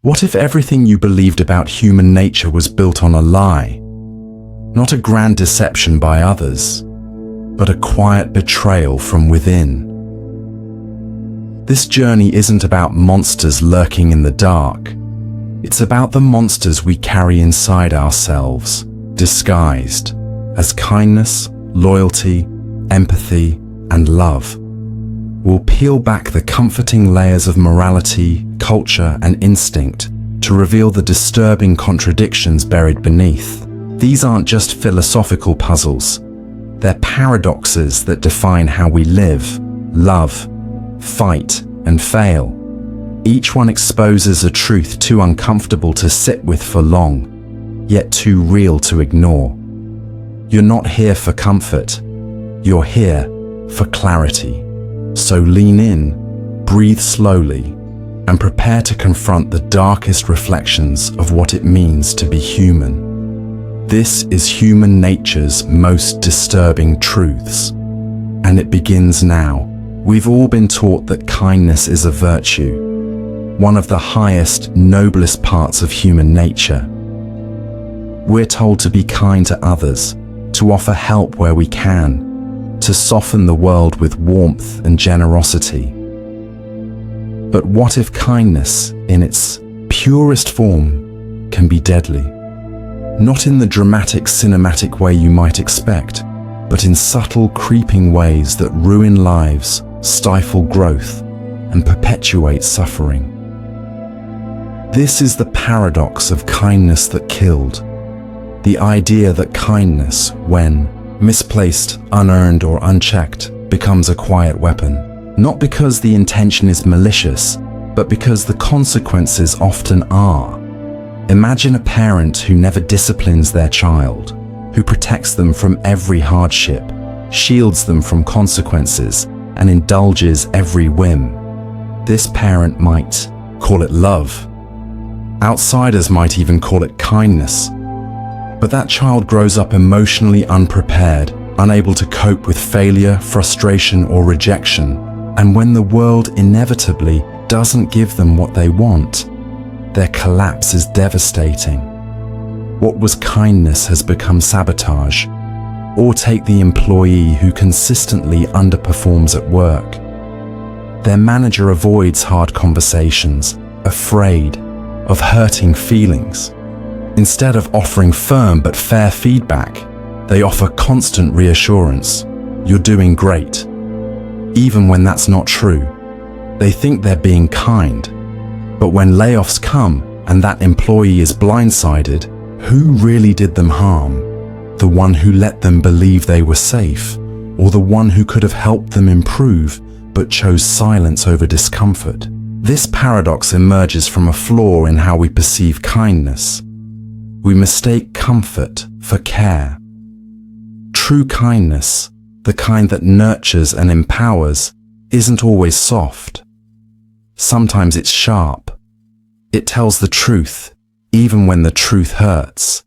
What if everything you believed about human nature was built on a lie? Not a grand deception by others, but a quiet betrayal from within. This journey isn't about monsters lurking in the dark. It's about the monsters we carry inside ourselves, disguised as kindness, loyalty, empathy, and love. We'll peel back the comforting layers of morality, culture, and instinct to reveal the disturbing contradictions buried beneath. These aren't just philosophical puzzles. They're paradoxes that define how we live, love, fight, and fail. Each one exposes a truth too uncomfortable to sit with for long, yet too real to ignore. You're not here for comfort. You're here for clarity. So lean in, breathe slowly, and prepare to confront the darkest reflections of what it means to be human. This is human nature's most disturbing truths, and it begins now. We've all been taught that kindness is a virtue, one of the highest, noblest parts of human nature. We're told to be kind to others, to offer help where we can, to soften the world with warmth and generosity. But what if kindness, in its purest form, can be deadly? Not in the dramatic, cinematic way you might expect, but in subtle, creeping ways that ruin lives, stifle growth, and perpetuate suffering. This is the paradox of kindness that killed. The idea that kindness, when misplaced, unearned, or unchecked, becomes a quiet weapon. Not because the intention is malicious, but because the consequences often are. Imagine a parent who never disciplines their child, who protects them from every hardship, shields them from consequences, and indulges every whim. This parent might call it love. Outsiders might even call it kindness. But that child grows up emotionally unprepared, unable to cope with failure, frustration, or rejection. And when the world inevitably doesn't give them what they want, their collapse is devastating. What was kindness has become sabotage. Or take the employee who consistently underperforms at work. Their manager avoids hard conversations, afraid of hurting feelings. Instead of offering firm but fair feedback, they offer constant reassurance. You're doing great. Even when that's not true. They think they're being kind. But when layoffs come and that employee is blindsided, who really did them harm? The one who let them believe they were safe, or the one who could have helped them improve but chose silence over discomfort? This paradox emerges from a flaw in how we perceive kindness. We mistake comfort for care. True kindness, the kind that nurtures and empowers, isn't always soft. Sometimes it's sharp. It tells the truth, even when the truth hurts.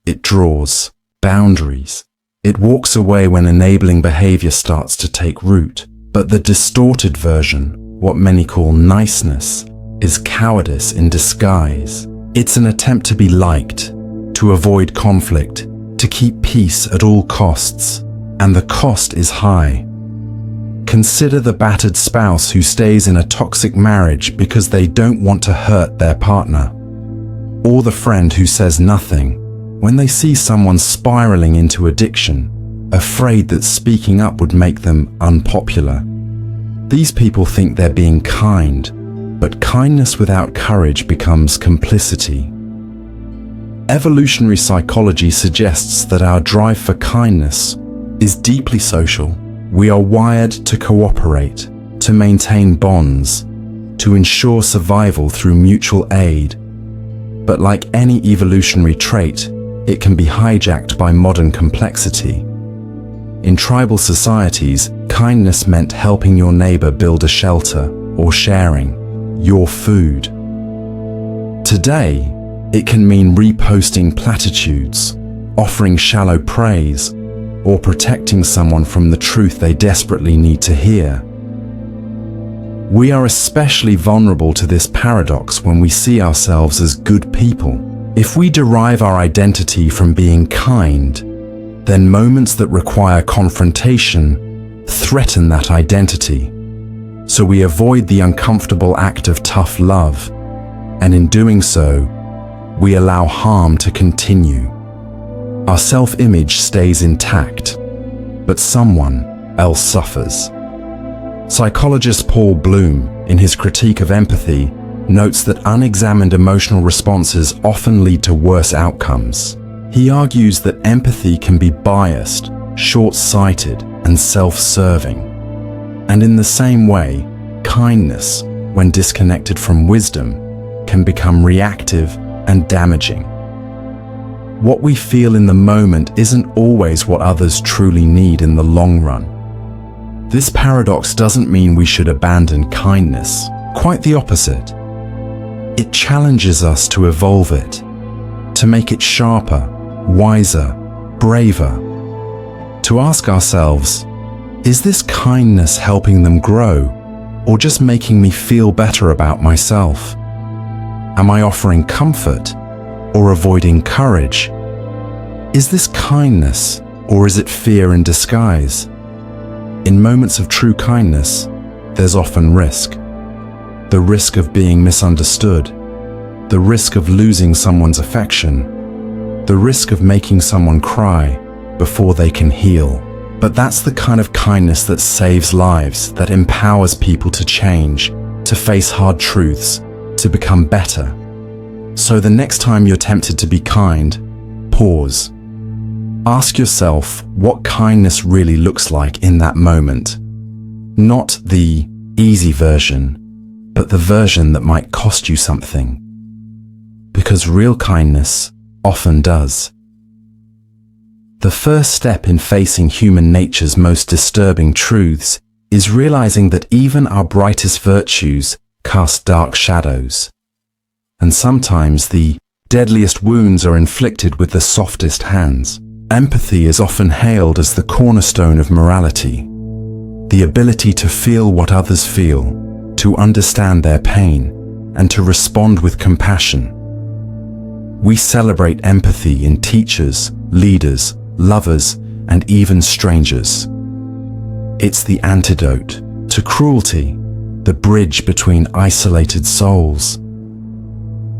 It draws boundaries. It walks away when enabling behavior starts to take root. But the distorted version, what many call niceness, is cowardice in disguise. It's an attempt to be liked, to avoid conflict, to keep peace at all costs. And the cost is high. Consider the battered spouse who stays in a toxic marriage because they don't want to hurt their partner. Or the friend who says nothing when they see someone spiraling into addiction, afraid that speaking up would make them unpopular. These people think they're being kind, but kindness without courage becomes complicity. Evolutionary psychology suggests that our drive for kindness is deeply social. We are wired to cooperate, to maintain bonds, to ensure survival through mutual aid. But like any evolutionary trait, it can be hijacked by modern complexity. In tribal societies, kindness meant helping your neighbor build a shelter or sharing your food. Today, it can mean reposting platitudes, offering shallow praise, or protecting someone from the truth they desperately need to hear. We are especially vulnerable to this paradox when we see ourselves as good people. If we derive our identity from being kind, then moments that require confrontation threaten that identity. So we avoid the uncomfortable act of tough love, and in doing so, we allow harm to continue. Our self-image stays intact, but someone else suffers. Psychologist Paul Bloom, in his critique of empathy, notes that unexamined emotional responses often lead to worse outcomes. He argues that empathy can be biased, short-sighted, and self-serving. And in the same way, kindness, when disconnected from wisdom, can become reactive and damaging. What we feel in the moment isn't always what others truly need in the long run. This paradox doesn't mean we should abandon kindness. Quite the opposite. It challenges us to evolve it, to make it sharper, wiser, braver. To ask ourselves, is this kindness helping them grow, or just making me feel better about myself? Am I offering comfort, or avoiding courage? Is this kindness, or is it fear in disguise? In moments of true kindness, there's often risk. The risk of being misunderstood, the risk of losing someone's affection, the risk of making someone cry before they can heal. But that's the kind of kindness that saves lives, that empowers people to change, to face hard truths, to become better. So the next time you're tempted to be kind, pause. Ask yourself what kindness really looks like in that moment. Not the easy version, but the version that might cost you something. Because real kindness often does. The first step in facing human nature's most disturbing truths is realizing that even our brightest virtues cast dark shadows. And sometimes the deadliest wounds are inflicted with the softest hands. Empathy is often hailed as the cornerstone of morality. The ability to feel what others feel, to understand their pain, and to respond with compassion. We celebrate empathy in teachers, leaders, lovers, and even strangers. It's the antidote to cruelty, the bridge between isolated souls.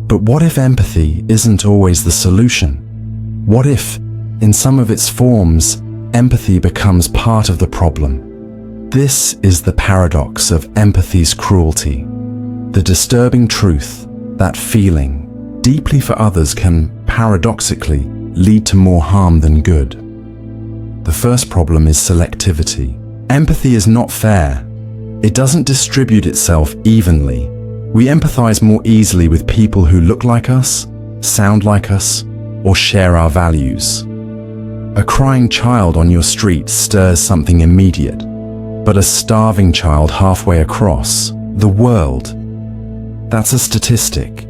But what if empathy isn't always the solution? What if, in some of its forms, empathy becomes part of the problem? This is the paradox of empathy's cruelty. The disturbing truth that feeling deeply for others can, paradoxically, lead to more harm than good. The first problem is selectivity. Empathy is not fair. It doesn't distribute itself evenly. We empathize more easily with people who look like us, sound like us, or share our values. A crying child on your street stirs something immediate, but a starving child halfway across the world, that's a statistic.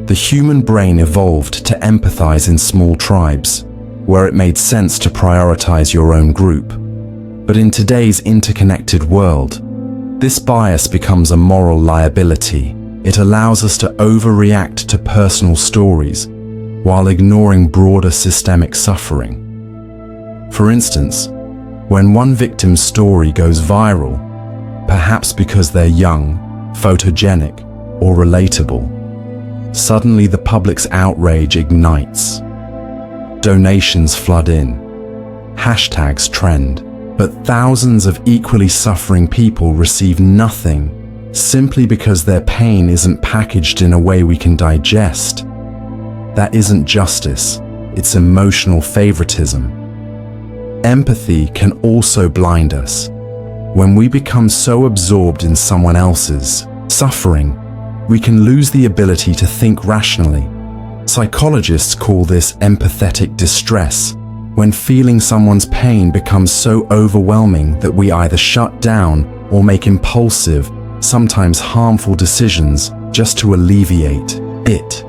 The human brain evolved to empathize in small tribes, where it made sense to prioritize your own group. But in today's interconnected world, this bias becomes a moral liability. It allows us to overreact to personal stories while ignoring broader systemic suffering. For instance, when one victim's story goes viral, perhaps because they're young, photogenic, or relatable, suddenly the public's outrage ignites. Donations flood in, hashtags trend, but thousands of equally suffering people receive nothing simply because their pain isn't packaged in a way we can digest. That isn't justice, it's emotional favoritism. Empathy can also blind us. When we become so absorbed in someone else's suffering, we can lose the ability to think rationally. Psychologists call this empathetic distress, when feeling someone's pain becomes so overwhelming that we either shut down or make impulsive, sometimes harmful decisions just to alleviate it.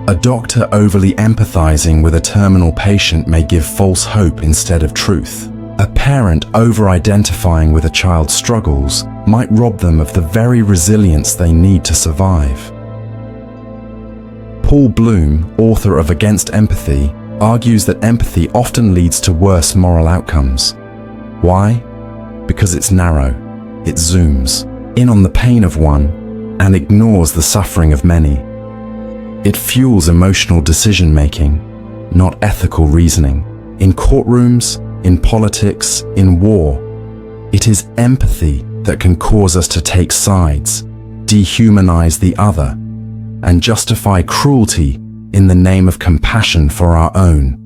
A doctor overly empathizing with a terminal patient may give false hope instead of truth. A parent over-identifying with a child's struggles might rob them of the very resilience they need to survive. Paul Bloom, author of Against Empathy, argues that empathy often leads to worse moral outcomes. Why? Because it's narrow. It zooms in on the pain of one and ignores the suffering of many. It fuels emotional decision-making, not ethical reasoning. In courtrooms, in politics, in war, it is empathy that can cause us to take sides, dehumanize the other, and justify cruelty in the name of compassion for our own.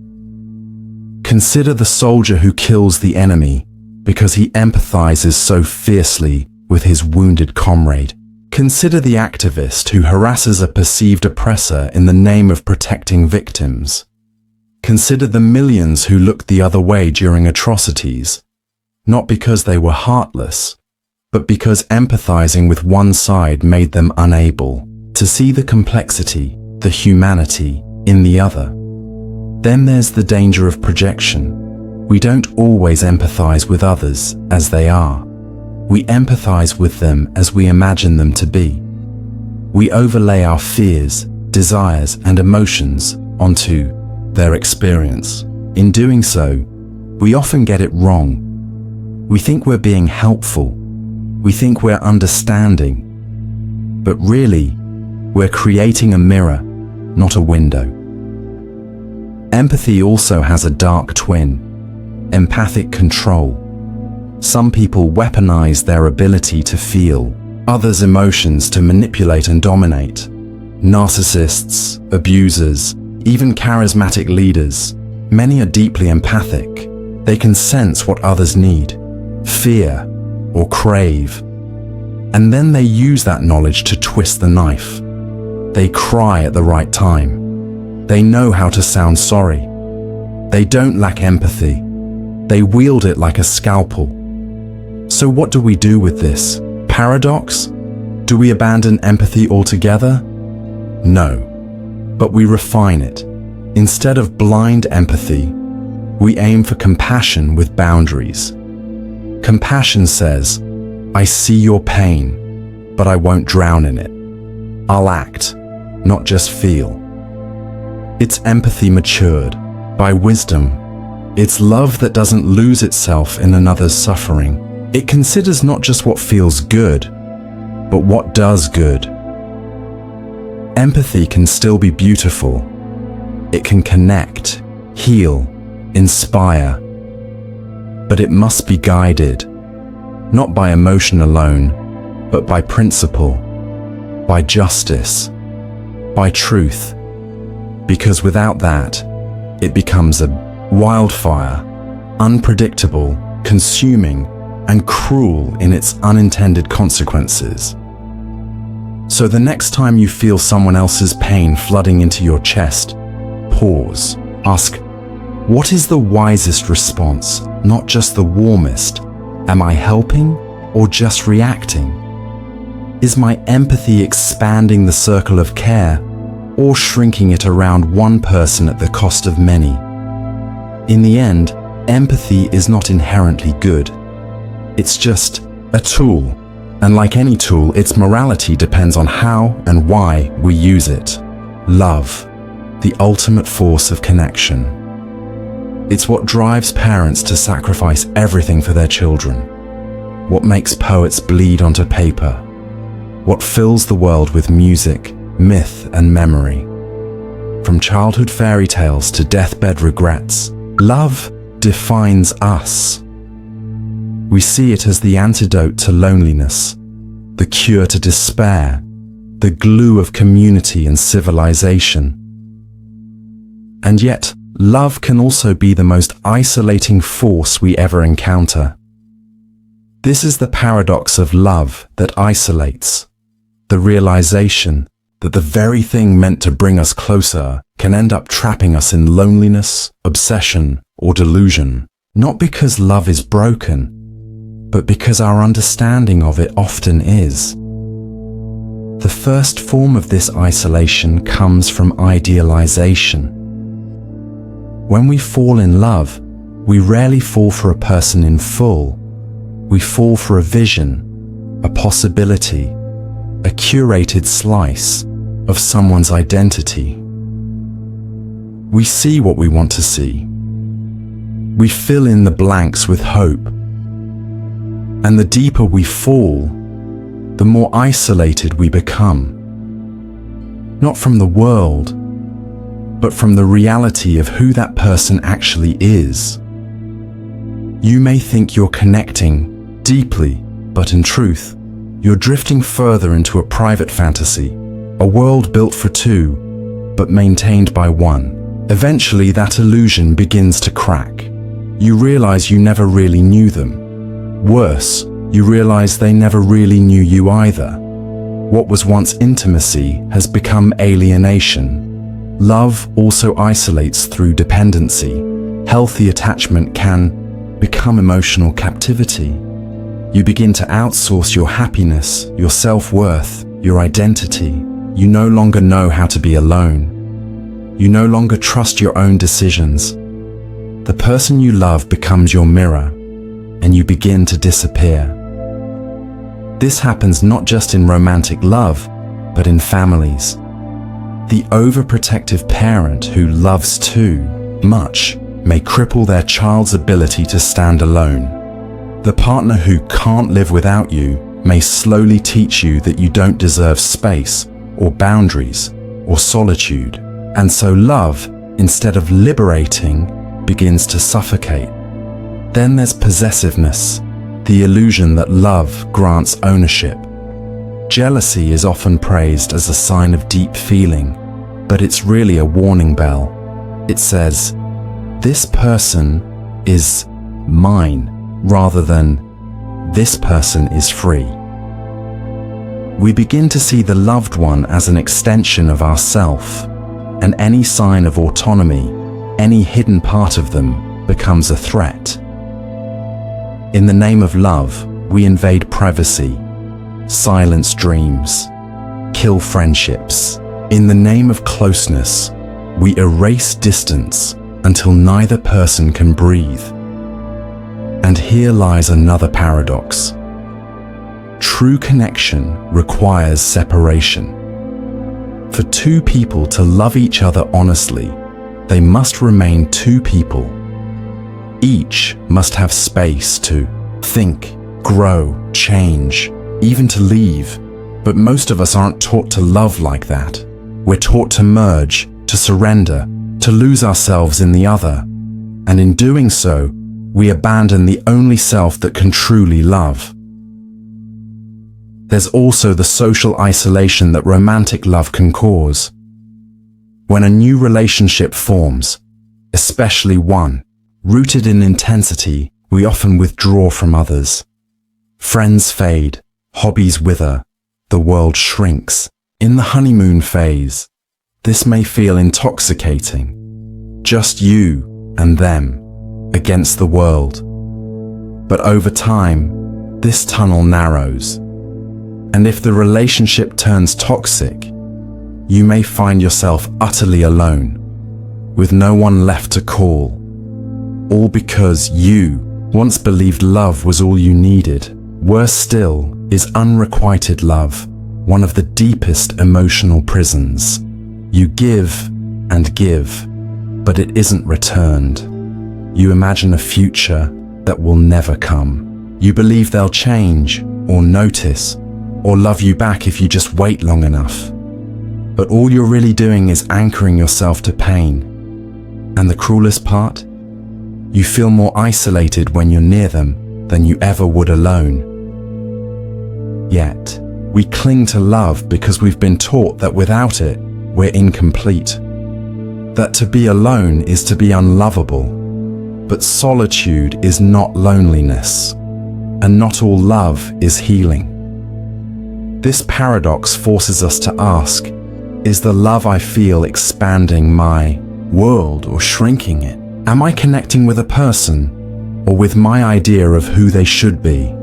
Consider the soldier who kills the enemy because he empathizes so fiercely with his wounded comrade. Consider the activist who harasses a perceived oppressor in the name of protecting victims. Consider the millions who looked the other way during atrocities, not because they were heartless, but because empathizing with one side made them unable to see the complexity, the humanity in the other. Then there's the danger of projection. We don't always empathize with others as they are. We empathize with them as we imagine them to be. We overlay our fears, desires, and emotions onto their experience. In doing so, we often get it wrong. We think we're being helpful. We think we're understanding. But really, we're creating a mirror, not a window. Empathy also has a dark twin: empathic control. Some people weaponize their ability to feel others' emotions to manipulate and dominate. Narcissists, abusers, even charismatic leaders, many are deeply empathic. They can sense what others need, fear, or crave. And then they use that knowledge to twist the knife. They cry at the right time. They know how to sound sorry. They don't lack empathy. They wield it like a scalpel. So what do we do with this paradox? Do we abandon empathy altogether? No, but we refine it. Instead of blind empathy, we aim for compassion with boundaries. Compassion says, I see your pain, but I won't drown in it. I'll act, not just feel. It's empathy matured by wisdom. It's love that doesn't lose itself in another's suffering. It considers not just what feels good, but what does good. Empathy can still be beautiful. It can connect, heal, inspire. But it must be guided, not by emotion alone, but by principle, by justice, by truth. Because without that, it becomes a wildfire, unpredictable, consuming, and cruel in its unintended consequences. So the next time you feel someone else's pain flooding into your chest, pause. Ask, what is the wisest response, not just the warmest? Am I helping or just reacting? Is my empathy expanding the circle of care or shrinking it around one person at the cost of many? In the end, empathy is not inherently good. It's just a tool, and like any tool, its morality depends on how and why we use it. Love, the ultimate force of connection. It's what drives parents to sacrifice everything for their children, what makes poets bleed onto paper, what fills the world with music, myth, and memory. From childhood fairy tales to deathbed regrets, love defines us. We see it as the antidote to loneliness, the cure to despair, the glue of community and civilization. And yet, love can also be the most isolating force we ever encounter. This is the paradox of love that isolates, the realization that the very thing meant to bring us closer can end up trapping us in loneliness, obsession, or delusion, not because love is broken, but because our understanding of it often is. The first form of this isolation comes from idealization. When we fall in love, We rarely fall for a person in full. We fall for a vision, a possibility, a curated slice of someone's identity. We see what we want to see. We fill in the blanks with hope. And the deeper we fall, the more isolated we become. Not from the world, but from the reality of who that person actually is. You may think you're connecting deeply, but in truth, you're drifting further into a private fantasy, a world built for two, but maintained by one. Eventually, that illusion begins to crack. You realize you never really knew them. Worse, you realize they never really knew you either. What was once intimacy has become alienation. Love also isolates through dependency. Healthy attachment can become emotional captivity. You begin to outsource your happiness, your self-worth, your identity. You no longer know how to be alone. You no longer trust your own decisions. The person you love becomes your mirror, and you begin to disappear. This happens not just in romantic love, but in families. The overprotective parent who loves too much may cripple their child's ability to stand alone. The partner who can't live without you may slowly teach you that you don't deserve space, or boundaries, or solitude. And so love, instead of liberating, begins to suffocate. Then there's possessiveness, the illusion that love grants ownership. Jealousy is often praised as a sign of deep feeling, but it's really a warning bell. It says, "This person is mine," rather than "this person is free." We begin to see the loved one as an extension of ourself, and any sign of autonomy, any hidden part of them, becomes a threat. In the name of love, we invade privacy, silence dreams, kill friendships. In the name of closeness, we erase distance until neither person can breathe. And here lies another paradox. True connection requires separation. For two people to love each other honestly, they must remain two people. Each must have space to think, grow, change, even to leave. But most of us aren't taught to love like that. We're taught to merge, to surrender, to lose ourselves in the other. And in doing so, we abandon the only self that can truly love. There's also the social isolation that romantic love can cause. When a new relationship forms, especially one rooted in intensity, we often withdraw from others. Friends fade, hobbies wither, the world shrinks. In the honeymoon phase, this may feel intoxicating. Just you and them against the world. But over time, this tunnel narrows. And if the relationship turns toxic, you may find yourself utterly alone, with no one left to call. All because you once believed love was all you needed. Worse still is unrequited love, one of the deepest emotional prisons. You give and give, but it isn't returned. You imagine a future that will never come. You believe they'll change, or notice, or love you back if you just wait long enough. But all you're really doing is anchoring yourself to pain. And the cruelest part? You feel more isolated when you're near them than you ever would alone. Yet, we cling to love because we've been taught that without it, we're incomplete. That to be alone is to be unlovable. But solitude is not loneliness, and not all love is healing. This paradox forces us to ask, is the love I feel expanding my world or shrinking it? Am I connecting with a person or with my idea of who they should be?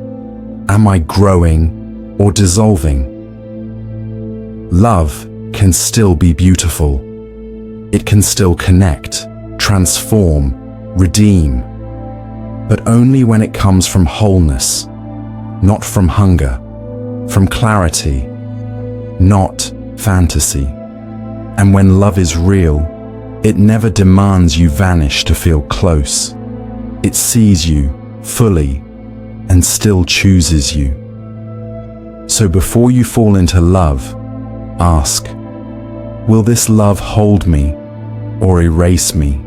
Am I growing or dissolving? Love can still be beautiful. It can still connect, transform, redeem, but only when it comes from wholeness, not from hunger, from clarity, not fantasy. And when love is real, it never demands you vanish to feel close. It sees you fully and still chooses you. So before you fall into love, ask, will this love hold me or erase me?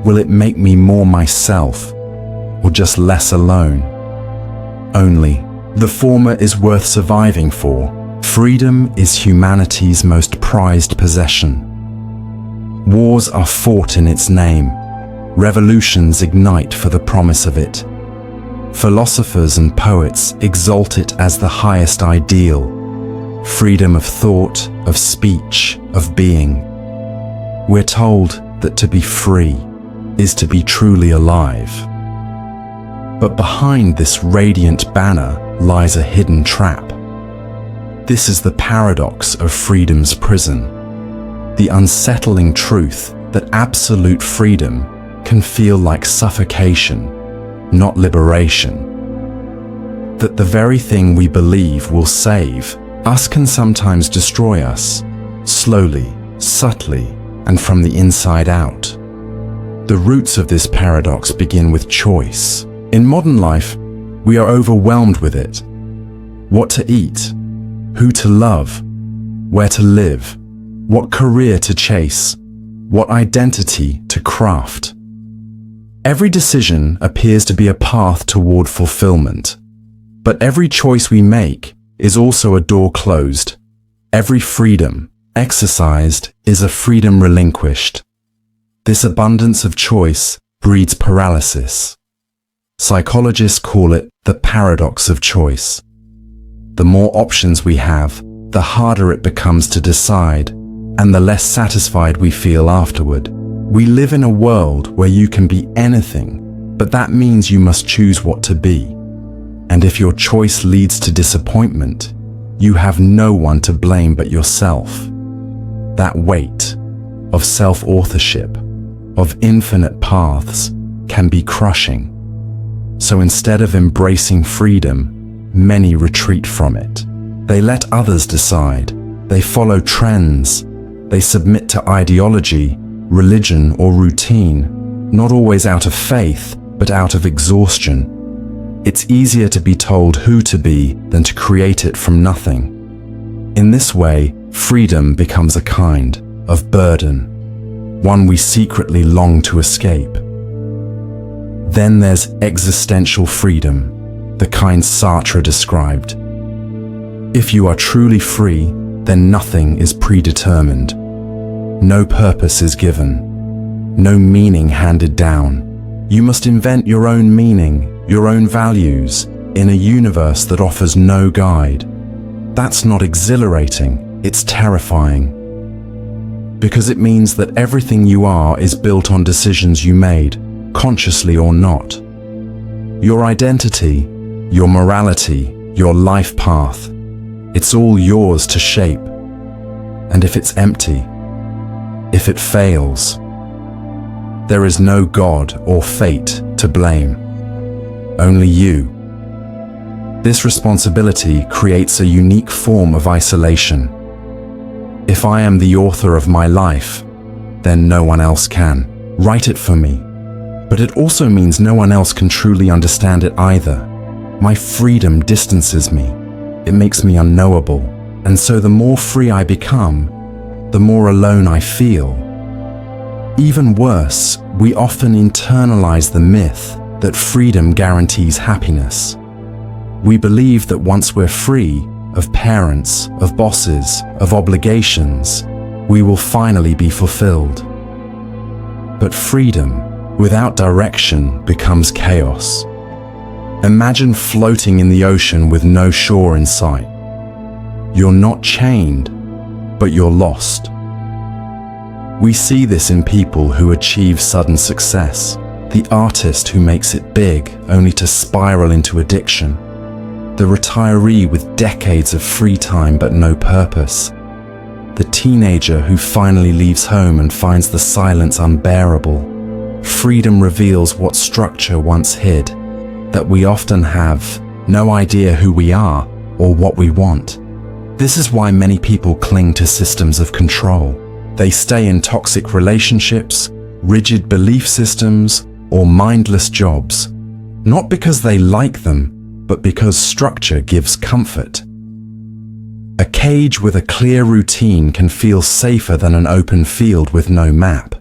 Will it make me more myself or just less alone? Only the former is worth surviving for. Freedom is humanity's most prized possession. Wars are fought in its name. Revolutions ignite for the promise of it. Philosophers and poets exalt it as the highest ideal. Freedom of thought, of speech, of being. We're told that to be free is to be truly alive. But behind this radiant banner lies a hidden trap. This is the paradox of freedom's prison. The unsettling truth that absolute freedom can feel like suffocation, not liberation. That the very thing we believe will save us can sometimes destroy us, slowly, subtly, and from the inside out. The roots of this paradox begin with choice. In modern life, we are overwhelmed with it. What to eat, who to love, where to live, what career to chase, what identity to craft. Every decision appears to be a path toward fulfillment, but every choice we make is also a door closed. Every freedom exercised is a freedom relinquished. This abundance of choice breeds paralysis. Psychologists call it the paradox of choice. The more options we have, the harder it becomes to decide, and the less satisfied we feel afterward. We live in a world where you can be anything, but that means you must choose what to be. And if your choice leads to disappointment, you have no one to blame but yourself. That weight of self-authorship, of infinite paths, can be crushing. So instead of embracing freedom, many retreat from it. They let others decide. They follow trends. They submit to ideology, religion, or routine, not always out of faith, but out of exhaustion. It's easier to be told who to be than to create it from nothing. In this way, freedom becomes a kind of burden, one we secretly long to escape. Then there's existential freedom, the kind Sartre described. If you are truly free, then nothing is predetermined. No purpose is given, no meaning handed down. You must invent your own meaning, your own values, in a universe that offers no guide. That's not exhilarating, it's terrifying. Because it means that everything you are is built on decisions you made, consciously or not. Your identity, your morality, your life path, it's all yours to shape. And if it's empty, if it fails, there is no God or fate to blame, only you. This responsibility creates a unique form of isolation. If I am the author of my life, then no one else can write it for me. But it also means no one else can truly understand it either. My freedom distances me. It makes me unknowable. And so the more free I become, the more alone I feel. Even worse, we often internalize the myth that freedom guarantees happiness. We believe that once we're free of parents, of bosses, of obligations, we will finally be fulfilled. But freedom without direction becomes chaos. Imagine floating in the ocean with no shore in sight. You're not chained, but you're lost. We see this in people who achieve sudden success, the artist who makes it big only to spiral into addiction, the retiree with decades of free time but no purpose, the teenager who finally leaves home and finds the silence unbearable, freedom reveals what structure once hid, that we often have no idea who we are or what we want. This is why many people cling to systems of control. They stay in toxic relationships, rigid belief systems, or mindless jobs, not because they like them, but because structure gives comfort. A cage with a clear routine can feel safer than an open field with no map.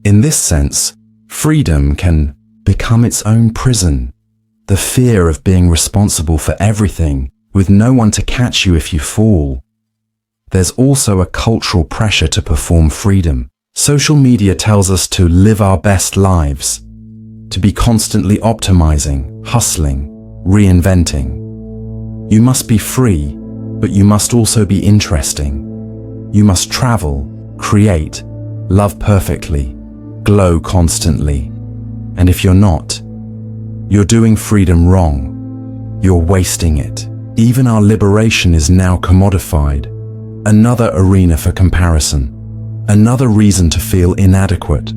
In this sense, freedom can become its own prison. The fear of being responsible for everything, with no one to catch you if you fall. There's also a cultural pressure to perform freedom. Social media tells us to live our best lives, to be constantly optimizing, hustling, reinventing. You must be free, but you must also be interesting. You must travel, create, love perfectly, glow constantly. And if you're not, you're doing freedom wrong. You're wasting it. Even our liberation is now commodified. Another arena for comparison. Another reason to feel inadequate.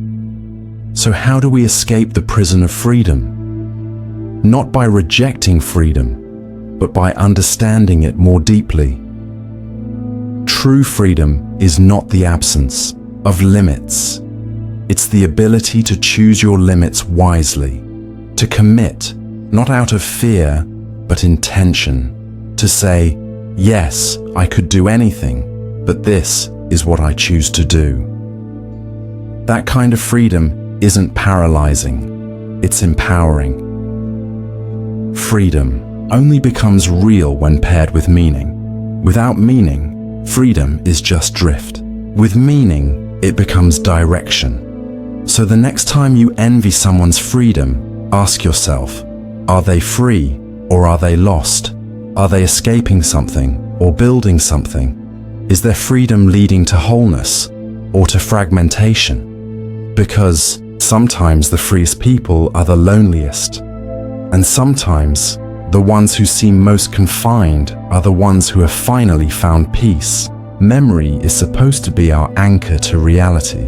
So how do we escape the prison of freedom? Not by rejecting freedom, but by understanding it more deeply. True freedom is not the absence of limits. It's the ability to choose your limits wisely, to commit, not out of fear, but intention, to say, yes, I could do anything, but this is what I choose to do. That kind of freedom isn't paralyzing, it's empowering. Freedom only becomes real when paired with meaning. Without meaning, freedom is just drift. With meaning, it becomes direction. So the next time you envy someone's freedom, ask yourself, are they free or are they lost? Are they escaping something or building something? Is their freedom leading to wholeness or to fragmentation? Because sometimes the freest people are the loneliest, and sometimes the ones who seem most confined are the ones who have finally found peace. Memory is supposed to be our anchor to reality.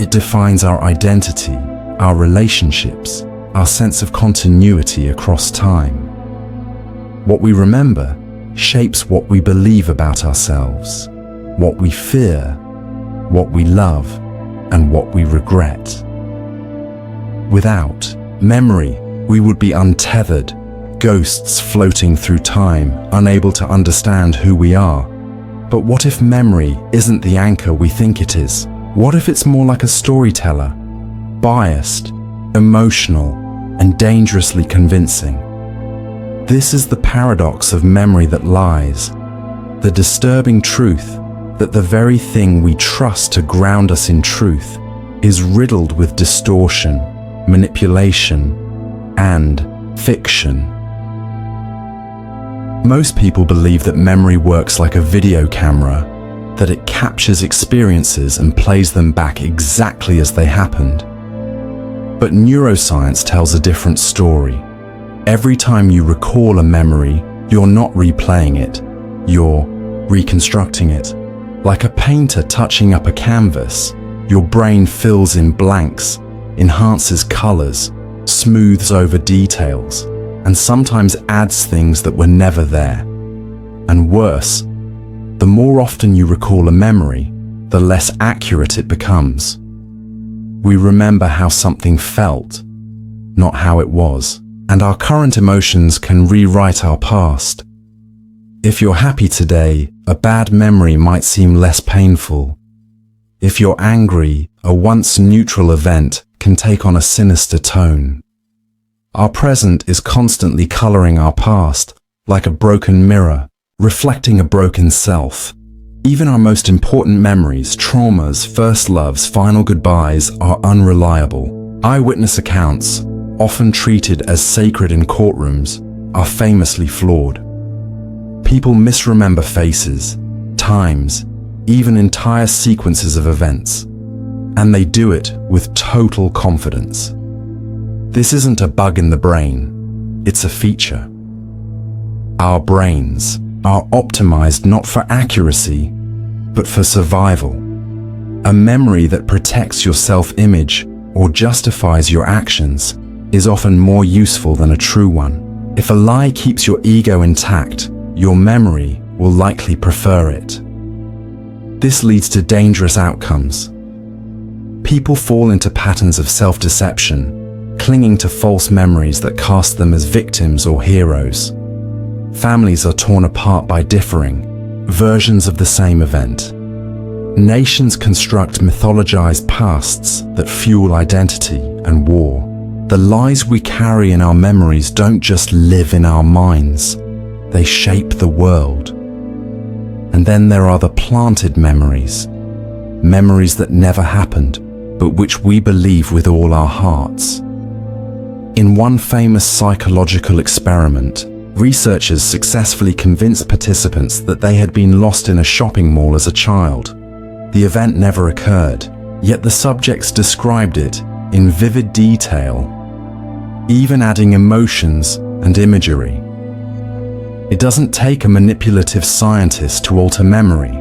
It defines our identity, our relationships, our sense of continuity across time. What we remember shapes what we believe about ourselves, what we fear, what we love, and what we regret. Without memory, we would be untethered, ghosts floating through time, unable to understand who we are. But what if memory isn't the anchor we think it is? What if it's more like a storyteller, biased, emotional, and dangerously convincing? This is the paradox of memory that lies, the disturbing truth that the very thing we trust to ground us in truth is riddled with distortion, manipulation, and fiction. Most people believe that memory works like a video camera, that it captures experiences and plays them back exactly as they happened. But neuroscience tells a different story. Every time you recall a memory, you're not replaying it, you're reconstructing it. Like a painter touching up a canvas, your brain fills in blanks, enhances colors, smooths over details, and sometimes adds things that were never there. And worse, the more often you recall a memory, the less accurate it becomes. We remember how something felt, not how it was. And our current emotions can rewrite our past. If you're happy today, a bad memory might seem less painful. If you're angry, a once neutral event can take on a sinister tone. Our present is constantly coloring our past, like a broken mirror, reflecting a broken self. Even our most important memories, traumas, first loves, final goodbyes, are unreliable. Eyewitness accounts, often treated as sacred in courtrooms, are famously flawed. People misremember faces, times, even entire sequences of events, and they do it with total confidence. This isn't a bug in the brain, it's a feature. Our brains are optimized not for accuracy, but for survival. A memory that protects your self-image or justifies your actions is often more useful than a true one. If a lie keeps your ego intact, your memory will likely prefer it. This leads to dangerous outcomes. People fall into patterns of self-deception, clinging to false memories that cast them as victims or heroes. Families are torn apart by differing versions of the same event. Nations construct mythologized pasts that fuel identity and war. The lies we carry in our memories don't just live in our minds, they shape the world. And then there are the planted memories, memories that never happened, but which we believe with all our hearts. In one famous psychological experiment, researchers successfully convinced participants that they had been lost in a shopping mall as a child. The event never occurred, yet the subjects described it in vivid detail, even adding emotions and imagery. It doesn't take a manipulative scientist to alter memory.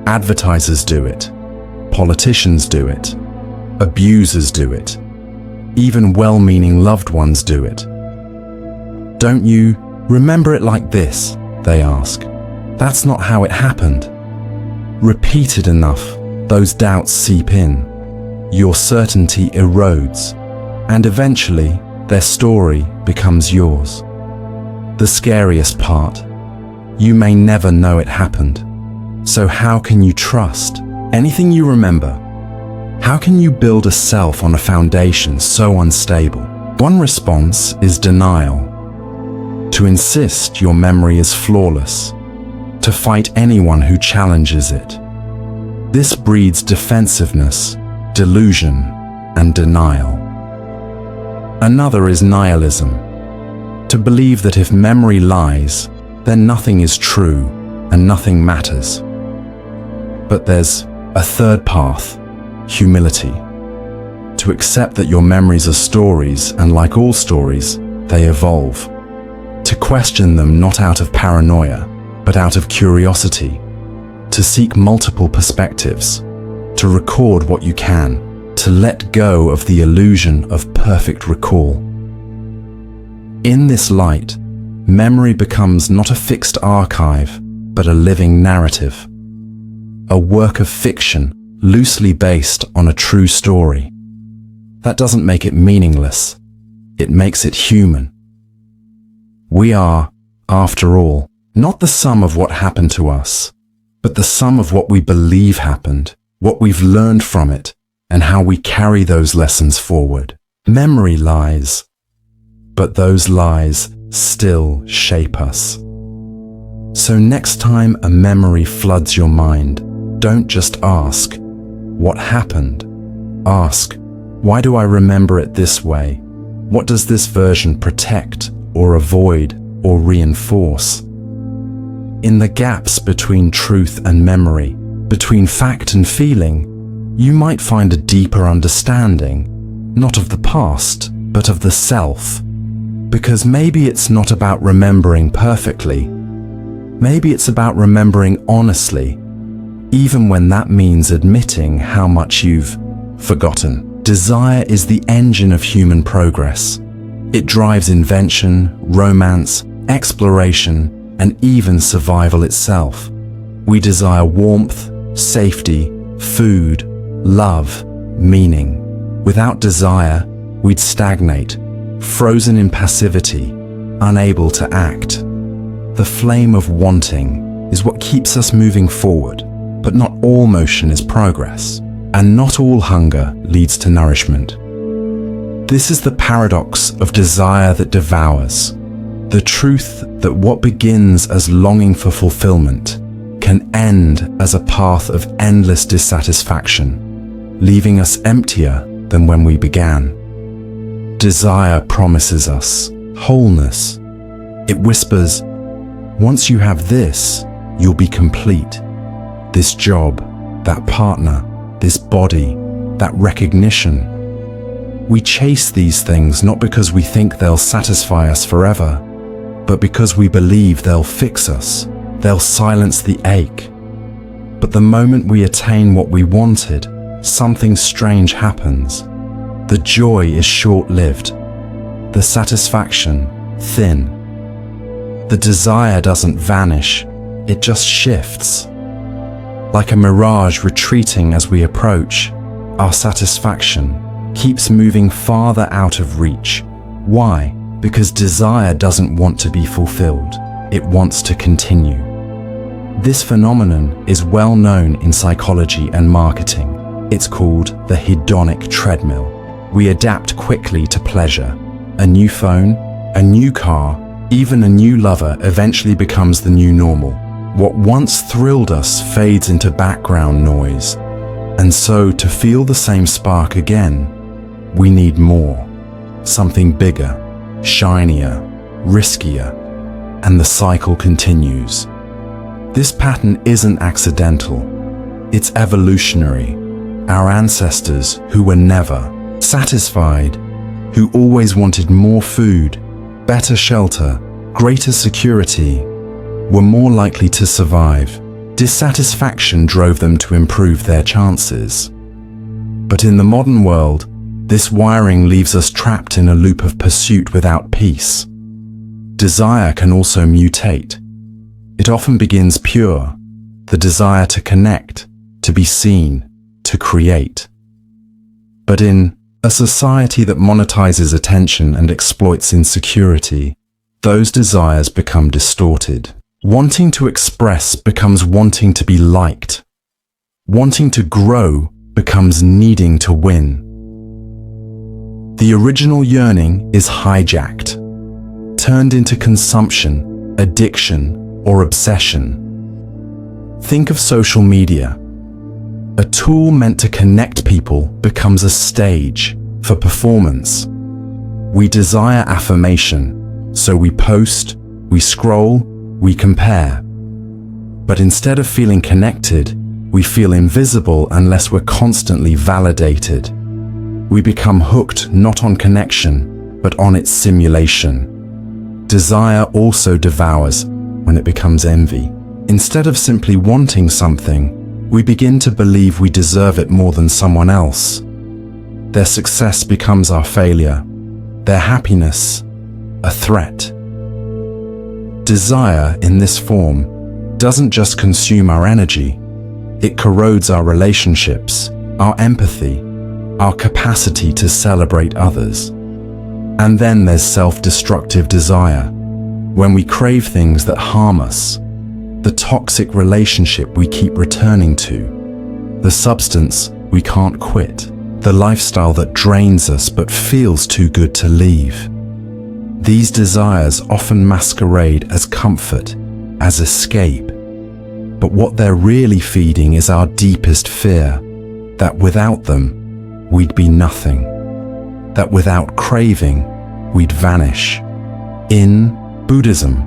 Advertisers do it, politicians do it, abusers do it, even well-meaning loved ones do it. Don't you remember it like this? They ask. That's not how it happened. Repeated enough, those doubts seep in. Your certainty erodes, and eventually their story becomes yours. The scariest part, you may never know it happened. So how can you trust anything you remember? How can you build a self on a foundation so unstable? One response is denial. To insist your memory is flawless, to fight anyone who challenges it. This breeds defensiveness, delusion, and denial. Another is nihilism, to believe that if memory lies, then nothing is true and nothing matters. But there's a third path, humility, to accept that your memories are stories and like all stories, they evolve. To question them not out of paranoia, but out of curiosity. To seek multiple perspectives. To record what you can. To let go of the illusion of perfect recall. In this light, memory becomes not a fixed archive, but a living narrative. A work of fiction loosely based on a true story. That doesn't make it meaningless. It makes it human. We are, after all, not the sum of what happened to us, but the sum of what we believe happened, what we've learned from it, and how we carry those lessons forward. Memory lies, but those lies still shape us. So next time a memory floods your mind, don't just ask, what happened? Ask, why do I remember it this way? What does this version protect or avoid or reinforce? In the gaps between truth and memory, between fact and feeling, you might find a deeper understanding, not of the past, but of the self. Because maybe it's not about remembering perfectly. Maybe it's about remembering honestly, even when that means admitting how much you've forgotten. Desire is the engine of human progress. It drives invention, romance, exploration, and even survival itself. We desire warmth, safety, food, love, meaning. Without desire, we'd stagnate, frozen in passivity, unable to act. The flame of wanting is what keeps us moving forward, but not all motion is progress, and not all hunger leads to nourishment. This is the paradox of desire that devours, the truth that what begins as longing for fulfillment can end as a path of endless dissatisfaction, leaving us emptier than when we began. Desire promises us wholeness. It whispers, once you have this, you'll be complete. This job, that partner, this body, that recognition. We chase these things not because we think they'll satisfy us forever, but because we believe they'll fix us, they'll silence the ache. But the moment we attain what we wanted, something strange happens. the joy is short-lived, the satisfaction thin. The desire doesn't vanish, it just shifts. Like a mirage retreating as we approach, our satisfaction keeps moving farther out of reach. Why? Because desire doesn't want to be fulfilled, it wants to continue. This phenomenon is well known in psychology and marketing. It's called the hedonic treadmill. We adapt quickly to pleasure. A new phone, a new car, even a new lover eventually becomes the new normal. What once thrilled us fades into background noise. And so, to feel the same spark again, we need more. Something bigger, shinier, riskier, and the cycle continues. This pattern isn't accidental. It's evolutionary. Our ancestors, who were never satisfied, who always wanted more food, better shelter, greater security, were more likely to survive. Dissatisfaction drove them to improve their chances. But in the modern world, this wiring leaves us trapped in a loop of pursuit without peace. Desire can also mutate. It often begins pure, the desire to connect, to be seen, to create. But in a society that monetizes attention and exploits insecurity, those desires become distorted. Wanting to express becomes wanting to be liked. Wanting to grow becomes needing to win. The original yearning is hijacked, turned into consumption, addiction, or obsession. Think of social media. A tool meant to connect people becomes a stage for performance. We desire affirmation, so we post, we scroll, we compare. But instead of feeling connected, we feel invisible unless we're constantly validated. We become hooked not on connection, but on its simulation. Desire also devours when it becomes envy. Instead of simply wanting something, we begin to believe we deserve it more than someone else. Their success becomes our failure, their happiness a threat. Desire in this form doesn't just consume our energy, it corrodes our relationships, our empathy, our capacity to celebrate others. And then there's self-destructive desire, when we crave things that harm us, the toxic relationship we keep returning to, the substance we can't quit, the lifestyle that drains us but feels too good to leave. These desires often masquerade as comfort, as escape, but what they're really feeding is our deepest fear, that without them, we'd be nothing, that without craving, we'd vanish. In Buddhism,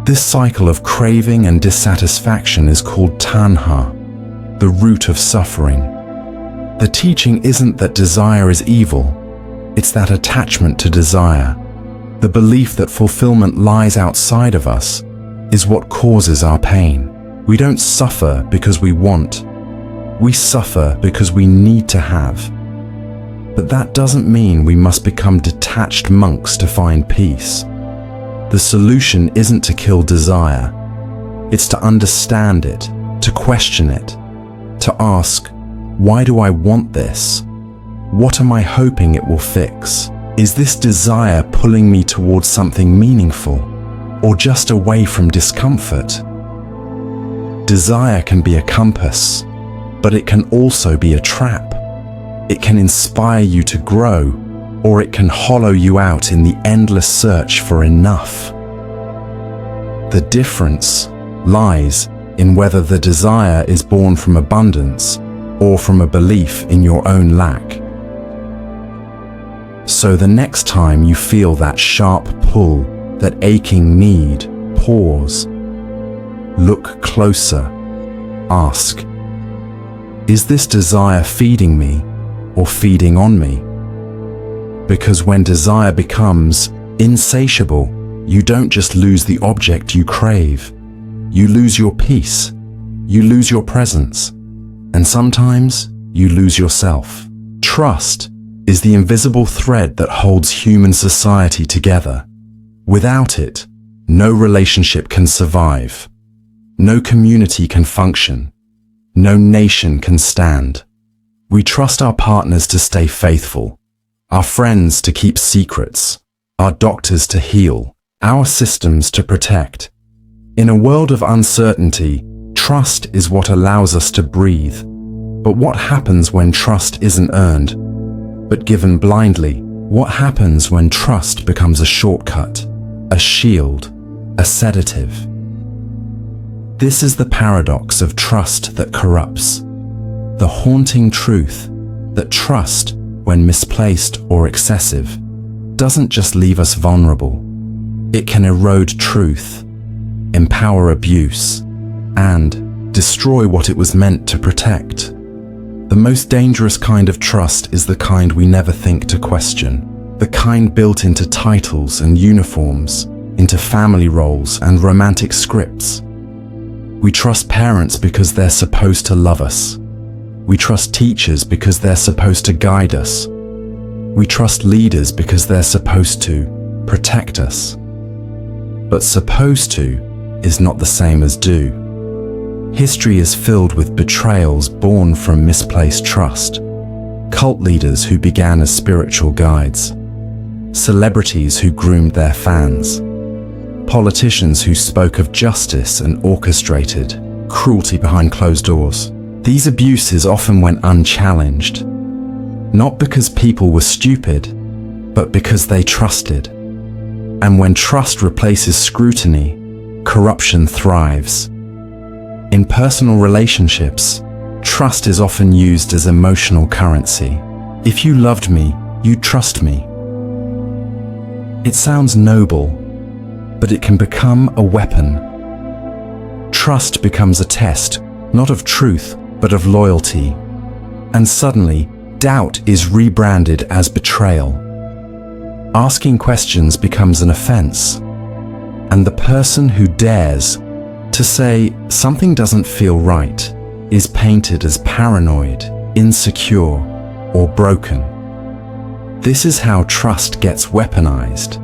this cycle of craving and dissatisfaction is called tanha, the root of suffering. The teaching isn't that desire is evil, it's that attachment to desire, the belief that fulfillment lies outside of us, is what causes our pain. We don't suffer because we want, we suffer because we need to have. But that doesn't mean we must become detached monks to find peace. The solution isn't to kill desire, it's to understand it, to question it, to ask, why do I want this? What am I hoping it will fix? Is this desire pulling me towards something meaningful, or just away from discomfort? Desire can be a compass, but it can also be a trap. It can inspire you to grow, or it can hollow you out in the endless search for enough. The difference lies in whether the desire is born from abundance or from a belief in your own lack. So the next time you feel that sharp pull, that aching need, pause. Look closer. Ask, is this desire feeding me or feeding on me? Because when desire becomes insatiable, you don't just lose the object you crave. You lose your peace. You lose your presence. And sometimes you lose yourself. Trust is the invisible thread that holds human society together. Without it, no relationship can survive. No community can function. No nation can stand. We trust our partners to stay faithful, our friends to keep secrets, our doctors to heal, our systems to protect. In a world of uncertainty, trust is what allows us to breathe. But what happens when trust isn't earned, but given blindly? What happens when trust becomes a shortcut, a shield, a sedative? This is the paradox of trust that corrupts. The haunting truth that trust, when misplaced or excessive, doesn't just leave us vulnerable. It can erode truth, empower abuse, and destroy what it was meant to protect. The most dangerous kind of trust is the kind we never think to question, the kind built into titles and uniforms, into family roles and romantic scripts. We trust parents because they're supposed to love us. We trust teachers because they're supposed to guide us. We trust leaders because they're supposed to protect us. But supposed to is not the same as do. History is filled with betrayals born from misplaced trust. Cult leaders who began as spiritual guides. Celebrities who groomed their fans. Politicians who spoke of justice and orchestrated cruelty behind closed doors. These abuses often went unchallenged, not because people were stupid, but because they trusted. And when trust replaces scrutiny, corruption thrives. In personal relationships, trust is often used as emotional currency. If you loved me, you'd trust me. It sounds noble, but it can become a weapon. Trust becomes a test, not of truth, but of loyalty. And suddenly, doubt is rebranded as betrayal. Asking questions becomes an offense. And the person who dares to say something doesn't feel right is painted as paranoid, insecure, or broken. This is how trust gets weaponized.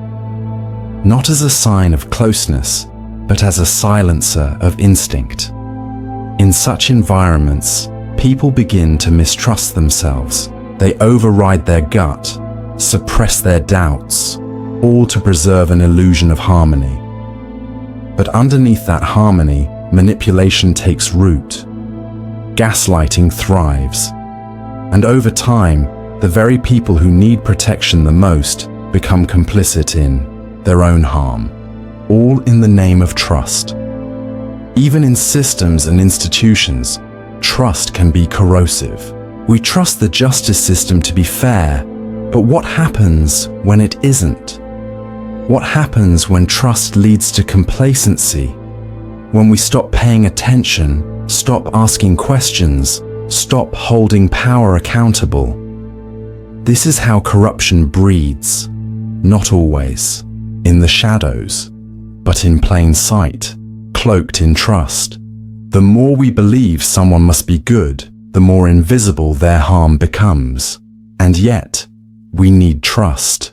Not as a sign of closeness, but as a silencer of instinct. In such environments, people begin to mistrust themselves. They override their gut, suppress their doubts, all to preserve an illusion of harmony. But underneath that harmony, manipulation takes root. Gaslighting thrives. And over time, the very people who need protection the most become complicit in their own harm, all in the name of trust. Even in systems and institutions, trust can be corrosive. We trust the justice system to be fair, but what happens when it isn't? What happens when trust leads to complacency? When we stop paying attention, stop asking questions, stop holding power accountable? This is how corruption breeds, not always in the shadows, but in plain sight, cloaked in trust. The more we believe someone must be good, the more invisible their harm becomes. And yet, we need trust.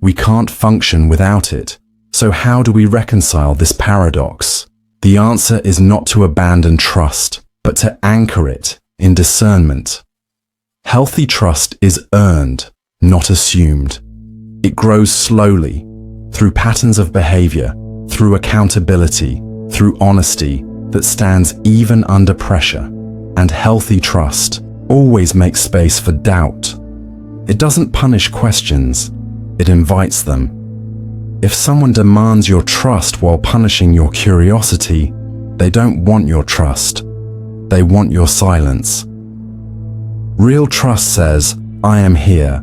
We can't function without it. So how do we reconcile this paradox? The answer is not to abandon trust, but to anchor it in discernment. Healthy trust is earned, not assumed. It grows slowly, through patterns of behavior, through accountability, through honesty that stands even under pressure. And healthy trust always makes space for doubt. It doesn't punish questions, it invites them. If someone demands your trust while punishing your curiosity, they don't want your trust. They want your silence. Real trust says, I am here,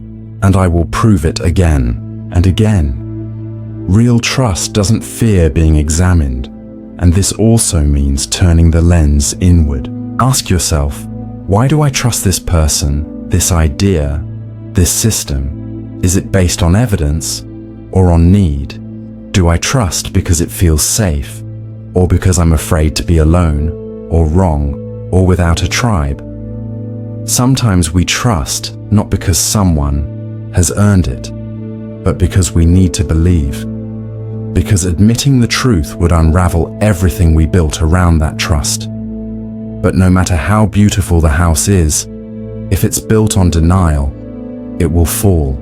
and I will prove it again and again. Real trust doesn't fear being examined, and this also means turning the lens inward. Ask yourself, why do I trust this person, this idea, this system? Is it based on evidence or on need? Do I trust because it feels safe, or because I'm afraid to be alone, or wrong, or without a tribe? Sometimes we trust not because someone has earned it, but because we need to believe. Because admitting the truth would unravel everything we built around that trust. But no matter how beautiful the house is, if it's built on denial, it will fall.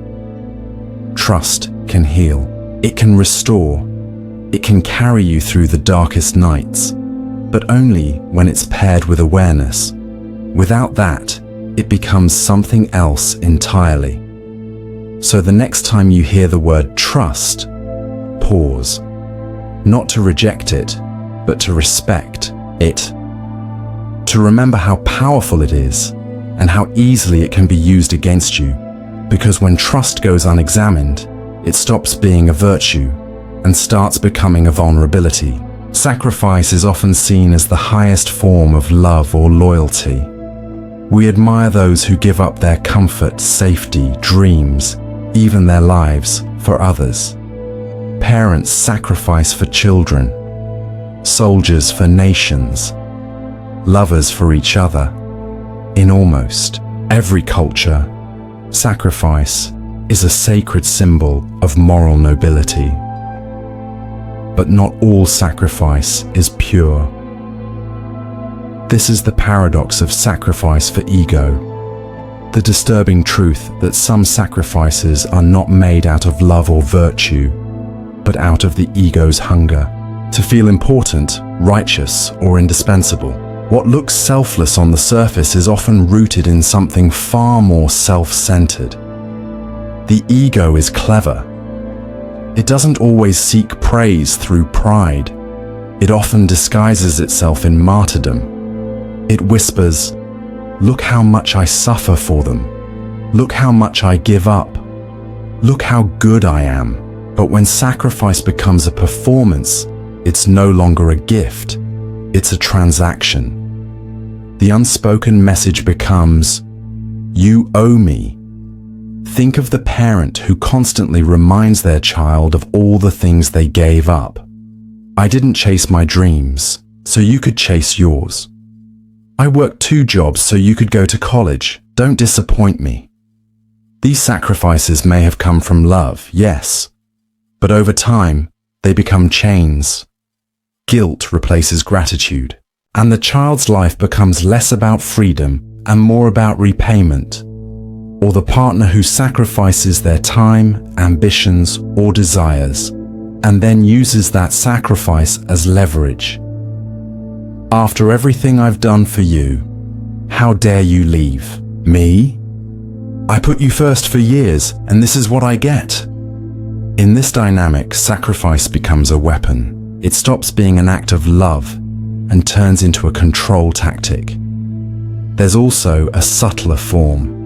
Trust can heal. It can restore. It can carry you through the darkest nights, but only when it's paired with awareness. Without that, it becomes something else entirely. So the next time you hear the word trust, pause. Not to reject it, but to respect it. To remember how powerful it is and how easily it can be used against you. Because when trust goes unexamined, it stops being a virtue and starts becoming a vulnerability. Sacrifice is often seen as the highest form of love or loyalty. We admire those who give up their comfort, safety, dreams, even their lives for others. Parents sacrifice for children, soldiers for nations, lovers for each other. In almost every culture, sacrifice is a sacred symbol of moral nobility. But not all sacrifice is pure. This is the paradox of sacrifice for ego. The disturbing truth that some sacrifices are not made out of love or virtue, but out of the ego's hunger to feel important, righteous, or indispensable. What looks selfless on the surface is often rooted in something far more self-centered. The ego is clever. It doesn't always seek praise through pride. It often disguises itself in martyrdom. It whispers, "Look how much I suffer for them. Look how much I give up. Look how good I am." But when sacrifice becomes a performance, it's no longer a gift. It's a transaction. The unspoken message becomes, "You owe me." Think of the parent who constantly reminds their child of all the things they gave up. "I didn't chase my dreams, so you could chase yours. I worked 2 jobs so you could go to college. Don't disappoint me." These sacrifices may have come from love, yes, but over time, they become chains. Guilt replaces gratitude, and the child's life becomes less about freedom and more about repayment. Or the partner who sacrifices their time, ambitions, or desires, and then uses that sacrifice as leverage. "After everything I've done for you, how dare you leave me? I put you first for years, and this is what I get." In this dynamic, sacrifice becomes a weapon. It stops being an act of love and turns into a control tactic. There's also a subtler form.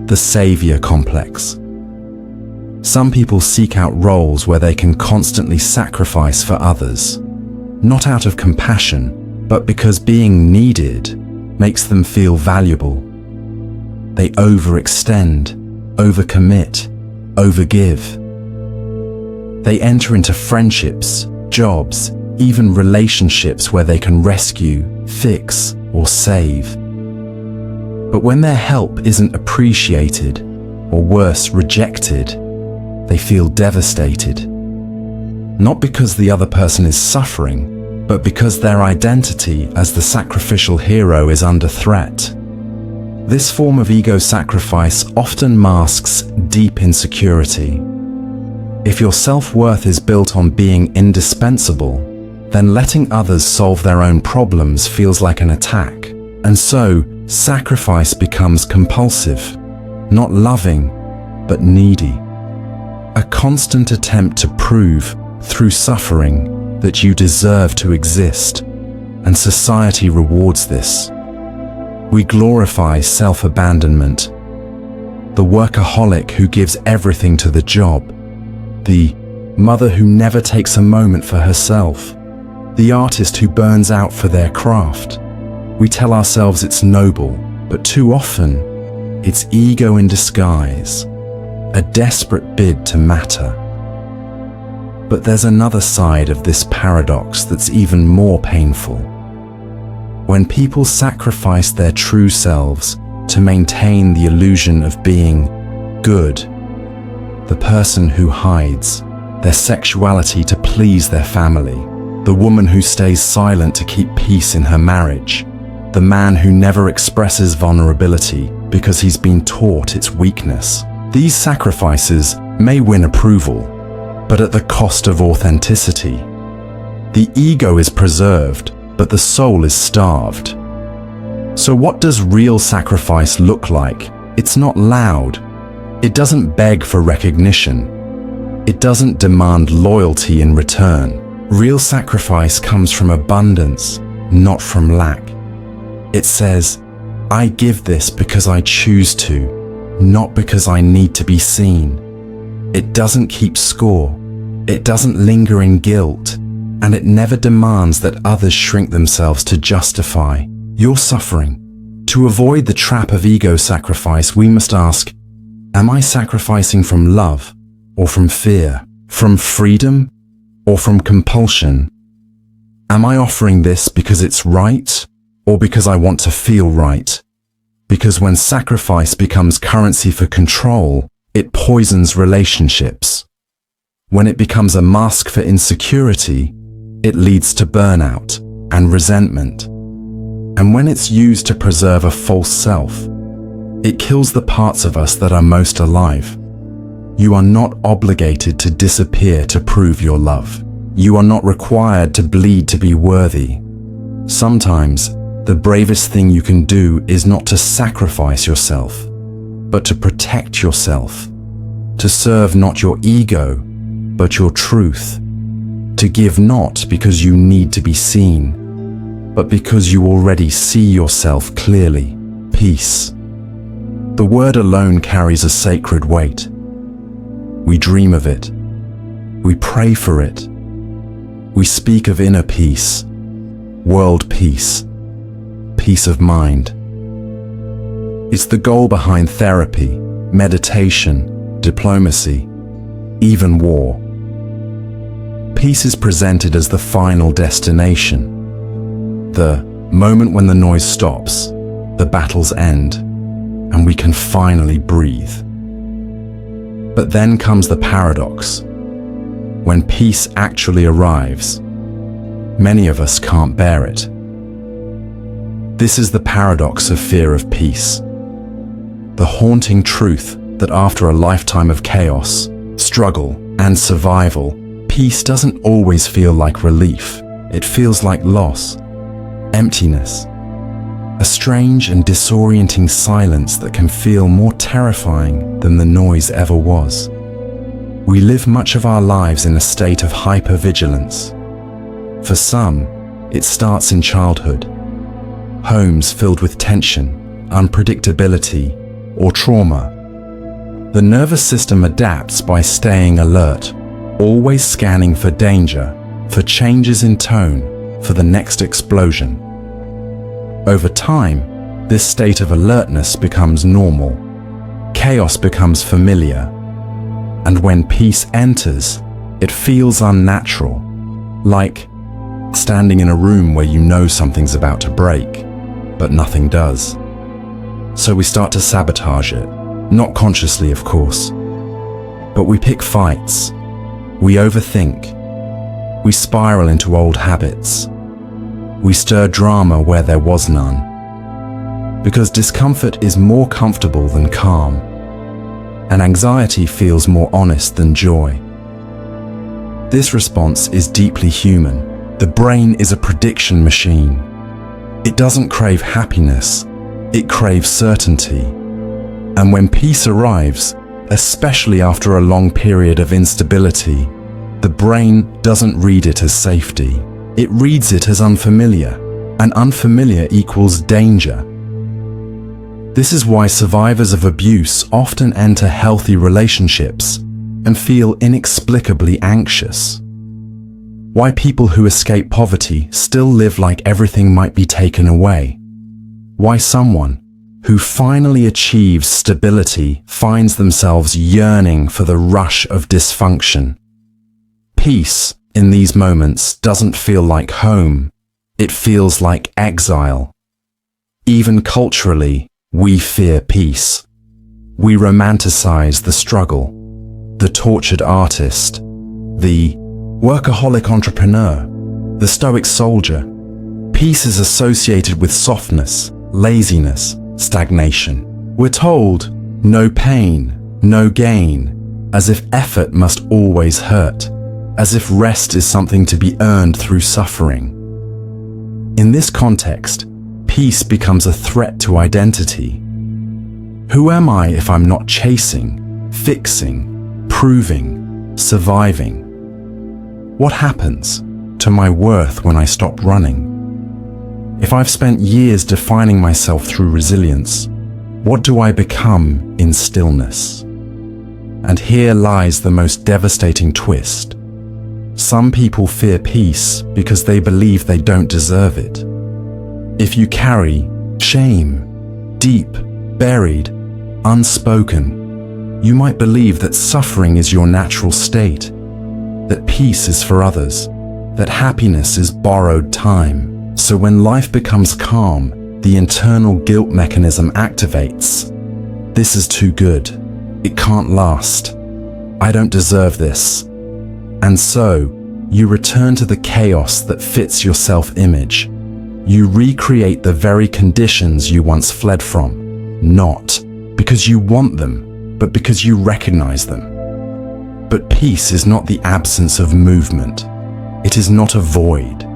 The savior complex. Some people seek out roles where they can constantly sacrifice for others, not out of compassion, but because being needed makes them feel valuable. They overextend, overcommit, overgive. They enter into friendships, jobs, even relationships where they can rescue, fix, or save. But when their help isn't appreciated, or worse, rejected, they feel devastated. Not because the other person is suffering, but because their identity as the sacrificial hero is under threat. This form of ego sacrifice often masks deep insecurity. If your self-worth is built on being indispensable, then letting others solve their own problems feels like an attack. And so, sacrifice becomes compulsive, not loving, but needy. A constant attempt to prove, through suffering, that you deserve to exist, and society rewards this. We glorify self-abandonment. The workaholic who gives everything to the job, the mother who never takes a moment for herself, the artist who burns out for their craft. We tell ourselves it's noble, but too often, it's ego in disguise, a desperate bid to matter. But there's another side of this paradox that's even more painful. When people sacrifice their true selves to maintain the illusion of being good. The person who hides their sexuality to please their family. The woman who stays silent to keep peace in her marriage. The man who never expresses vulnerability because he's been taught its weakness. These sacrifices may win approval, but at the cost of authenticity. The ego is preserved, but the soul is starved. So what does real sacrifice look like? It's not loud. It doesn't beg for recognition. It doesn't demand loyalty in return. Real sacrifice comes from abundance, not from lack. It says, I give this because I choose to, not because I need to be seen. It doesn't keep score. It doesn't linger in guilt. And it never demands that others shrink themselves to justify your suffering. To avoid the trap of ego sacrifice, we must ask, am I sacrificing from love or from fear, from freedom or from compulsion? Am I offering this because it's right or because I want to feel right? Because when sacrifice becomes currency for control, it poisons relationships. When it becomes a mask for insecurity, it leads to burnout and resentment. And when it's used to preserve a false self, it kills the parts of us that are most alive. You are not obligated to disappear to prove your love. You are not required to bleed to be worthy. Sometimes, the bravest thing you can do is not to sacrifice yourself, but to protect yourself, to serve not your ego, but your truth, to give not because you need to be seen, but because you already see yourself clearly. Peace. The word alone carries a sacred weight. We dream of it. We pray for it. We speak of inner peace, world peace, peace of mind. It's the goal behind therapy, meditation, diplomacy, even war. Peace is presented as the final destination, the moment when the noise stops, the battle's end, and we can finally breathe. But then comes the paradox. When peace actually arrives, many of us can't bear it. This is the paradox of fear of peace. The haunting truth that after a lifetime of chaos, struggle, and survival, peace doesn't always feel like relief. It feels like loss, emptiness, a strange and disorienting silence that can feel more terrifying than the noise ever was. We live much of our lives in a state of hypervigilance. For some, it starts in childhood. Homes filled with tension, unpredictability, or trauma. The nervous system adapts by staying alert, always scanning for danger, for changes in tone, for the next explosion. Over time, this state of alertness becomes normal. Chaos becomes familiar. And when peace enters, it feels unnatural, like standing in a room where you know something's about to break, but nothing does. So we start to sabotage it, not consciously, of course. But we pick fights, we overthink, we spiral into old habits, we stir drama where there was none. Because discomfort is more comfortable than calm, and anxiety feels more honest than joy. This response is deeply human. The brain is a prediction machine. It doesn't crave happiness, it craves certainty. And when peace arrives, especially after a long period of instability, the brain doesn't read it as safety. It reads it as unfamiliar, and unfamiliar equals danger. This is why survivors of abuse often enter healthy relationships and feel inexplicably anxious. Why people who escape poverty still live like everything might be taken away. Why someone who finally achieves stability finds themselves yearning for the rush of dysfunction. Peace, in these moments, doesn't feel like home. It feels like exile. Even culturally, We fear peace. We romanticize the struggle, the tortured artist, the workaholic entrepreneur, the stoic soldier. Peace is associated with softness, laziness, stagnation. We're told, no pain, no gain, as if effort must always hurt, as if rest is something to be earned through suffering. In this context, peace becomes a threat to identity. Who am I if I'm not chasing, fixing, proving, surviving? What happens to my worth when I stop running? If I've spent years defining myself through resilience, what do I become in stillness? And here lies the most devastating twist. Some people fear peace because they believe they don't deserve it. If you carry shame, deep, buried, unspoken, you might believe that suffering is your natural state, that peace is for others, that happiness is borrowed time. So when life becomes calm, the internal guilt mechanism activates. This is too good. It can't last. I don't deserve this. And so, you return to the chaos that fits your self-image. You recreate the very conditions you once fled from, not because you want them, but because you recognize them. But peace is not the absence of movement. It is not a void.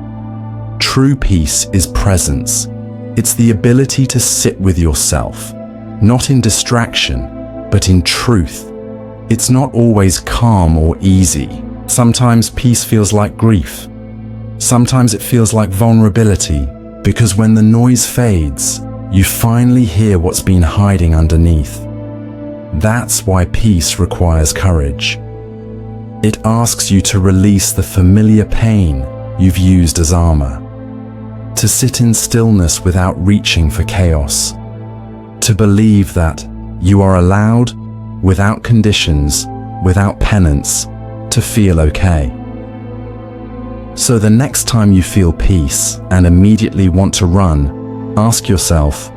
True peace is presence. It's the ability to sit with yourself, not in distraction, but in truth. It's not always calm or easy. Sometimes peace feels like grief. Sometimes it feels like vulnerability, because when the noise fades, you finally hear what's been hiding underneath. That's why peace requires courage. It asks you to release the familiar pain you've used as armor, to sit in stillness without reaching for chaos, to believe that you are allowed, without conditions, without penance, to feel okay. So the next time you feel peace and immediately want to run, ask yourself,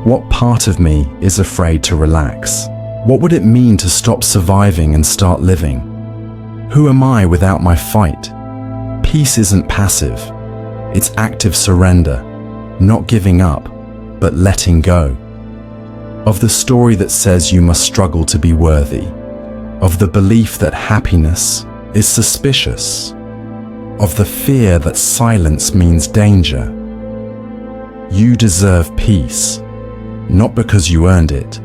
what part of me is afraid to relax? What would it mean to stop surviving and start living? Who am I without my fight? Peace isn't passive. It's active surrender, not giving up, but letting go. Of the story that says you must struggle to be worthy, of the belief that happiness is suspicious, of the fear that silence means danger. You deserve peace, not because you earned it,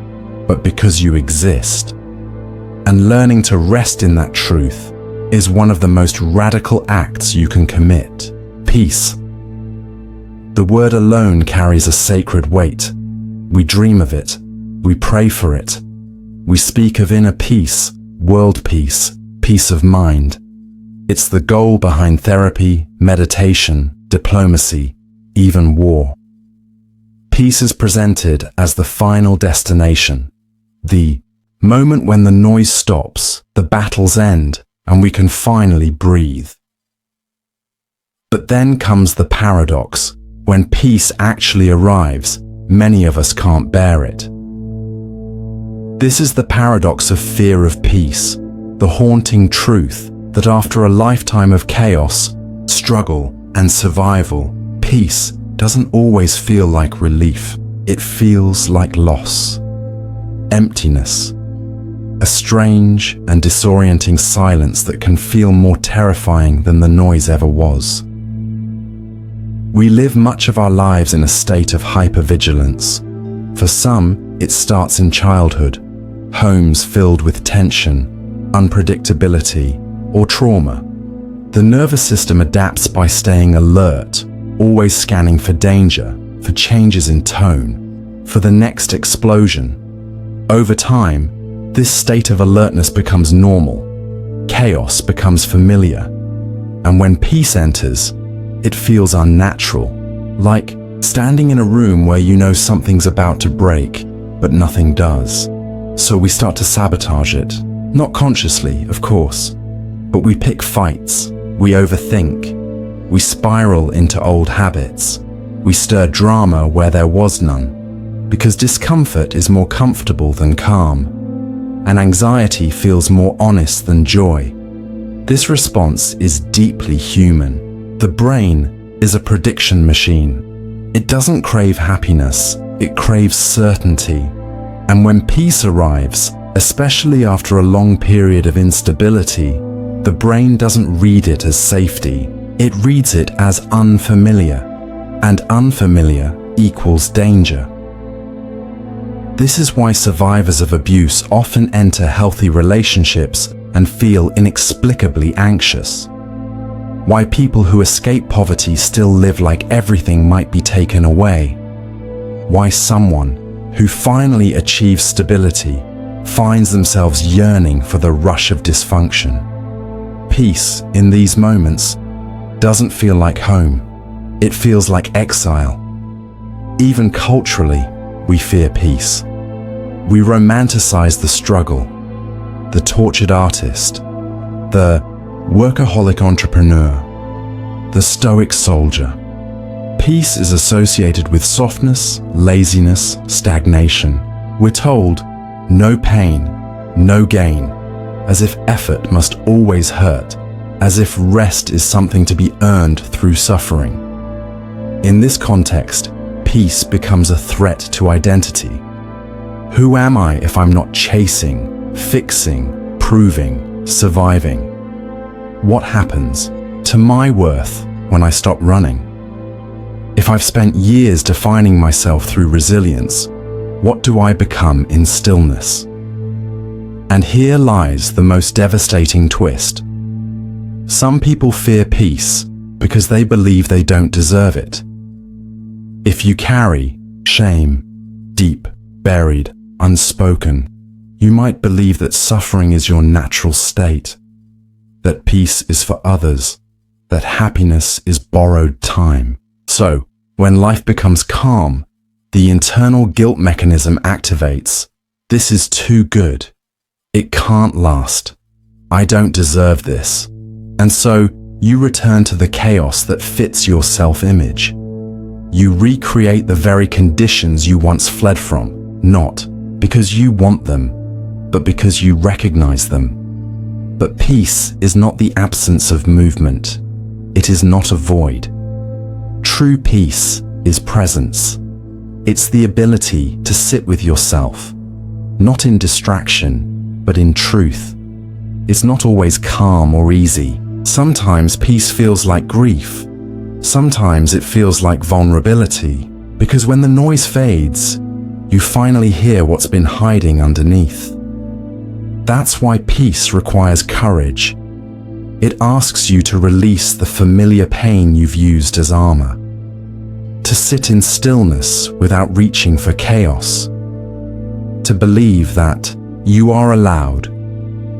but because you exist. And learning to rest in that truth is one of the most radical acts you can commit. Peace. The word alone carries a sacred weight. We dream of it. We pray for it. We speak of inner peace, world peace, peace of mind. It's the goal behind therapy, meditation, diplomacy, even war. Peace is presented as the final destination, the moment when the noise stops, the battles end, and we can finally breathe. But then comes the paradox. When peace actually arrives, many of us can't bear it. This is the paradox of fear of peace, the haunting truth that after a lifetime of chaos, struggle, and survival, peace doesn't always feel like relief. It feels like loss, emptiness, a strange and disorienting silence that can feel more terrifying than the noise ever was. We live much of our lives in a state of hypervigilance. For some, it starts in childhood, homes filled with tension, unpredictability, or trauma. The nervous system adapts by staying alert, always scanning for danger, for changes in tone, for the next explosion. Over time, this state of alertness becomes normal. Chaos becomes familiar. And when peace enters, it feels unnatural, like standing in a room where you know something's about to break, but nothing does. So we start to sabotage it. Not consciously, of course, but we pick fights, we overthink, we spiral into old habits, we stir drama where there was none, because discomfort is more comfortable than calm, and anxiety feels more honest than joy. This response is deeply human. The brain is a prediction machine. It doesn't crave happiness, it craves certainty. And when peace arrives, especially after a long period of instability, the brain doesn't read it as safety. It reads it as unfamiliar, and unfamiliar equals danger. This is why survivors of abuse often enter healthy relationships and feel inexplicably anxious. Why people who escape poverty still live like everything might be taken away. Why someone who finally achieves stability finds themselves yearning for the rush of dysfunction. Peace, in these moments, doesn't feel like home. It feels like exile. Even culturally, we fear peace. We romanticize the struggle, the tortured artist, the workaholic entrepreneur, the stoic soldier. Peace is associated with softness, laziness, stagnation. We're told, no pain, no gain, as if effort must always hurt, as if rest is something to be earned through suffering. In this context, peace becomes a threat to identity. Who am I if I'm not chasing, fixing, proving, surviving? What happens to my worth when I stop running? If I've spent years defining myself through resilience, what do I become in stillness? And here lies the most devastating twist. Some people fear peace because they believe they don't deserve it. If you carry shame, deep, buried, unspoken, you might believe that suffering is your natural state, that peace is for others, that happiness is borrowed time. So, when life becomes calm, the internal guilt mechanism activates. This is too good. It can't last. I don't deserve this. And so, you return to the chaos that fits your self-image. You recreate the very conditions you once fled from, not because you want them, but because you recognize them. But peace is not the absence of movement. It is not a void. True peace is presence. It's the ability to sit with yourself, not in distraction, but in truth. It's not always calm or easy. Sometimes peace feels like grief. Sometimes it feels like vulnerability, because when the noise fades, you finally hear what's been hiding underneath. That's why peace requires courage. It asks you to release the familiar pain you've used as armor, to sit in stillness without reaching for chaos, to believe that you are allowed,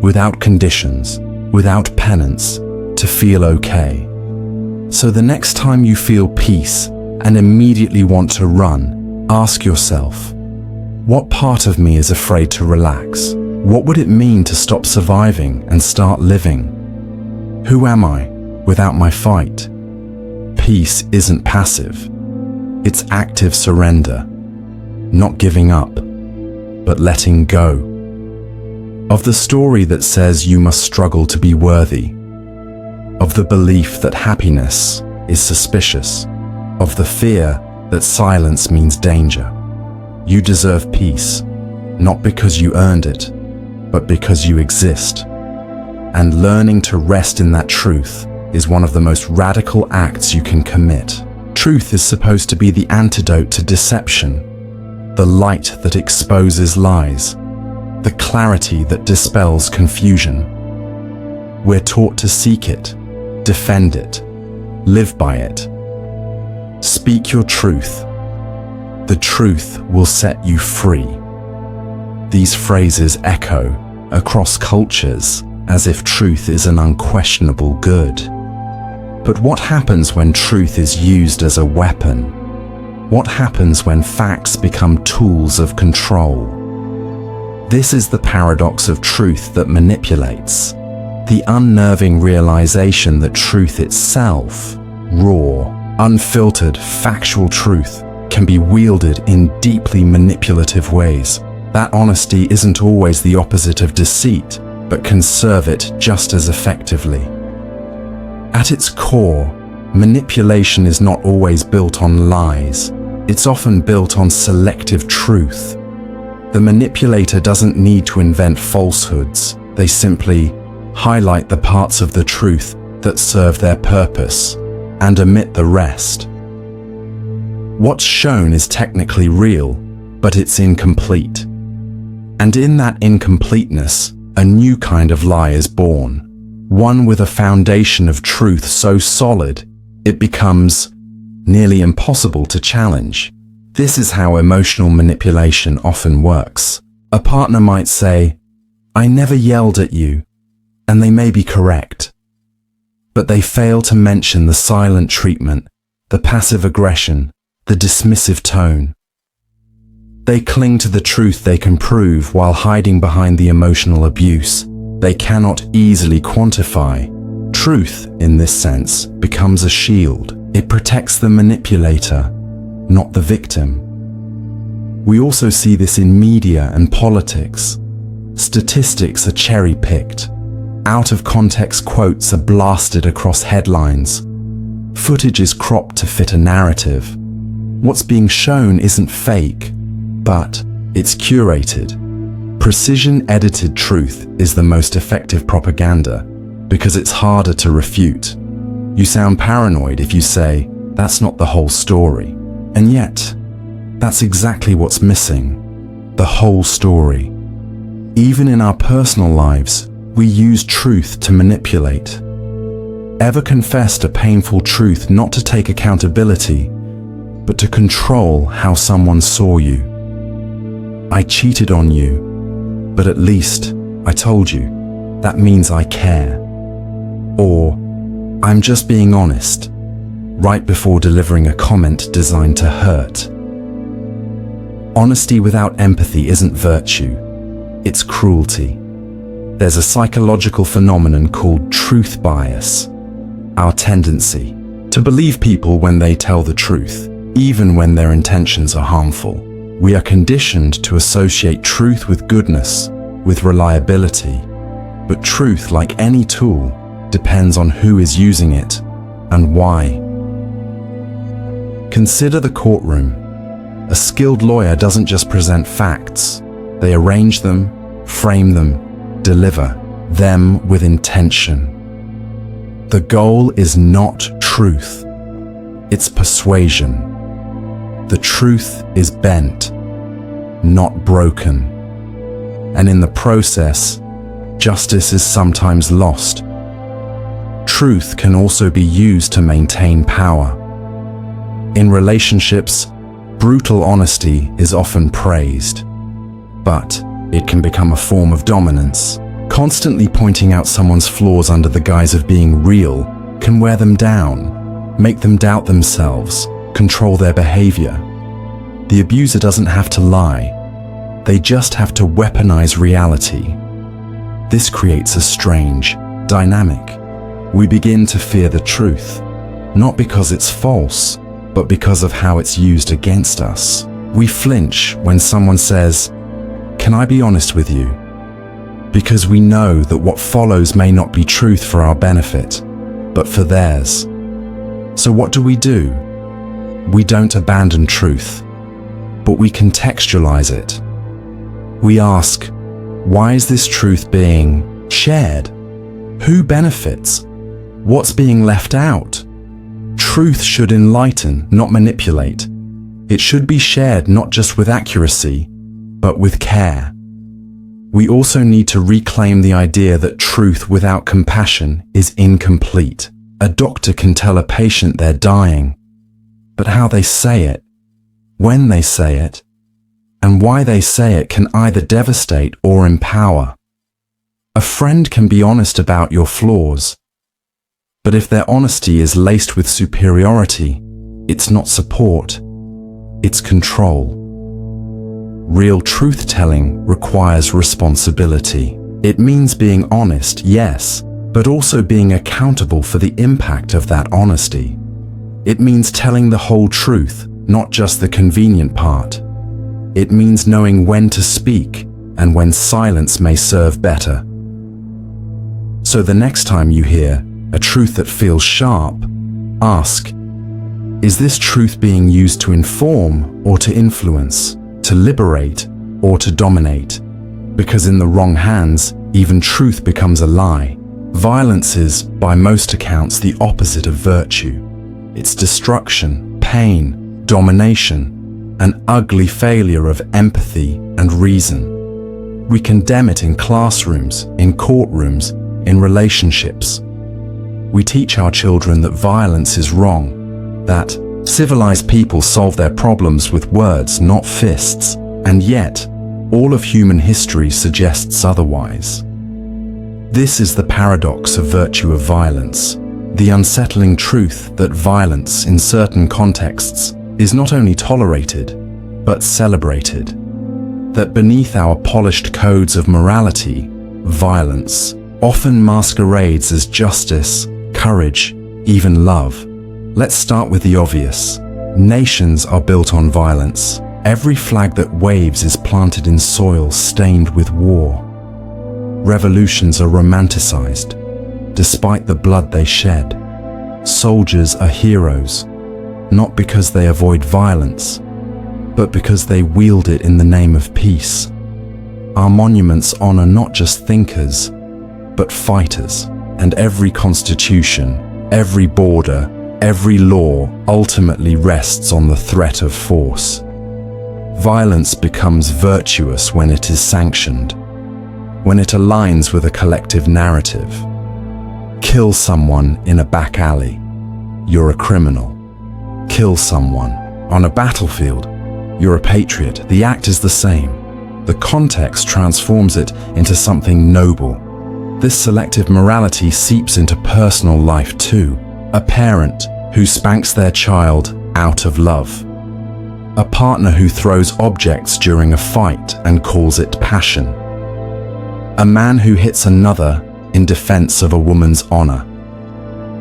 without conditions, without penance, to feel okay. So the next time you feel peace and immediately want to run, ask yourself, what part of me is afraid to relax? What would it mean to stop surviving and start living? Who am I without my fight? Peace isn't passive. It's active surrender, not giving up, but letting go. Of the story that says you must struggle to be worthy, of the belief that happiness is suspicious, of the fear that silence means danger. You deserve peace, not because you earned it, but because you exist. And learning to rest in that truth is one of the most radical acts you can commit. Truth is supposed to be the antidote to deception, the light that exposes lies, the clarity that dispels confusion. We're taught to seek it, defend it, live by it. Speak your truth. The truth will set you free. These phrases echo across cultures as if truth is an unquestionable good. But what happens when truth is used as a weapon? What happens when facts become tools of control? This is the paradox of truth that manipulates, the unnerving realization that truth itself, raw, unfiltered, factual truth, can be wielded in deeply manipulative ways. That honesty isn't always the opposite of deceit, but can serve it just as effectively. At its core, manipulation is not always built on lies. It's often built on selective truth. The manipulator doesn't need to invent falsehoods. They simply highlight the parts of the truth that serve their purpose and omit the rest. What's shown is technically real, but it's incomplete. And in that incompleteness, a new kind of lie is born. One with a foundation of truth so solid, it becomes nearly impossible to challenge. This is how emotional manipulation often works. A partner might say, "I never yelled at you," and they may be correct. But they fail to mention the silent treatment, the passive aggression, the dismissive tone. They cling to the truth they can prove while hiding behind the emotional abuse they cannot easily quantify. Truth, in this sense, becomes a shield. It protects the manipulator, not the victim. We also see this in media and politics. Statistics are cherry-picked. Out-of-context quotes are blasted across headlines. Footage is cropped to fit a narrative. What's being shown isn't fake, but it's curated. Precision-edited truth is the most effective propaganda because it's harder to refute. You sound paranoid if you say, "That's not the whole story." And yet, that's exactly what's missing. The whole story. Even in our personal lives, we use truth to manipulate. Ever confessed a painful truth not to take accountability, but to control how someone saw you? "I cheated on you, but at least I told you. That means I care." Or, "I'm just being honest," right before delivering a comment designed to hurt. Honesty without empathy isn't virtue, it's cruelty. There's a psychological phenomenon called truth bias, our tendency to believe people when they tell the truth, even when their intentions are harmful. We are conditioned to associate truth with goodness, with reliability, but truth, like any tool, depends on who is using it and why. Consider the courtroom. A skilled lawyer doesn't just present facts. They arrange them, frame them, deliver them with intention. The goal is not truth. It's persuasion. The truth is bent, not broken. And in the process, justice is sometimes lost. Truth can also be used to maintain power. In relationships, brutal honesty is often praised, but it can become a form of dominance. Constantly pointing out someone's flaws under the guise of being real can wear them down, make them doubt themselves, control their behavior. The abuser doesn't have to lie. They just have to weaponize reality. This creates a strange dynamic. We begin to fear the truth, not because it's false, but because of how it's used against us. We flinch when someone says, "Can I be honest with you?" Because we know that what follows may not be truth for our benefit, but for theirs. So what do? We don't abandon truth, but we contextualize it. We ask, why is this truth being shared? Who benefits? What's being left out? Truth should enlighten, not manipulate. It should be shared not just with accuracy, but with care. We also need to reclaim the idea that truth without compassion is incomplete. A doctor can tell a patient they're dying, but how they say it, when they say it, and why they say it can either devastate or empower. A friend can be honest about your flaws, but if their honesty is laced with superiority, it's not support, it's control. Real truth-telling requires responsibility. It means being honest, yes, but also being accountable for the impact of that honesty. It means telling the whole truth, not just the convenient part. It means knowing when to speak and when silence may serve better. So the next time you hear a truth that feels sharp, ask, is this truth being used to inform or to influence, to liberate or to dominate? Because in the wrong hands, even truth becomes a lie. Violence is, by most accounts, the opposite of virtue. It's destruction, pain, domination, an ugly failure of empathy and reason. We condemn it in classrooms, in courtrooms, in relationships. We teach our children that violence is wrong, that civilized people solve their problems with words, not fists, and yet, all of human history suggests otherwise. This is the paradox of virtue of violence, the unsettling truth that violence in certain contexts is not only tolerated, but celebrated. That beneath our polished codes of morality, violence often masquerades as justice, courage, even love. Let's start with the obvious. Nations are built on violence. Every flag that waves is planted in soil stained with war. Revolutions are romanticized, despite the blood they shed. Soldiers are heroes, not because they avoid violence, but because they wield it in the name of peace. Our monuments honor not just thinkers, but fighters. And every constitution, every border, every law ultimately rests on the threat of force. Violence becomes virtuous when it is sanctioned, when it aligns with a collective narrative. Kill someone in a back alley, you're a criminal. Kill someone on a battlefield, you're a patriot. The act is the same. The context transforms it into something noble. This selective morality seeps into personal life too. A parent who spanks their child out of love. A partner who throws objects during a fight and calls it passion. A man who hits another in defense of a woman's honor.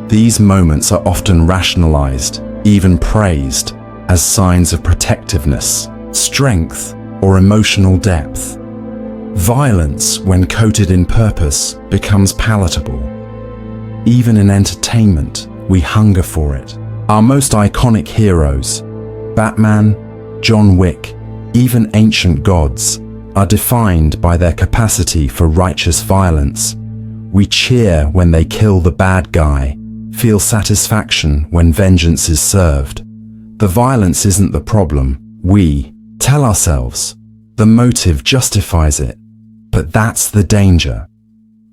These moments are often rationalized, even praised, as signs of protectiveness, strength, or emotional depth. Violence, when coated in purpose, becomes palatable. Even in entertainment, we hunger for it. Our most iconic heroes, Batman, John Wick, even ancient gods, are defined by their capacity for righteous violence. We cheer when they kill the bad guy, feel satisfaction when vengeance is served. The violence isn't the problem. We tell ourselves the motive justifies it, but that's the danger.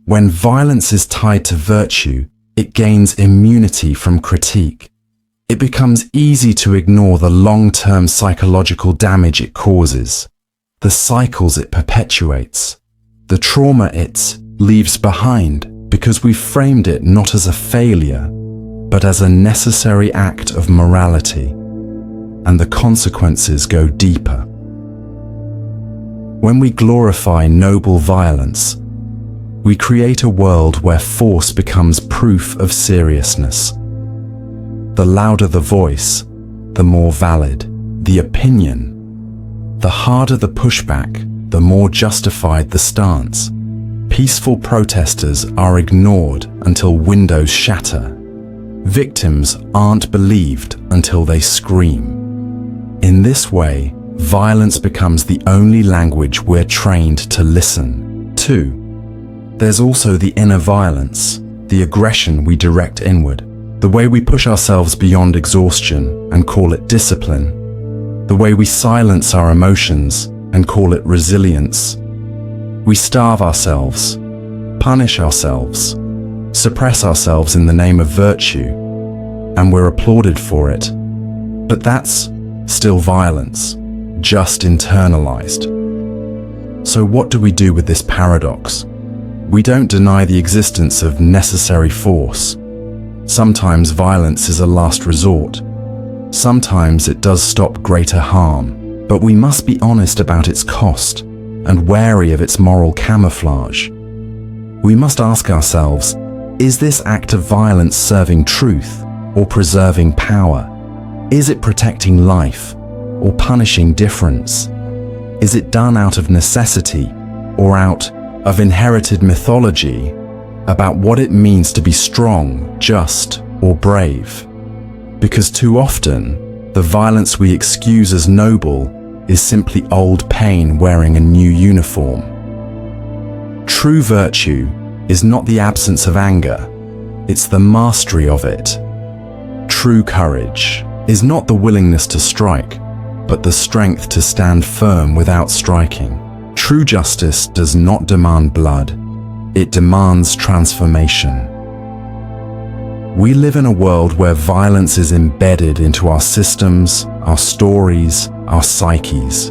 When violence is tied to virtue, it gains immunity from critique. It becomes easy to ignore the long-term psychological damage it causes, the cycles it perpetuates, the trauma it leaves behind, because we've framed it not as a failure, but as a necessary act of morality, and the consequences go deeper. When we glorify noble violence, we create a world where force becomes proof of seriousness. The louder the voice, the more valid the opinion. The harder the pushback, the more justified the stance. Peaceful protesters are ignored until windows shatter. Victims aren't believed until they scream. In this way, violence becomes the only language we're trained to listen to. There's also the inner violence, the aggression we direct inward, the way we push ourselves beyond exhaustion and call it discipline, the way we silence our emotions and call it resilience. We starve ourselves, punish ourselves, suppress ourselves in the name of virtue, and we're applauded for it. But that's still violence, just internalized. So what do we do with this paradox? We don't deny the existence of necessary force. Sometimes violence is a last resort. Sometimes it does stop greater harm, but we must be honest about its cost and wary of its moral camouflage. We must ask ourselves, is this act of violence serving truth or preserving power? Is it protecting life or punishing difference? Is it done out of necessity or out of inherited mythology about what it means to be strong, just, or brave? Because too often, the violence we excuse as noble is simply old pain wearing a new uniform. True virtue is not the absence of anger, it's the mastery of it. True courage is not the willingness to strike, but the strength to stand firm without striking. True justice does not demand blood, it demands transformation. We live in a world where violence is embedded into our systems, our stories, our psyches.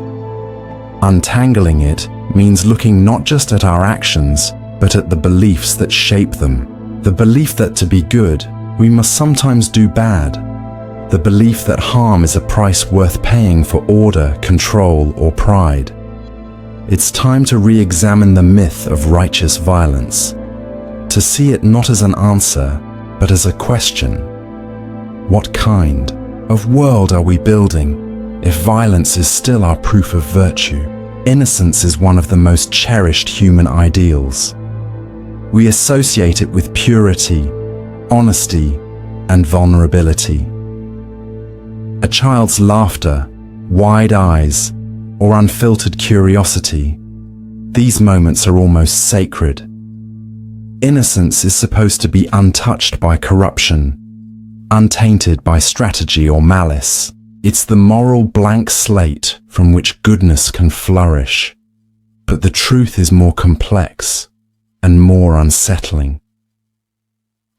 Untangling it means looking not just at our actions, but at the beliefs that shape them. The belief that to be good, we must sometimes do bad. The belief that harm is a price worth paying for order, control, or pride. It's time to re-examine the myth of righteous violence, to see it not as an answer, but as a question. What kind of world are we building if violence is still our proof of virtue? Innocence is one of the most cherished human ideals. We associate it with purity, honesty, and vulnerability. A child's laughter, wide eyes, or unfiltered curiosity, these moments are almost sacred. Innocence is supposed to be untouched by corruption, untainted by strategy or malice. It's the moral blank slate from which goodness can flourish. But the truth is more complex and more unsettling.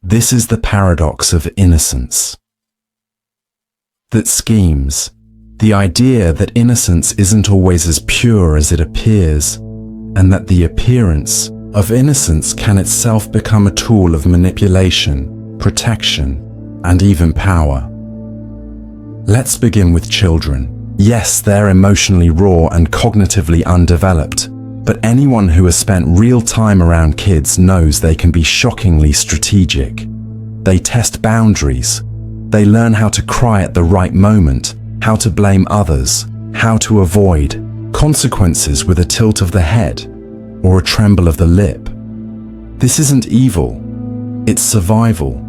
This is the paradox of innocence. That schemes, the idea that innocence isn't always as pure as it appears, and that the appearance of innocence can itself become a tool of manipulation, protection, and even power. Let's begin with children. Yes, they're emotionally raw and cognitively undeveloped, but anyone who has spent real time around kids knows they can be shockingly strategic. They test boundaries. They learn how to cry at the right moment, how to blame others, how to avoid consequences with a tilt of the head or a tremble of the lip. This isn't evil, it's survival.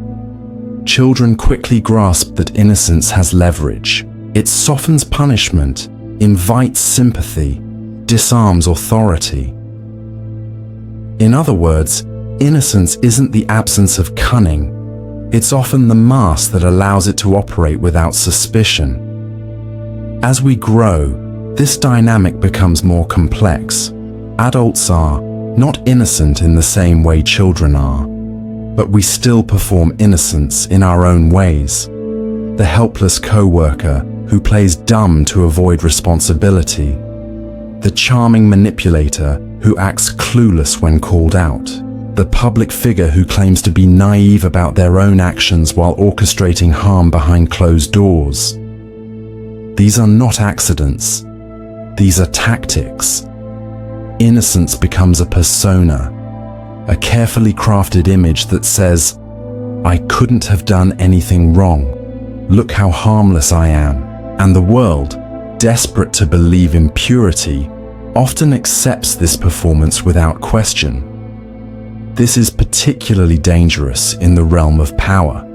Children quickly grasp that innocence has leverage. It softens punishment, invites sympathy, disarms authority. In other words, innocence isn't the absence of cunning. It's often the mask that allows it to operate without suspicion. As we grow, this dynamic becomes more complex. Adults are not innocent in the same way children are, but we still perform innocence in our own ways. The helpless co-worker who plays dumb to avoid responsibility. The charming manipulator who acts clueless when called out. The public figure who claims to be naive about their own actions while orchestrating harm behind closed doors. These are not accidents. These are tactics. Innocence becomes a persona, a carefully crafted image that says, "I couldn't have done anything wrong. Look how harmless I am." And the world, desperate to believe in purity, often accepts this performance without question. This is particularly dangerous in the realm of power.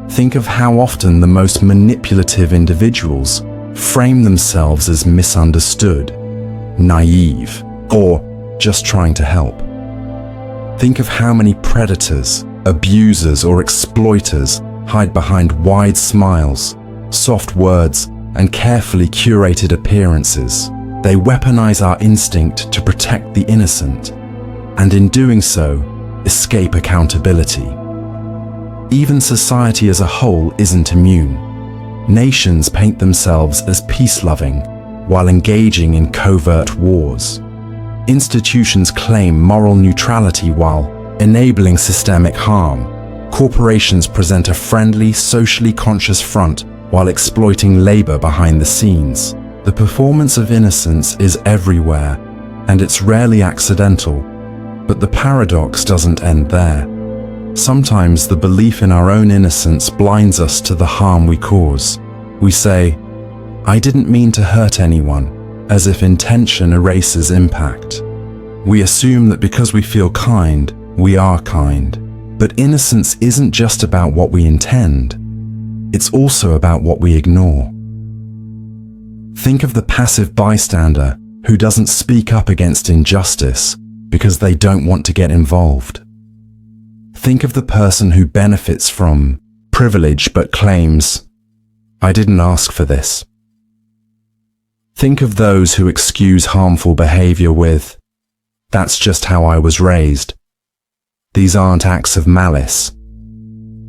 Think of how often the most manipulative individuals frame themselves as misunderstood, naive, or just trying to help. Think of how many predators, abusers, or exploiters hide behind wide smiles, soft words, and carefully curated appearances. They weaponize our instinct to protect the innocent, and in doing so, escape accountability. Even society as a whole isn't immune. Nations paint themselves as peace-loving while engaging in covert wars. Institutions claim moral neutrality while enabling systemic harm. Corporations present a friendly, socially conscious front while exploiting labor behind the scenes. The performance of innocence is everywhere, and it's rarely accidental. But the paradox doesn't end there. Sometimes the belief in our own innocence blinds us to the harm we cause. We say, "I didn't mean to hurt anyone," as if intention erases impact. We assume that because we feel kind, we are kind. But innocence isn't just about what we intend. It's also about what we ignore. Think of the passive bystander who doesn't speak up against injustice because they don't want to get involved. Think of the person who benefits from privilege but claims, "I didn't ask for this." Think of those who excuse harmful behavior with, "That's just how I was raised." These aren't acts of malice,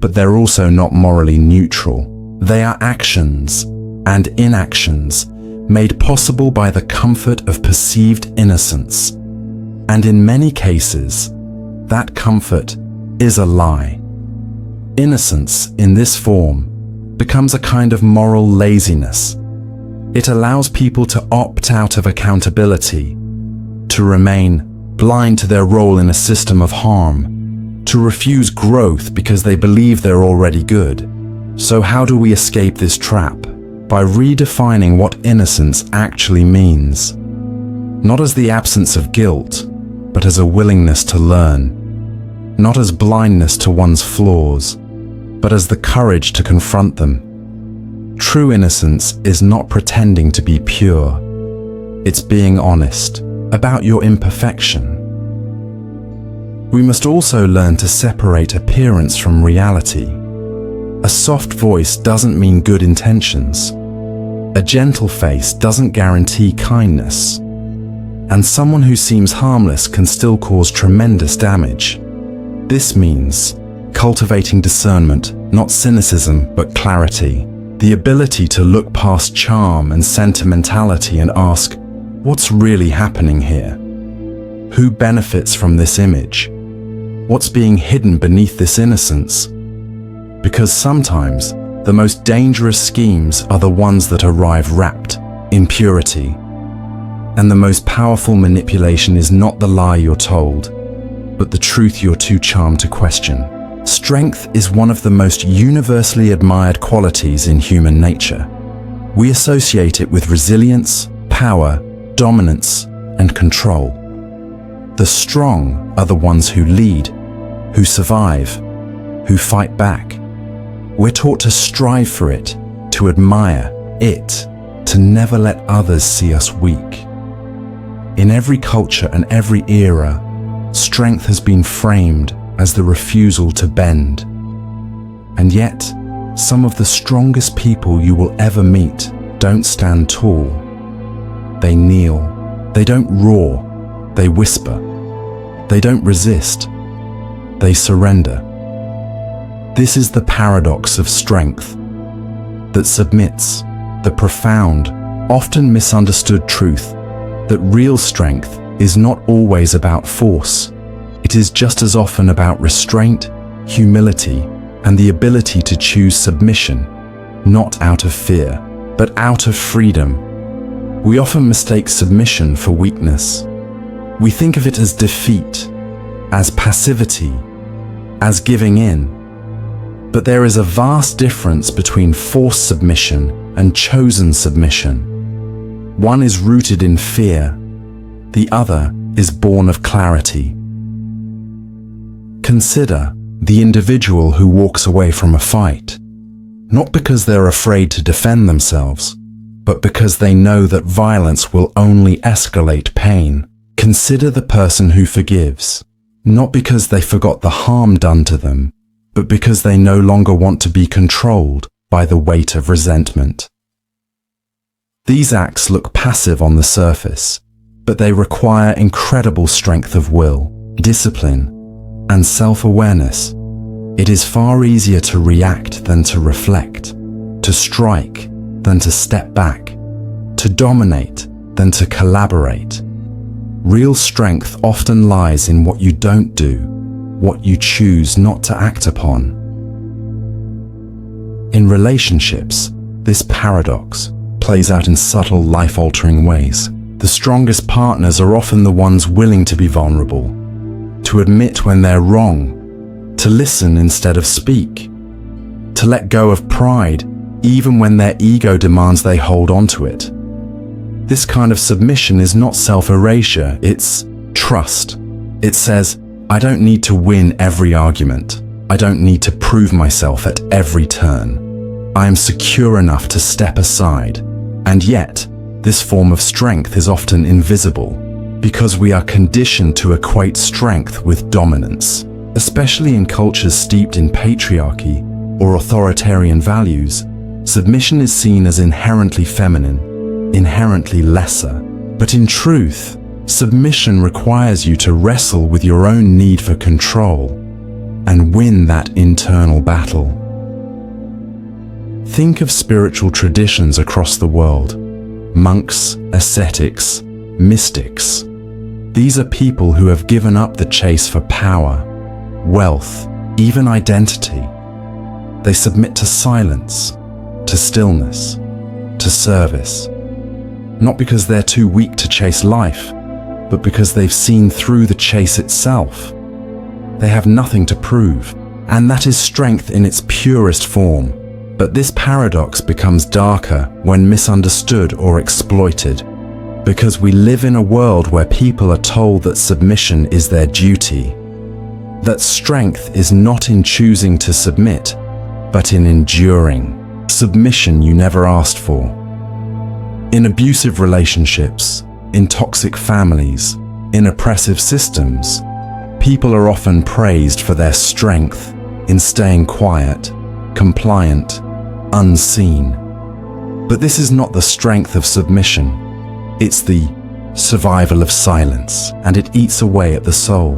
but they're also not morally neutral. They are actions and inactions made possible by the comfort of perceived innocence. And in many cases, that comfort is a lie. Innocence in this form becomes a kind of moral laziness. It allows people to opt out of accountability, to remain blind to their role in a system of harm, to refuse growth because they believe they're already good. So how do we escape this trap? By redefining what innocence actually means. Not as the absence of guilt, but as a willingness to learn. Not as blindness to one's flaws, but as the courage to confront them. True innocence is not pretending to be pure. It's being honest about your imperfection. We must also learn to separate appearance from reality. A soft voice doesn't mean good intentions. A gentle face doesn't guarantee kindness. And someone who seems harmless can still cause tremendous damage. This means cultivating discernment, not cynicism, but clarity. The ability to look past charm and sentimentality and ask, what's really happening here? Who benefits from this image? What's being hidden beneath this innocence? Because sometimes the most dangerous schemes are the ones that arrive wrapped in purity. And the most powerful manipulation is not the lie you're told, but the truth you're too charmed to question. Strength is one of the most universally admired qualities in human nature. We associate it with resilience, power, dominance, and control. The strong are the ones who lead, who survive, who fight back. We're taught to strive for it, to admire it, to never let others see us weak. In every culture and every era, strength has been framed as the refusal to bend. And yet, some of the strongest people you will ever meet don't stand tall. They kneel. They don't roar. They whisper. They don't resist. They surrender. This is the paradox of strength that submits, the profound, often misunderstood truth that real strength is not always about force. It is just as often about restraint, humility, and the ability to choose submission, not out of fear, but out of freedom. We often mistake submission for weakness. We think of it as defeat, as passivity, as giving in. But there is a vast difference between forced submission and chosen submission. One is rooted in fear, the other is born of clarity. Consider the individual who walks away from a fight, not because they're afraid to defend themselves, but because they know that violence will only escalate pain. Consider the person who forgives, not because they forgot the harm done to them, but because they no longer want to be controlled by the weight of resentment. These acts look passive on the surface, but they require incredible strength of will, discipline, and self-awareness. It is far easier to react than to reflect, to strike than to step back, to dominate than to collaborate. Real strength often lies in what you don't do, what you choose not to act upon. In relationships, this paradox plays out in subtle, life-altering ways. The strongest partners are often the ones willing to be vulnerable, to admit when they're wrong, to listen instead of speak, to let go of pride even when their ego demands they hold on to it. This kind of submission is not self-erasure, it's trust. It says, I don't need to win every argument. I don't need to prove myself at every turn. I am secure enough to step aside. And yet, this form of strength is often invisible, because we are conditioned to equate strength with dominance. Especially in cultures steeped in patriarchy or authoritarian values, submission is seen as inherently feminine, inherently lesser. But in truth, submission requires you to wrestle with your own need for control and win that internal battle. Think of spiritual traditions across the world. Monks, ascetics, mystics. These are people who have given up the chase for power, wealth, even identity. They submit to silence, to stillness, to service. Not because they're too weak to chase life, but because they've seen through the chase itself. They have nothing to prove, and that is strength in its purest form. But this paradox becomes darker when misunderstood or exploited, because we live in a world where people are told that submission is their duty, that strength is not in choosing to submit, but in enduring submission you never asked for. In abusive relationships, in toxic families, in oppressive systems, people are often praised for their strength in staying quiet, compliant, unseen. But this is not the strength of submission. It's the survival of silence, and it eats away at the soul.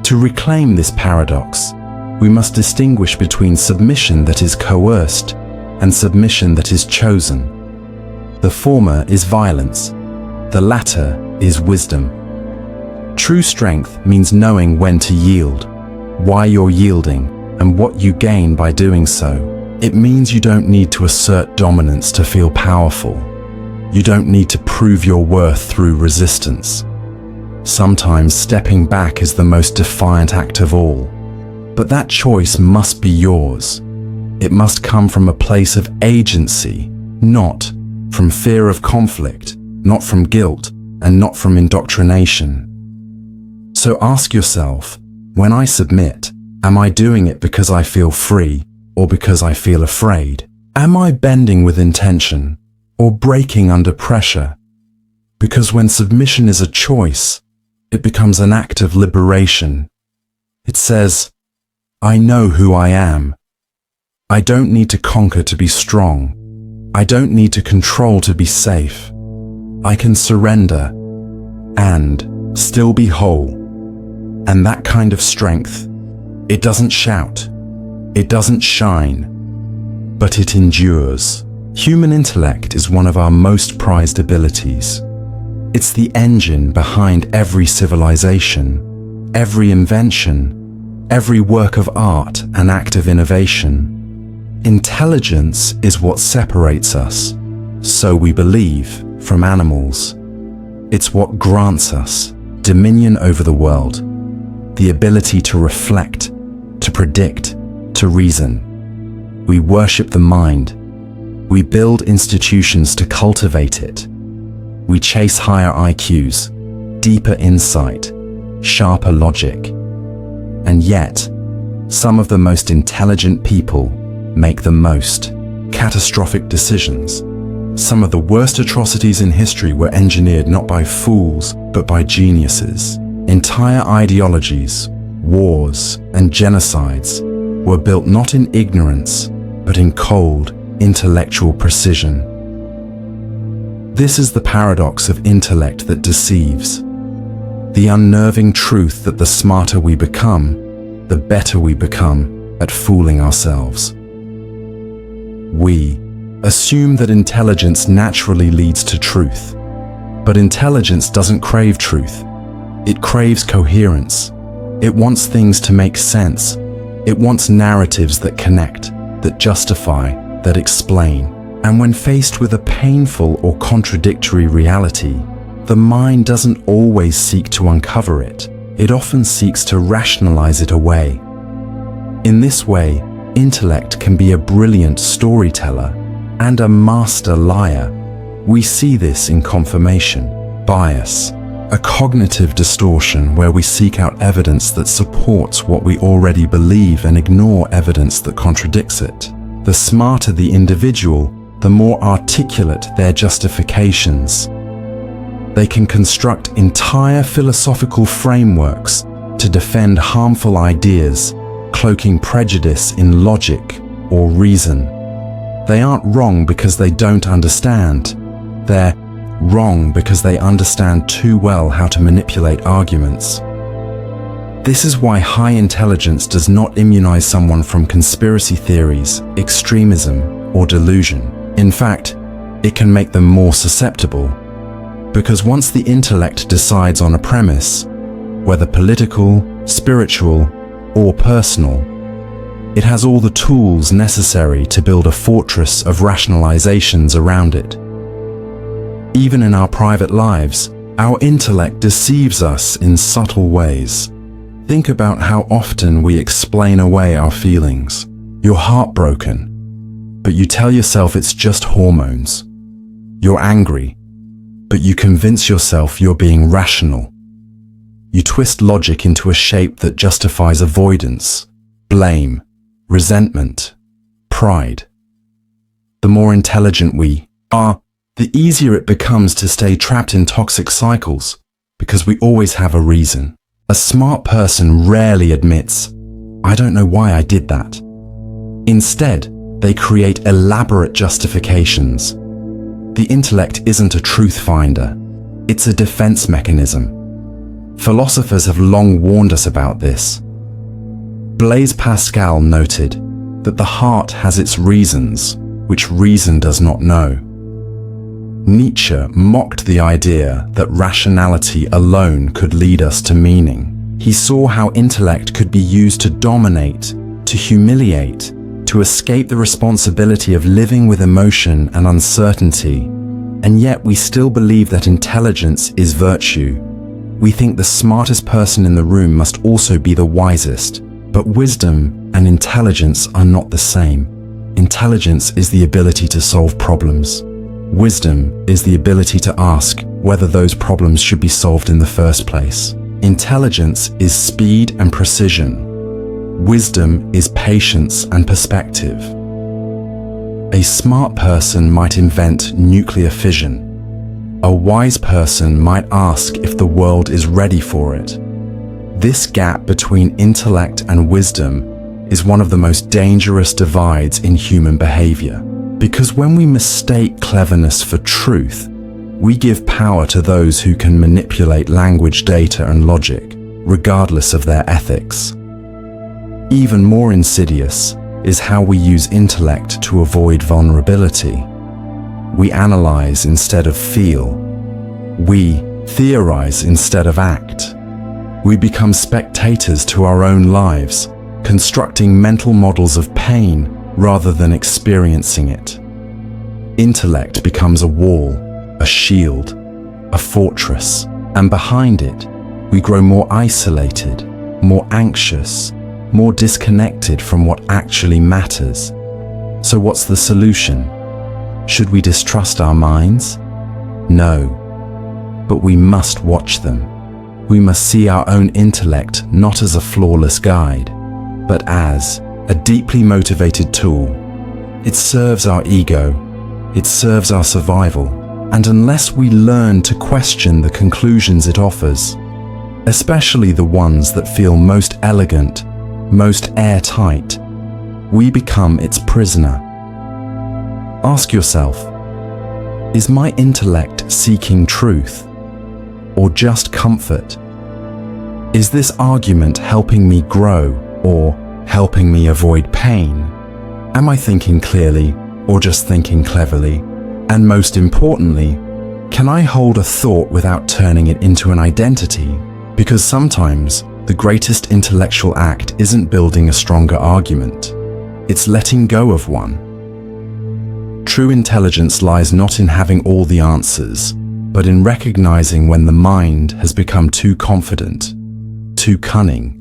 To reclaim this paradox, we must distinguish between submission that is coerced and submission that is chosen. The former is violence, the latter is wisdom. True strength means knowing when to yield, why you're yielding, and what you gain by doing so. It means you don't need to assert dominance to feel powerful. You don't need to prove your worth through resistance. Sometimes stepping back is the most defiant act of all. But that choice must be yours. It must come from a place of agency, not from fear of conflict, not from guilt, and not from indoctrination. So ask yourself, when I submit, am I doing it because I feel free or because I feel afraid? Am I bending with intention or breaking under pressure? Because when submission is a choice, it becomes an act of liberation. It says, I know who I am. I don't need to conquer to be strong. I don't need to control to be safe. I can surrender and still be whole. And that kind of strength, it doesn't shout, it doesn't shine, but it endures. Human intellect is one of our most prized abilities. It's the engine behind every civilization, every invention, every work of art and act of innovation. Intelligence is what separates us, so we believe, from animals. It's what grants us dominion over the world, the ability to reflect, to predict, to reason. We worship the mind. We build institutions to cultivate it. We chase higher IQs, deeper insight, sharper logic. And yet, some of the most intelligent people make the most catastrophic decisions. Some of the worst atrocities in history were engineered not by fools, but by geniuses. Entire ideologies, wars, and genocides were built not in ignorance, but in cold, intellectual precision. This is the paradox of intellect that deceives. The unnerving truth that the smarter we become, the better we become at fooling ourselves. We assume that intelligence naturally leads to truth, but intelligence doesn't crave truth. It craves coherence. It wants things to make sense. It wants narratives that connect, that justify, that explain. And when faced with a painful or contradictory reality, the mind doesn't always seek to uncover it. It often seeks to rationalize it away. In this way, intellect can be a brilliant storyteller and a master liar. We see this in confirmation bias, a cognitive distortion where we seek out evidence that supports what we already believe and ignore evidence that contradicts it. The smarter the individual, the more articulate their justifications. They can construct entire philosophical frameworks to defend harmful ideas, cloaking prejudice in logic or reason. They aren't wrong because they don't understand. They're wrong because they understand too well how to manipulate arguments. This is why high intelligence does not immunize someone from conspiracy theories, extremism, or delusion. In fact, it can make them more susceptible. Because once the intellect decides on a premise, whether political, spiritual, or personal, it has all the tools necessary to build a fortress of rationalizations around it. Even in our private lives, our intellect deceives us in subtle ways. Think about how often we explain away our feelings. You're heartbroken, but you tell yourself it's just hormones. You're angry, but you convince yourself you're being rational. You twist logic into a shape that justifies avoidance, blame, resentment, pride. The more intelligent we are, the easier it becomes to stay trapped in toxic cycles, because we always have a reason. A smart person rarely admits, "I don't know why I did that." Instead, they create elaborate justifications. The intellect isn't a truth finder, it's a defense mechanism. Philosophers have long warned us about this. Blaise Pascal noted that the heart has its reasons, which reason does not know. Nietzsche mocked the idea that rationality alone could lead us to meaning. He saw how intellect could be used to dominate, to humiliate, to escape the responsibility of living with emotion and uncertainty. And yet we still believe that intelligence is virtue. We think the smartest person in the room must also be the wisest. But wisdom and intelligence are not the same. Intelligence is the ability to solve problems. Wisdom is the ability to ask whether those problems should be solved in the first place. Intelligence is speed and precision. Wisdom is patience and perspective. A smart person might invent nuclear fission. A wise person might ask if the world is ready for it. This gap between intellect and wisdom is one of the most dangerous divides in human behavior. Because when we mistake cleverness for truth, we give power to those who can manipulate language, data, and logic, regardless of their ethics. Even more insidious is how we use intellect to avoid vulnerability. We analyze instead of feel. We theorize instead of act. We become spectators to our own lives, constructing mental models of pain rather than experiencing it. Intellect becomes a wall, a shield, a fortress, and behind it, we grow more isolated, more anxious, more disconnected from what actually matters. So what's the solution? Should we distrust our minds? No, but we must watch them. We must see our own intellect not as a flawless guide, but as a deeply motivated tool. It serves our ego, it serves our survival, and unless we learn to question the conclusions it offers, especially the ones that feel most elegant, most airtight, we become its prisoner. Ask yourself, is my intellect seeking truth, or just comfort? Is this argument helping me grow, or helping me avoid pain? Am I thinking clearly, or just thinking cleverly? And most importantly, can I hold a thought without turning it into an identity? Because sometimes the greatest intellectual act isn't building a stronger argument, it's letting go of one. True intelligence lies not in having all the answers, but in recognizing when the mind has become too confident, too cunning,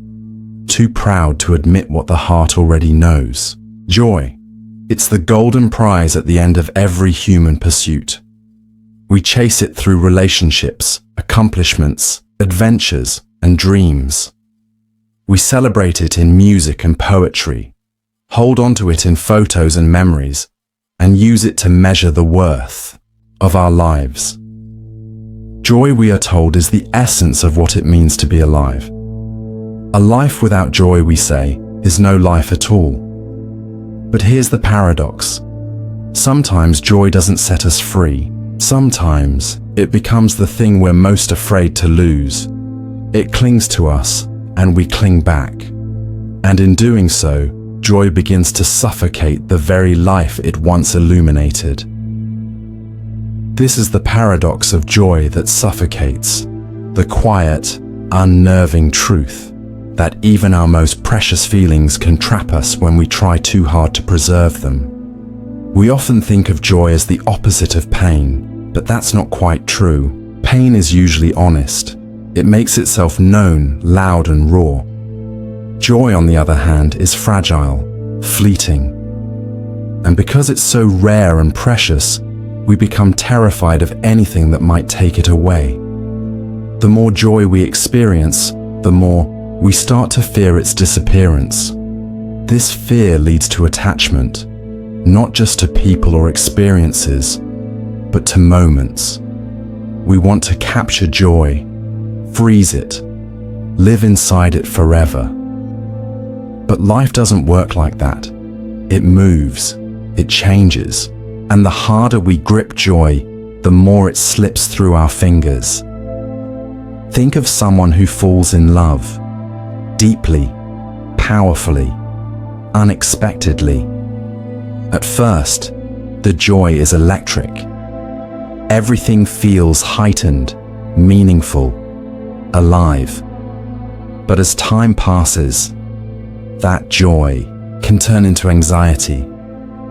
too proud to admit what the heart already knows. Joy. It's the golden prize at the end of every human pursuit. We chase it through relationships, accomplishments, adventures, and dreams. We celebrate it in music and poetry, hold onto it in photos and memories, and use it to measure the worth of our lives. Joy, we are told, is the essence of what it means to be alive. A life without joy, we say, is no life at all. But here's the paradox. Sometimes joy doesn't set us free. Sometimes it becomes the thing we're most afraid to lose. It clings to us, and we cling back. And in doing so, joy begins to suffocate the very life it once illuminated. This is the paradox of joy that suffocates, the quiet, unnerving truth that even our most precious feelings can trap us when we try too hard to preserve them. We often think of joy as the opposite of pain, but that's not quite true. Pain is usually honest. It makes itself known, loud and raw. Joy, on the other hand, is fragile, fleeting. And because it's so rare and precious, we become terrified of anything that might take it away. The more joy we experience, the more we start to fear its disappearance. This fear leads to attachment, not just to people or experiences, but to moments. We want to capture joy, freeze it, live inside it forever. But life doesn't work like that. It moves, it changes, and the harder we grip joy, the more it slips through our fingers. Think of someone who falls in love, deeply, powerfully, unexpectedly. At first, the joy is electric. Everything feels heightened, meaningful, alive. But as time passes, that joy can turn into anxiety.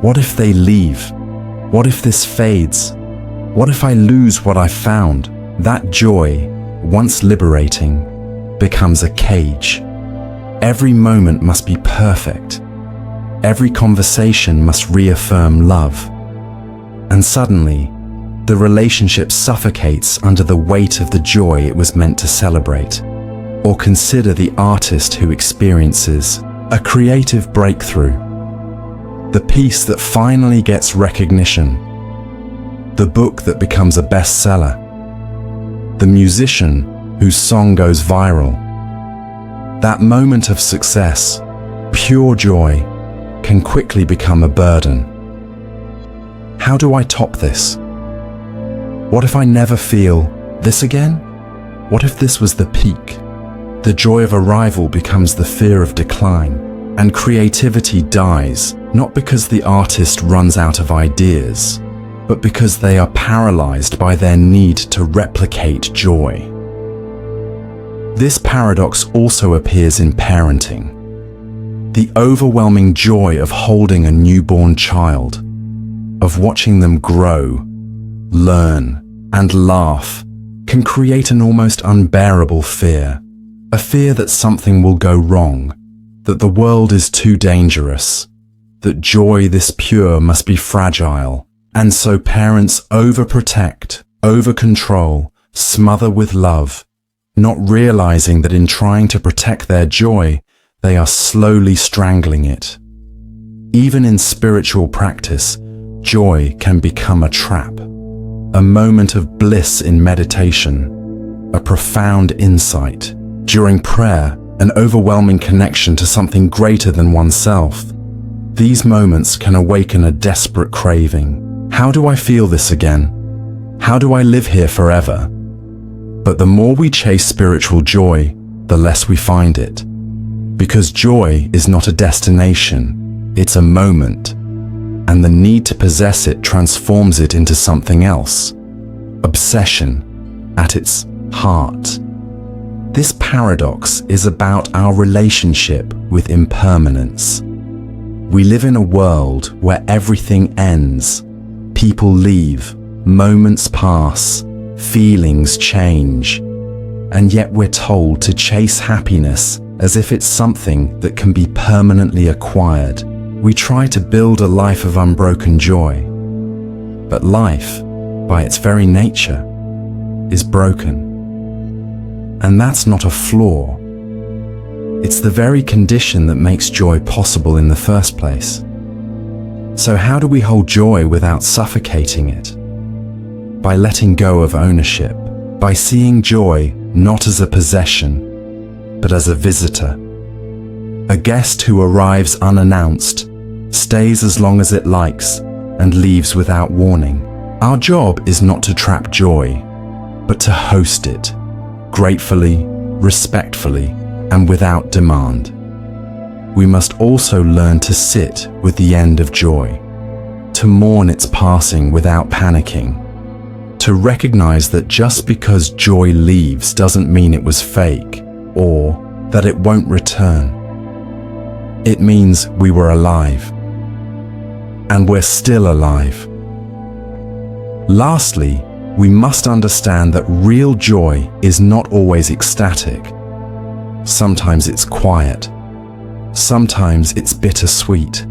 What if they leave? What if this fades? What if I lose what I found? That joy, once liberating, becomes a cage. Every moment must be perfect. Every conversation must reaffirm love. And suddenly, the relationship suffocates under the weight of the joy it was meant to celebrate. Or consider the artist who experiences a creative breakthrough. The piece that finally gets recognition. The book that becomes a bestseller. The musician whose song goes viral. That moment of success, pure joy, can quickly become a burden. How do I top this? What if I never feel this again? What if this was the peak? The joy of arrival becomes the fear of decline, and creativity dies, not because the artist runs out of ideas, but because they are paralyzed by their need to replicate joy. This paradox also appears in parenting. The overwhelming joy of holding a newborn child, of watching them grow, learn, and laugh, can create an almost unbearable fear. A fear that something will go wrong, that the world is too dangerous, that joy this pure must be fragile, and so parents overprotect, overcontrol, smother with love, not realizing that in trying to protect their joy, they are slowly strangling it. Even in spiritual practice, joy can become a trap, a moment of bliss in meditation, a profound insight. During prayer, an overwhelming connection to something greater than oneself. These moments can awaken a desperate craving. How do I feel this again? How do I live here forever? But the more we chase spiritual joy, the less we find it. Because joy is not a destination, it's a moment. And the need to possess it transforms it into something else. Obsession at its heart. This paradox is about our relationship with impermanence. We live in a world where everything ends, people leave, moments pass, feelings change, and yet we're told to chase happiness as if it's something that can be permanently acquired. We try to build a life of unbroken joy, but life, by its very nature, is broken. And that's not a flaw. It's the very condition that makes joy possible in the first place. So how do we hold joy without suffocating it? By letting go of ownership, by seeing joy not as a possession, but as a visitor. A guest who arrives unannounced, stays as long as it likes, and leaves without warning. Our job is not to trap joy, but to host it, gratefully, respectfully, and without demand. We must also learn to sit with the end of joy, to mourn its passing without panicking, to recognize that just because joy leaves doesn't mean it was fake or that it won't return. It means we were alive, and we're still alive. Lastly, we must understand that real joy is not always ecstatic. Sometimes it's quiet. Sometimes it's bittersweet.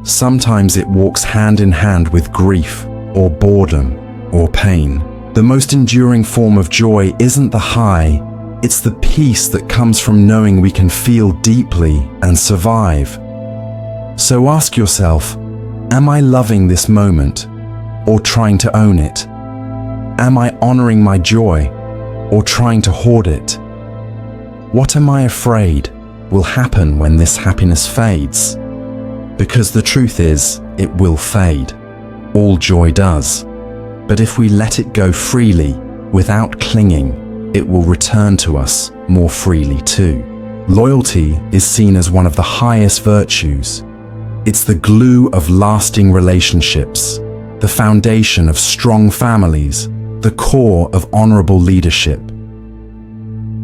Sometimes it walks hand in hand with grief or boredom or pain. The most enduring form of joy isn't the high, it's the peace that comes from knowing we can feel deeply and survive. So ask yourself, am I loving this moment or trying to own it? Am I honoring my joy or trying to hoard it? What am I afraid will happen when this happiness fades? Because the truth is, it will fade. All joy does. But if we let it go freely, without clinging, it will return to us more freely too. Loyalty is seen as one of the highest virtues. It's the glue of lasting relationships, the foundation of strong families, the core of honorable leadership.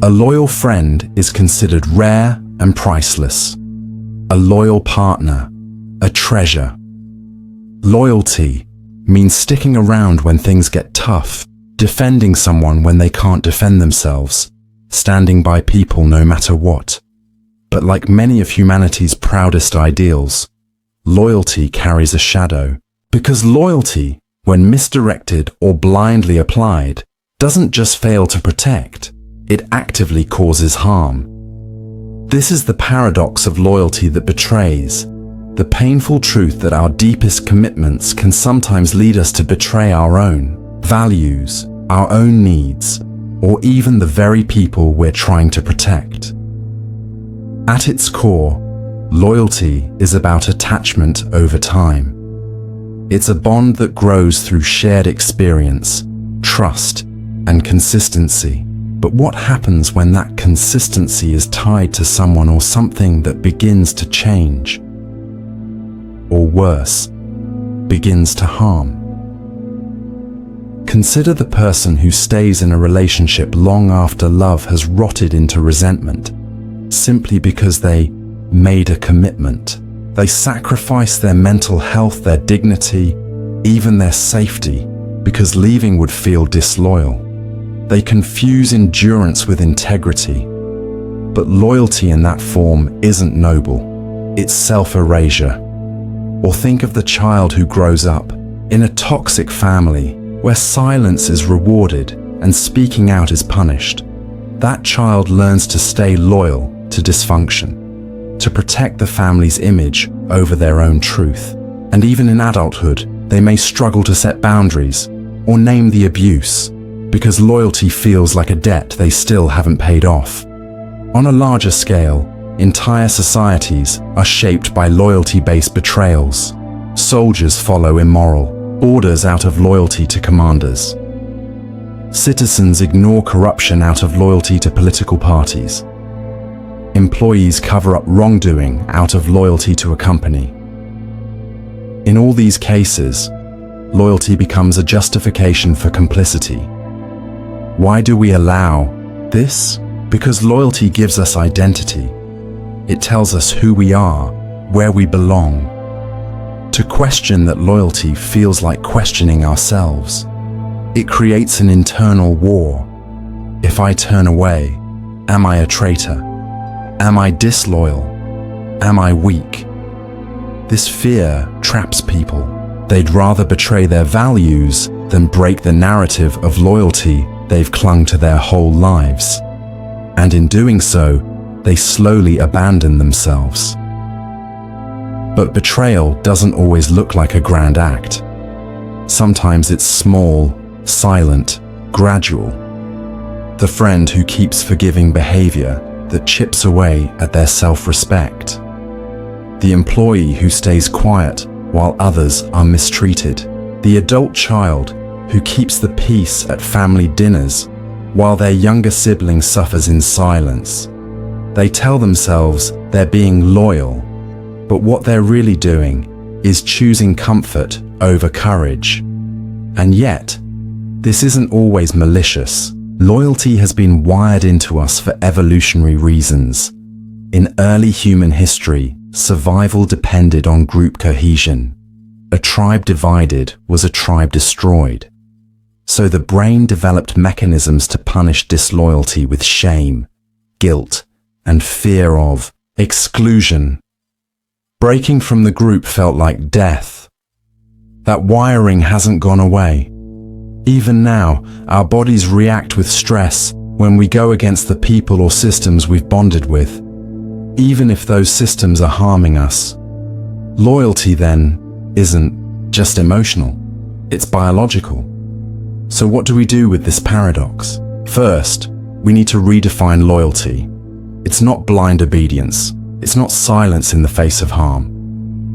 A loyal friend is considered rare and priceless. A loyal partner, a treasure. Loyalty means sticking around when things get tough, defending someone when they can't defend themselves, standing by people no matter what. But like many of humanity's proudest ideals, loyalty carries a shadow. Because loyalty, when misdirected or blindly applied, doesn't just fail to protect, it actively causes harm. This is the paradox of loyalty that betrays, the painful truth that our deepest commitments can sometimes lead us to betray our own values, our own needs, or even the very people we're trying to protect. At its core, loyalty is about attachment over time. It's a bond that grows through shared experience, trust, and consistency. But what happens when that consistency is tied to someone or something that begins to change? Or worse, begins to harm? Consider the person who stays in a relationship long after love has rotted into resentment, simply because they made a commitment. They sacrificed their mental health, their dignity, even their safety, because leaving would feel disloyal. They confuse endurance with integrity. But loyalty in that form isn't noble. It's self-erasure. Or think of the child who grows up in a toxic family where silence is rewarded and speaking out is punished. That child learns to stay loyal to dysfunction, to protect the family's image over their own truth. And even in adulthood, they may struggle to set boundaries or name the abuse, because loyalty feels like a debt they still haven't paid off. On a larger scale, entire societies are shaped by loyalty-based betrayals. Soldiers follow immoral orders out of loyalty to commanders. Citizens ignore corruption out of loyalty to political parties. Employees cover up wrongdoing out of loyalty to a company. In all these cases, loyalty becomes a justification for complicity. Why do we allow this? Because loyalty gives us identity. It tells us who we are, where we belong. To question that loyalty feels like questioning ourselves. It creates an internal war. If I turn away, am I a traitor? Am I disloyal? Am I weak? This fear traps people. They'd rather betray their values than break the narrative of loyalty they've clung to their whole lives. And in doing so, they slowly abandon themselves. But betrayal doesn't always look like a grand act. Sometimes it's small, silent, gradual. The friend who keeps forgiving behavior that chips away at their self-respect. The employee who stays quiet while others are mistreated. The adult child who keeps the peace at family dinners while their younger sibling suffers in silence. They tell themselves they're being loyal, but what they're really doing is choosing comfort over courage. And yet, this isn't always malicious. Loyalty has been wired into us for evolutionary reasons. In early human history, survival depended on group cohesion. A tribe divided was a tribe destroyed. So the brain developed mechanisms to punish disloyalty with shame, guilt, and fear of exclusion. Breaking from the group felt like death. That wiring hasn't gone away. Even now, our bodies react with stress when we go against the people or systems we've bonded with, even if those systems are harming us. Loyalty, then, isn't just emotional, it's biological. So what do we do with this paradox? First, we need to redefine loyalty. It's not blind obedience. It's not silence in the face of harm.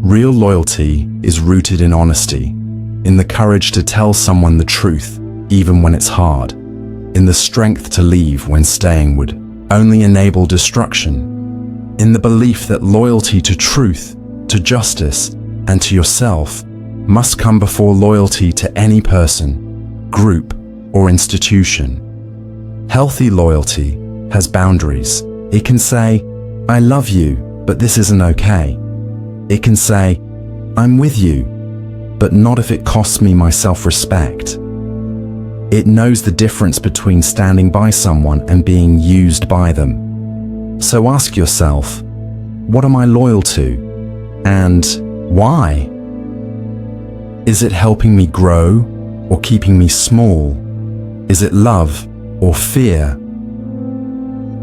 Real loyalty is rooted in honesty, in the courage to tell someone the truth, even when it's hard, in the strength to leave when staying would only enable destruction, in the belief that loyalty to truth, to justice, and to yourself must come before loyalty to any person, group, or institution. Healthy loyalty has boundaries. It can say, I love you, but this isn't okay. It can say, I'm with you, but not if it costs me my self-respect. It knows the difference between standing by someone and being used by them. So ask yourself, what am I loyal to? And why? Is it helping me grow or keeping me small? Is it love or fear?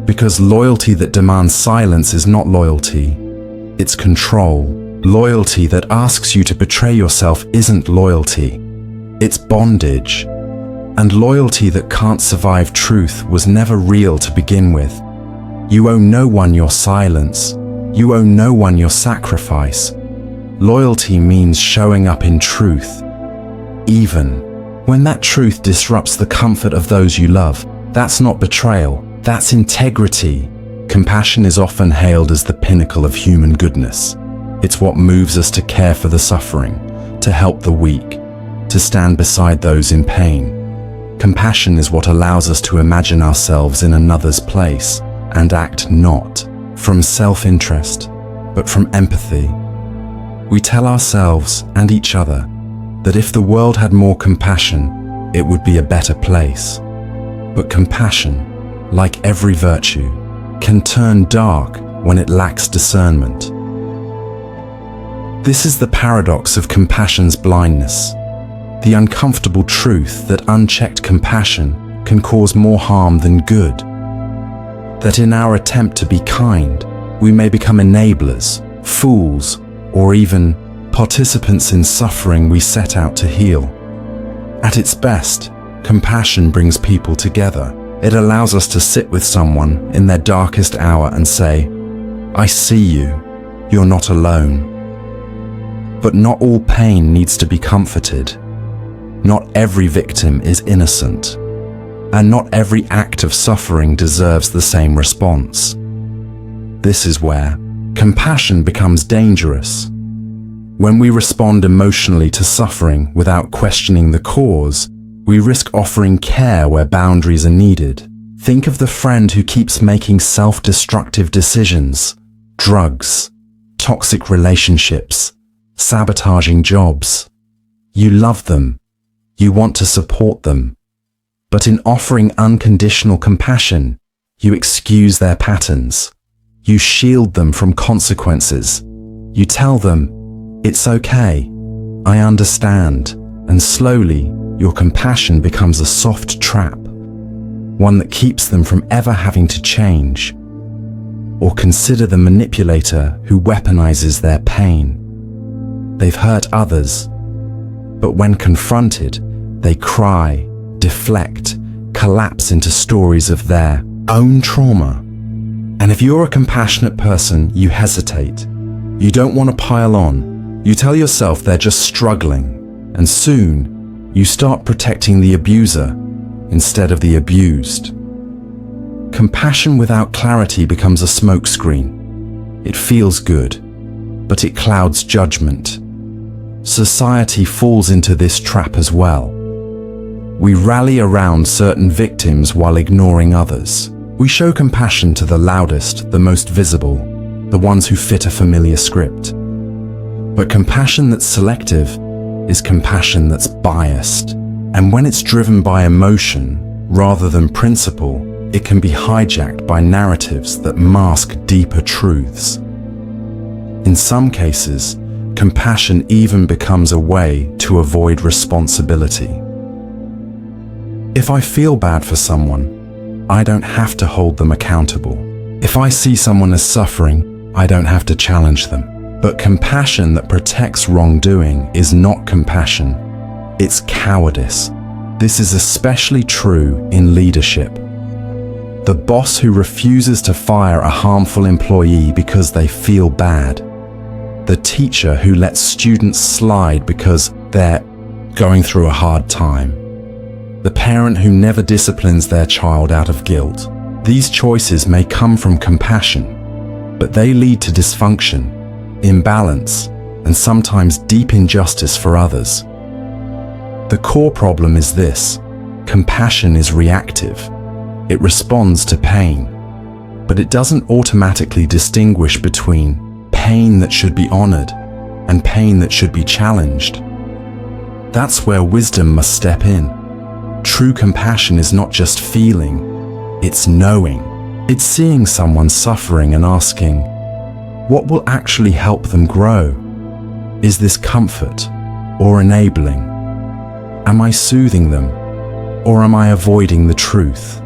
Because loyalty that demands silence is not loyalty, it's control. Loyalty that asks you to betray yourself isn't loyalty, it's bondage. And loyalty that can't survive truth was never real to begin with. You owe no one your silence. You owe no one your sacrifice. Loyalty means showing up in truth, even when that truth disrupts the comfort of those you love. That's not betrayal, that's integrity. Compassion is often hailed as the pinnacle of human goodness. It's what moves us to care for the suffering, to help the weak, to stand beside those in pain. Compassion is what allows us to imagine ourselves in another's place and act not from self-interest, but from empathy. We tell ourselves and each other that if the world had more compassion, it would be a better place. But compassion, like every virtue, can turn dark when it lacks discernment. This is the paradox of compassion's blindness, the uncomfortable truth that unchecked compassion can cause more harm than good. That in our attempt to be kind, we may become enablers, fools, or even participants in suffering we set out to heal. At its best, compassion brings people together. It allows us to sit with someone in their darkest hour and say, I see you, you're not alone. But not all pain needs to be comforted. Not every victim is innocent. And not every act of suffering deserves the same response. This is where compassion becomes dangerous. When we respond emotionally to suffering without questioning the cause, we risk offering care where boundaries are needed. Think of the friend who keeps making self-destructive decisions, drugs, toxic relationships, sabotaging jobs. You love them. You want to support them. But in offering unconditional compassion, you excuse their patterns. You shield them from consequences. You tell them, "It's okay. I understand." And slowly, your compassion becomes a soft trap, one that keeps them from ever having to change. Or consider the manipulator who weaponizes their pain. They've hurt others, but when confronted, they cry, deflect, collapse into stories of their own trauma. And if you're a compassionate person, you hesitate. You don't want to pile on. You tell yourself they're just struggling, and soon you start protecting the abuser instead of the abused. Compassion without clarity becomes a smokescreen. It feels good, but it clouds judgment. Society falls into this trap as well. We rally around certain victims while ignoring others. We show compassion to the loudest, the most visible, the ones who fit a familiar script. But compassion that's selective is compassion that's biased. And when it's driven by emotion rather than principle, it can be hijacked by narratives that mask deeper truths. In some cases, compassion even becomes a way to avoid responsibility. If I feel bad for someone, I don't have to hold them accountable. If I see someone as suffering, I don't have to challenge them. But compassion that protects wrongdoing is not compassion. It's cowardice. This is especially true in leadership. The boss who refuses to fire a harmful employee because they feel bad. The teacher who lets students slide because they're going through a hard time. The parent who never disciplines their child out of guilt. These choices may come from compassion, but they lead to dysfunction, imbalance, and sometimes deep injustice for others. The core problem is this: compassion is reactive. It responds to pain, but it doesn't automatically distinguish between pain that should be honored and pain that should be challenged. That's where wisdom must step in. True compassion is not just feeling, it's knowing. It's seeing someone suffering and asking, what will actually help them grow? Is this comfort or enabling? Am I soothing them or am I avoiding the truth?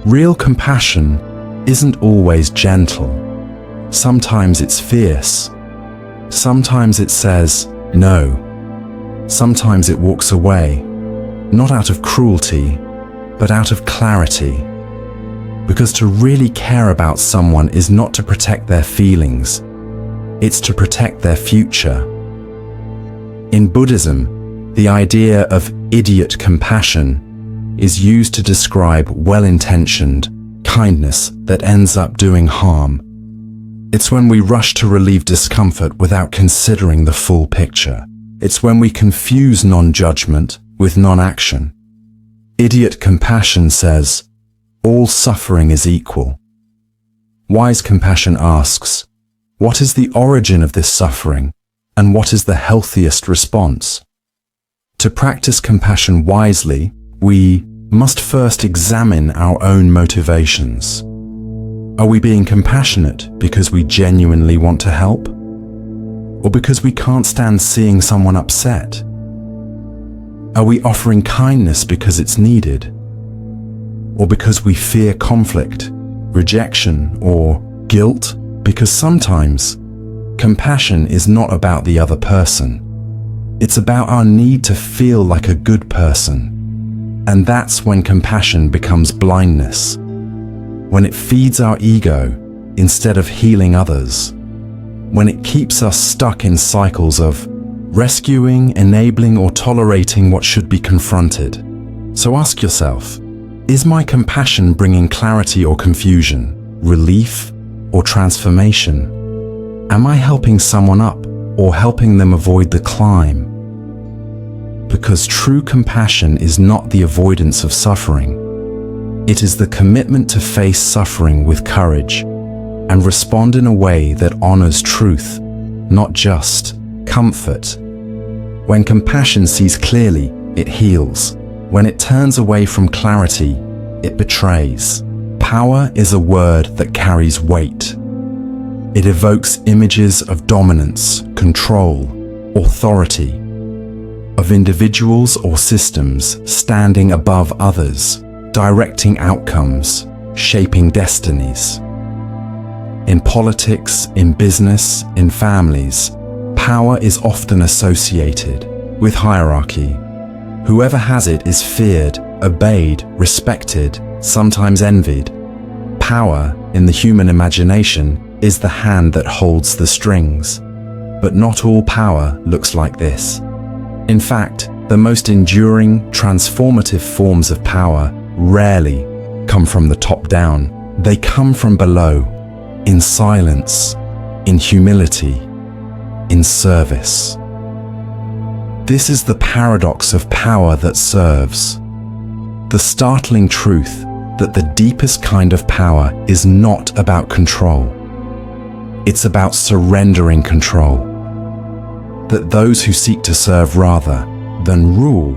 Real compassion isn't always gentle. Sometimes it's fierce. Sometimes it says no. Sometimes it walks away, not out of cruelty, but out of clarity. Because to really care about someone is not to protect their feelings, it's to protect their future. In Buddhism, the idea of idiot compassion is used to describe well-intentioned kindness that ends up doing harm. It's when we rush to relieve discomfort without considering the full picture. It's when we confuse non-judgment with non-action. Idiot compassion says, all suffering is equal. Wise compassion asks, what is the origin of this suffering, and what is the healthiest response? To practice compassion wisely, we must first examine our own motivations. Are we being compassionate because we genuinely want to help? Or because we can't stand seeing someone upset? Are we offering kindness because it's needed? Or because we fear conflict, rejection, or guilt? Because sometimes compassion is not about the other person. It's about our need to feel like a good person. And that's when compassion becomes blindness. When it feeds our ego instead of healing others. When it keeps us stuck in cycles of rescuing, enabling, or tolerating what should be confronted. So ask yourself, is my compassion bringing clarity or confusion, relief or transformation? Am I helping someone up or helping them avoid the climb? Because true compassion is not the avoidance of suffering. It is the commitment to face suffering with courage and respond in a way that honors truth, not just comfort. When compassion sees clearly, it heals. When it turns away from clarity, it betrays. Power is a word that carries weight. It evokes images of dominance, control, authority, of individuals or systems standing above others, directing outcomes, shaping destinies. In politics, in business, in families, power is often associated with hierarchy. Whoever has it is feared, obeyed, respected, sometimes envied. Power, in the human imagination, is the hand that holds the strings. But not all power looks like this. In fact, the most enduring, transformative forms of power rarely come from the top down. They come from below, in silence, in humility, in service. This is the paradox of power that serves. The startling truth that the deepest kind of power is not about control. It's about surrendering control. That those who seek to serve rather than rule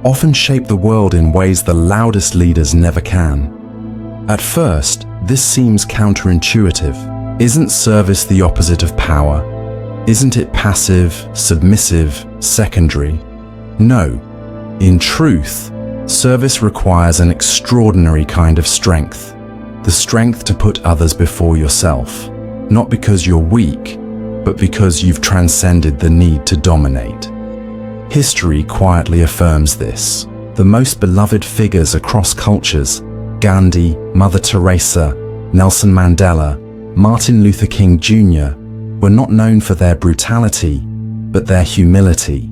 often shape the world in ways the loudest leaders never can. At first, this seems counterintuitive. Isn't service the opposite of power? Isn't it passive, submissive, secondary? No. In truth, service requires an extraordinary kind of strength. The strength to put others before yourself, not because you're weak, but because you've transcended the need to dominate. History quietly affirms this. The most beloved figures across cultures, Gandhi, Mother Teresa, Nelson Mandela, Martin Luther King Jr., were not known for their brutality, but their humility.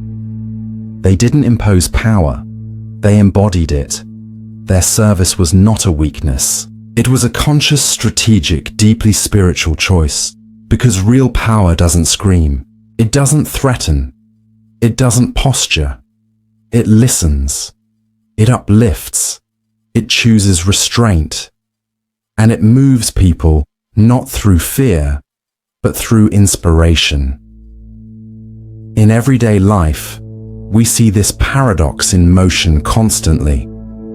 They didn't impose power, they embodied it. Their service was not a weakness. It was a conscious, strategic, deeply spiritual choice. Because real power doesn't scream. It doesn't threaten. It doesn't posture. It listens. It uplifts. It chooses restraint. And it moves people not through fear, but through inspiration. In everyday life, we see this paradox in motion constantly,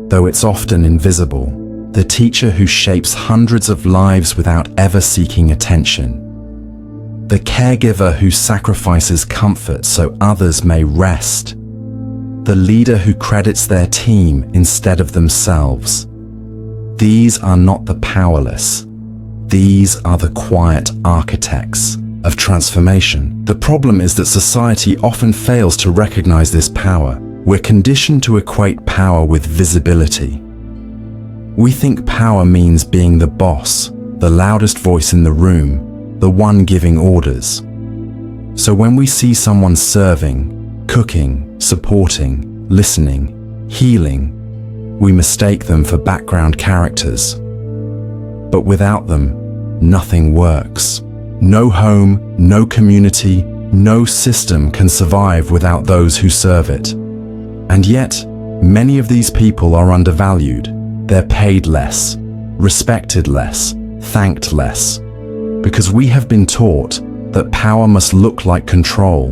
though it's often invisible. The teacher who shapes hundreds of lives without ever seeking attention. The caregiver who sacrifices comfort so others may rest. The leader who credits their team instead of themselves. These are not the powerless. These are the quiet architects of transformation. The problem is that society often fails to recognize this power. We're conditioned to equate power with visibility. We think power means being the boss, the loudest voice in the room, the one giving orders. So when we see someone serving, cooking, supporting, listening, healing, we mistake them for background characters. But without them, nothing works. No home, no community, no system can survive without those who serve it. And yet, many of these people are undervalued. They're paid less, respected less, thanked less. Because we have been taught that power must look like control,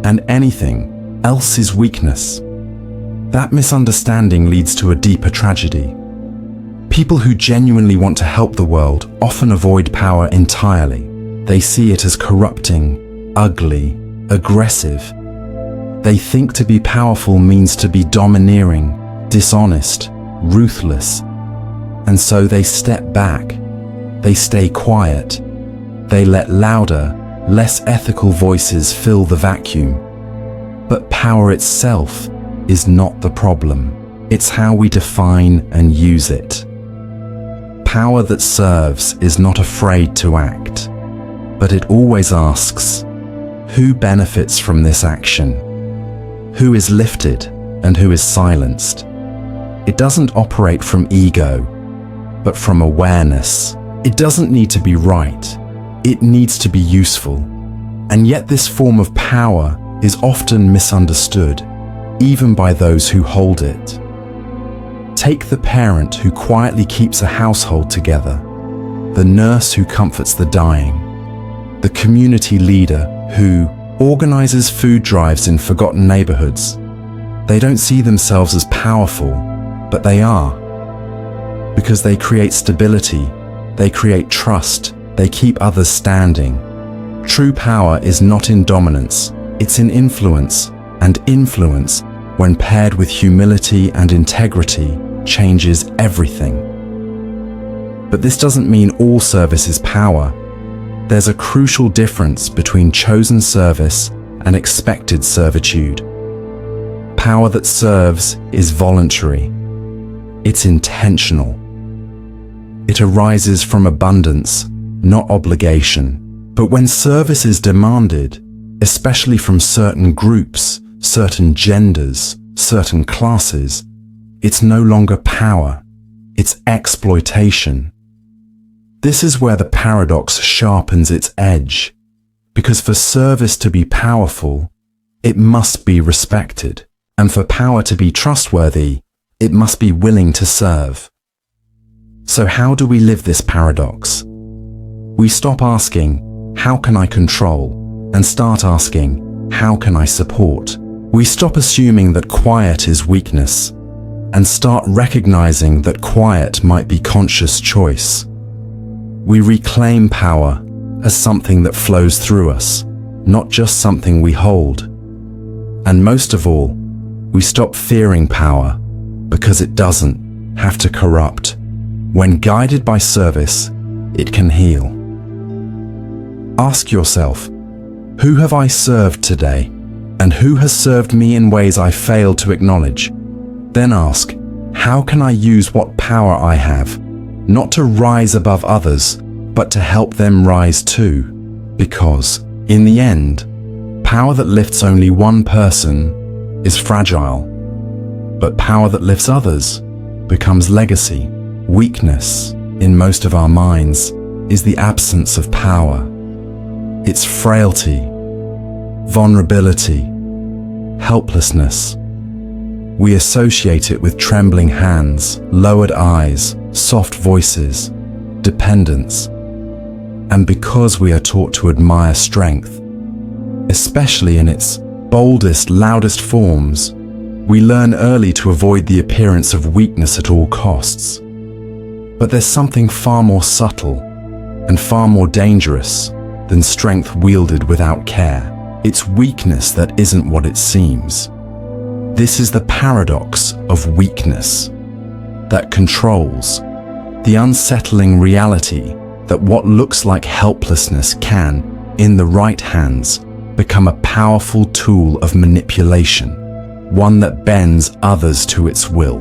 and anything else is weakness. That misunderstanding leads to a deeper tragedy. People who genuinely want to help the world often avoid power entirely. They see it as corrupting, ugly, aggressive. They think to be powerful means to be domineering, dishonest, ruthless. And so they step back. They stay quiet. They let louder, less ethical voices fill the vacuum. But power itself is not the problem. It's how we define and use it. Power that serves is not afraid to act, but it always asks, who benefits from this action? Who is lifted and who is silenced? It doesn't operate from ego, but from awareness. It doesn't need to be right. It needs to be useful. And yet this form of power is often misunderstood, even by those who hold it. Take the parent who quietly keeps a household together, the nurse who comforts the dying, the community leader who organizes food drives in forgotten neighborhoods. They don't see themselves as powerful, but they are. Because they create stability, they create trust, They keep others standing. True power is not in dominance, it's in influence, and influence, when paired with humility and integrity, changes everything. But this doesn't mean all service is power. There's a crucial difference between chosen service and expected servitude. Power that serves is voluntary. It's intentional. It arises from abundance, not obligation. But when service is demanded, especially from certain groups, certain genders, certain classes, it's no longer power, it's exploitation. This is where the paradox sharpens its edge, because for service to be powerful, it must be respected, and for power to be trustworthy, it must be willing to serve. So how do we live this paradox? We stop asking, how can I control? And start asking, how can I support? We stop assuming that quiet is weakness, and start recognizing that quiet might be conscious choice. We reclaim power as something that flows through us, not just something we hold. And most of all, we stop fearing power because it doesn't have to corrupt. When guided by service, it can heal. Ask yourself, who have I served today? And who has served me in ways I failed to acknowledge? Then ask, how can I use what power I have, not to rise above others, but to help them rise too? Because, in the end, power that lifts only one person is fragile, but power that lifts others becomes legacy. Weakness, in most of our minds, is the absence of power. It's frailty, vulnerability, helplessness. We associate it with trembling hands, lowered eyes, soft voices, dependence. And because we are taught to admire strength, especially in its boldest, loudest forms, we learn early to avoid the appearance of weakness at all costs. But there's something far more subtle and far more dangerous than strength wielded without care. It's weakness that isn't what it seems. This is the paradox of weakness that controls, the unsettling reality that what looks like helplessness can, in the right hands, become a powerful tool of manipulation, one that bends others to its will,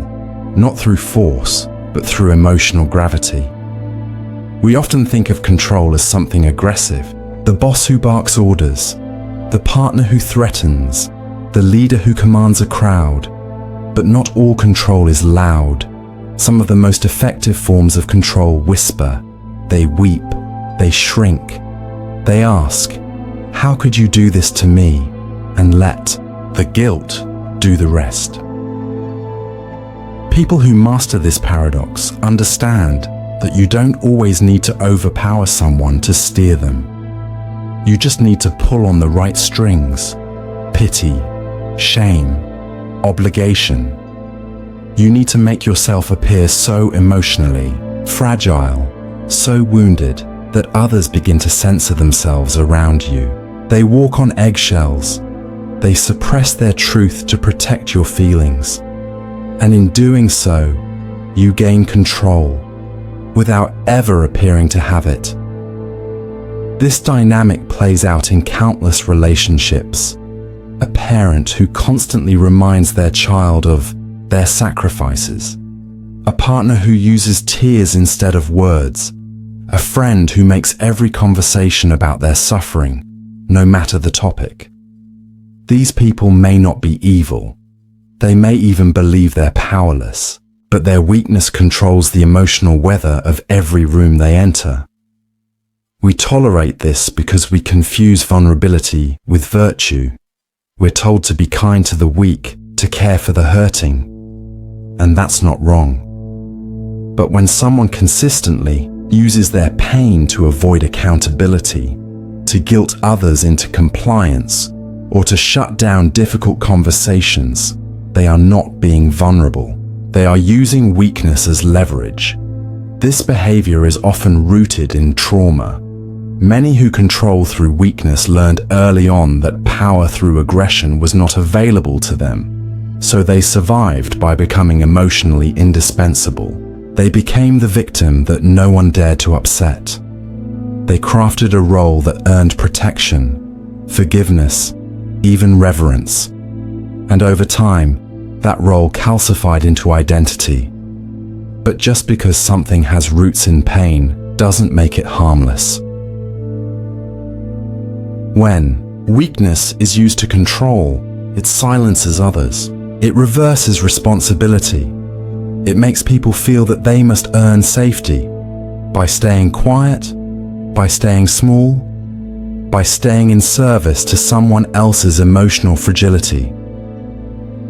not through force, but through emotional gravity. We often think of control as something aggressive, the boss who barks orders, the partner who threatens, the leader who commands a crowd. But not all control is loud. Some of the most effective forms of control whisper, they weep, they shrink, they ask, how could you do this to me? And let the guilt do the rest. People who master this paradox understand that you don't always need to overpower someone to steer them. You just need to pull on the right strings. Pity, shame, obligation. You need to make yourself appear so emotionally fragile, so wounded, that others begin to censor themselves around you. They walk on eggshells. They suppress their truth to protect your feelings. And in doing so, you gain control without ever appearing to have it. This dynamic plays out in countless relationships. A parent who constantly reminds their child of their sacrifices. A partner who uses tears instead of words. A friend who makes every conversation about their suffering, no matter the topic. These people may not be evil. They may even believe they're powerless, but their weakness controls the emotional weather of every room they enter. We tolerate this because we confuse vulnerability with virtue. We're told to be kind to the weak, to care for the hurting. And that's not wrong. But when someone consistently uses their pain to avoid accountability, to guilt others into compliance, or to shut down difficult conversations, they are not being vulnerable. They are using weakness as leverage. This behavior is often rooted in trauma, Many who control through weakness learned early on that power through aggression was not available to them, so they survived by becoming emotionally indispensable. They became the victim that no one dared to upset. They crafted a role that earned protection, forgiveness, even reverence. And over time, that role calcified into identity. But just because something has roots in pain doesn't make it harmless. When weakness is used to control, it silences others. It reverses responsibility. It makes people feel that they must earn safety by staying quiet, by staying small, by staying in service to someone else's emotional fragility.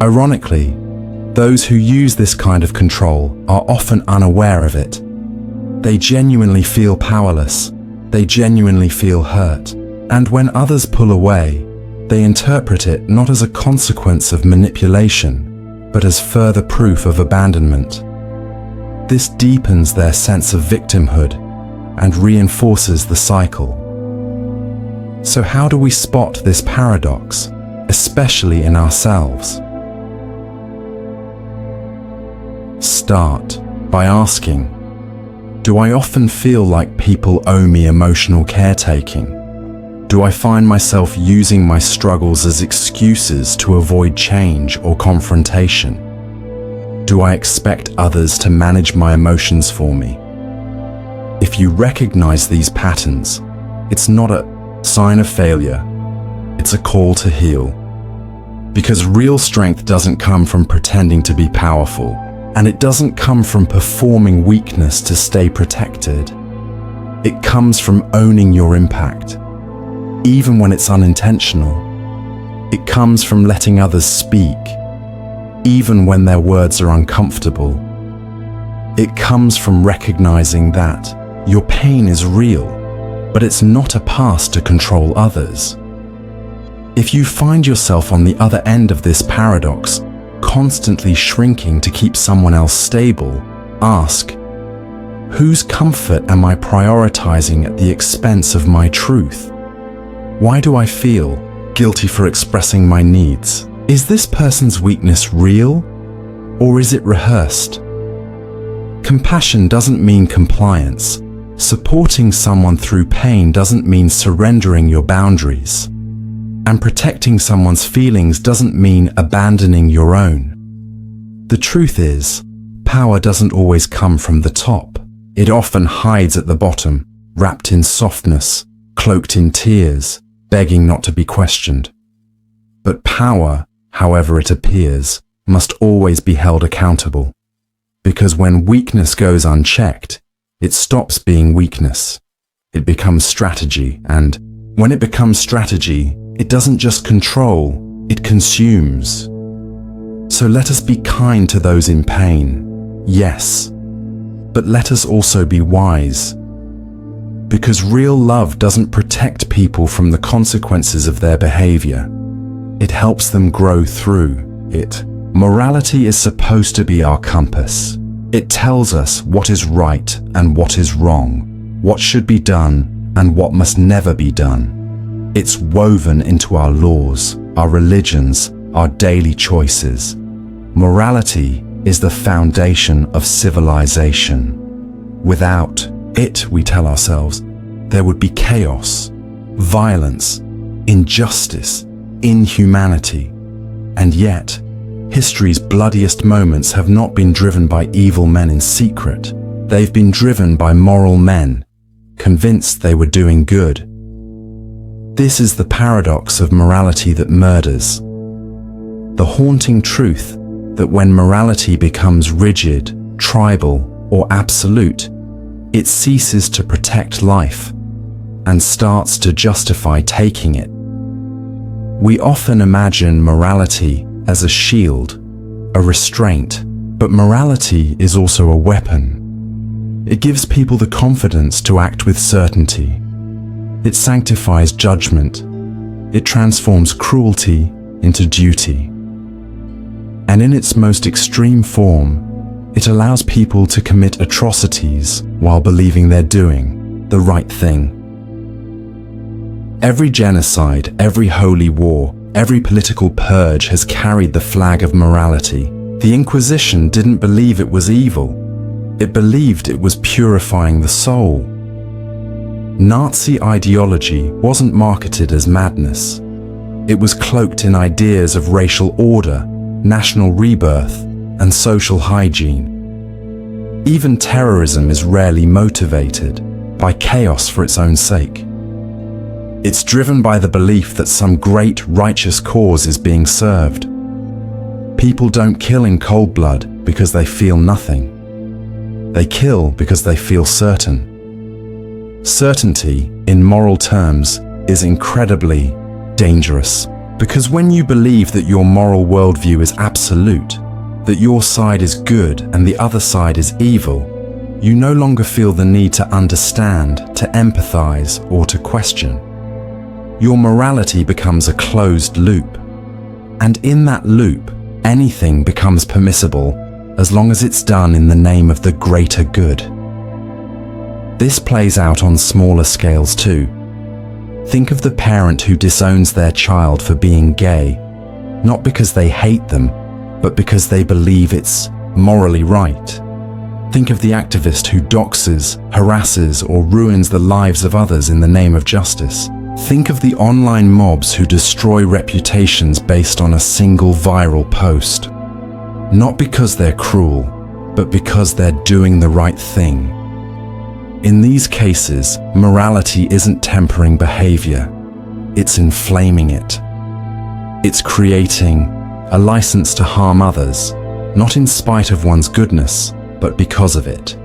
Ironically, those who use this kind of control are often unaware of it. They genuinely feel powerless. They genuinely feel hurt. And when others pull away, they interpret it not as a consequence of manipulation, but as further proof of abandonment. This deepens their sense of victimhood and reinforces the cycle. So how do we spot this paradox, especially in ourselves? Start by asking, do I often feel like people owe me emotional caretaking? Do I find myself using my struggles as excuses to avoid change or confrontation? Do I expect others to manage my emotions for me? If you recognize these patterns, it's not a sign of failure, it's a call to heal. Because real strength doesn't come from pretending to be powerful, and it doesn't come from performing weakness to stay protected. It comes from owning your impact. Even when it's unintentional. It comes from letting others speak, even when their words are uncomfortable. It comes from recognizing that your pain is real, but it's not a pass to control others. If you find yourself on the other end of this paradox, constantly shrinking to keep someone else stable, ask, whose comfort am I prioritizing at the expense of my truth? Why do I feel guilty for expressing my needs? Is this person's weakness real, or is it rehearsed? Compassion doesn't mean compliance. Supporting someone through pain doesn't mean surrendering your boundaries. And protecting someone's feelings doesn't mean abandoning your own. The truth is, power doesn't always come from the top. It often hides at the bottom, wrapped in softness, cloaked in tears, begging not to be questioned. But power, however it appears, must always be held accountable. Because when weakness goes unchecked, it stops being weakness. It becomes strategy, and when it becomes strategy, it doesn't just control, it consumes. So let us be kind to those in pain, yes, but let us also be wise. Because real love doesn't protect people from the consequences of their behavior. It helps them grow through it. Morality is supposed to be our compass. It tells us what is right and what is wrong, what should be done and what must never be done. It's woven into our laws, our religions, our daily choices. Morality is the foundation of civilization. Without it, we tell ourselves, there would be chaos, violence, injustice, inhumanity. And yet, history's bloodiest moments have not been driven by evil men in secret. They've been driven by moral men, convinced they were doing good. This is the paradox of morality that murders. The haunting truth that when morality becomes rigid, tribal, or absolute, it ceases to protect life and starts to justify taking it. We often imagine morality as a shield, a restraint, but morality is also a weapon. It gives people the confidence to act with certainty. It sanctifies judgment. It transforms cruelty into duty. And in its most extreme form, it allows people to commit atrocities while believing they're doing the right thing. Every genocide, every holy war, every political purge has carried the flag of morality. The Inquisition didn't believe it was evil. It believed it was purifying the soul. Nazi ideology wasn't marketed as madness. It was cloaked in ideas of racial order, national rebirth, and social hygiene. Even terrorism is rarely motivated by chaos for its own sake. It's driven by the belief that some great righteous cause is being served. People don't kill in cold blood because they feel nothing. They kill because they feel certain. Certainty, in moral terms, is incredibly dangerous, because when you believe that your moral worldview is absolute, that your side is good and the other side is evil, you no longer feel the need to understand, to empathize, or to question. Your morality becomes a closed loop. And in that loop, anything becomes permissible as long as it's done in the name of the greater good. This plays out on smaller scales too. Think of the parent who disowns their child for being gay, not because they hate them, but because they believe it's morally right. Think of the activist who doxes, harasses, or ruins the lives of others in the name of justice. Think of the online mobs who destroy reputations based on a single viral post. Not because they're cruel, but because they're doing the right thing. In these cases, morality isn't tempering behavior, it's inflaming it. It's creating a license to harm others, not in spite of one's goodness, but because of it.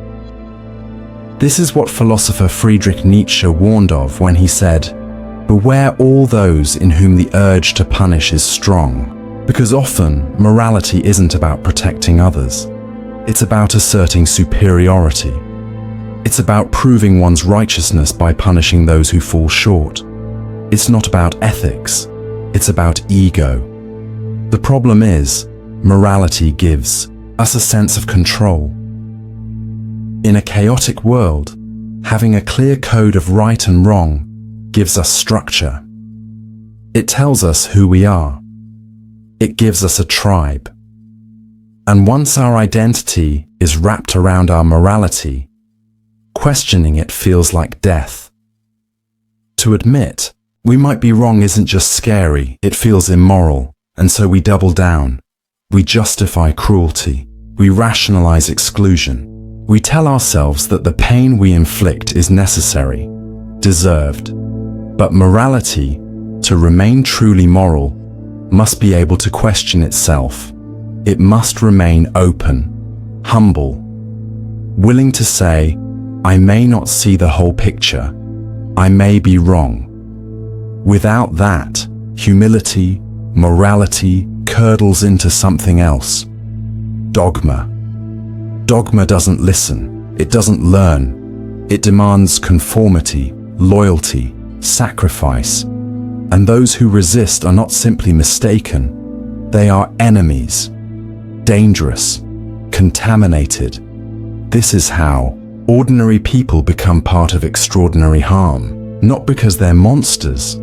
This is what philosopher Friedrich Nietzsche warned of when he said, "Beware all those in whom the urge to punish is strong," because often morality isn't about protecting others. It's about asserting superiority. It's about proving one's righteousness by punishing those who fall short. It's not about ethics, it's about ego. The problem is, morality gives us a sense of control. In a chaotic world, having a clear code of right and wrong gives us structure. It tells us who we are. It gives us a tribe. And once our identity is wrapped around our morality, questioning it feels like death. To admit we might be wrong isn't just scary, it feels immoral, and so we double down. We justify cruelty. We rationalize exclusion. We tell ourselves that the pain we inflict is necessary, deserved. But morality, to remain truly moral, must be able to question itself. It must remain open, humble, willing to say, I may not see the whole picture. I may be wrong. Without that, humility, morality curdles into something else. Dogma. Dogma doesn't listen. It doesn't learn. It demands conformity, loyalty, sacrifice. And those who resist are not simply mistaken. They are enemies, dangerous, contaminated. This is how ordinary people become part of extraordinary harm, not because they're monsters,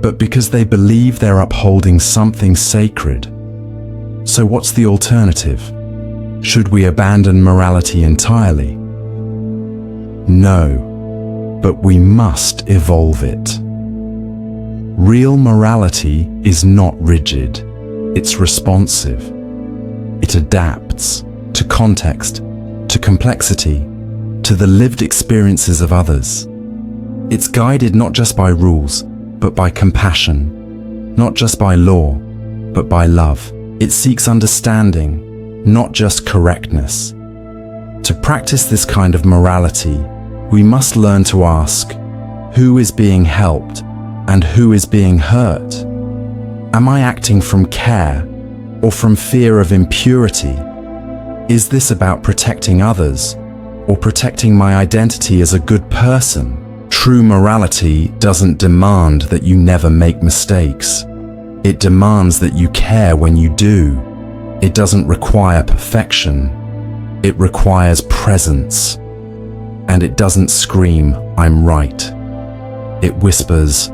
but because they believe they're upholding something sacred. So what's the alternative? Should we abandon morality entirely? No, but we must evolve it. Real morality is not rigid. It's responsive. It adapts to context, to complexity, to the lived experiences of others. It's guided not just by rules, but by compassion, not just by law, but by love. It seeks understanding, not just correctness. To practice this kind of morality, we must learn to ask, who is being helped and who is being hurt? Am I acting from care or from fear of impurity? Is this about protecting others or protecting my identity as a good person? True morality doesn't demand that you never make mistakes. It demands that you care when you do. It doesn't require perfection. It requires presence. And it doesn't scream, I'm right. It whispers,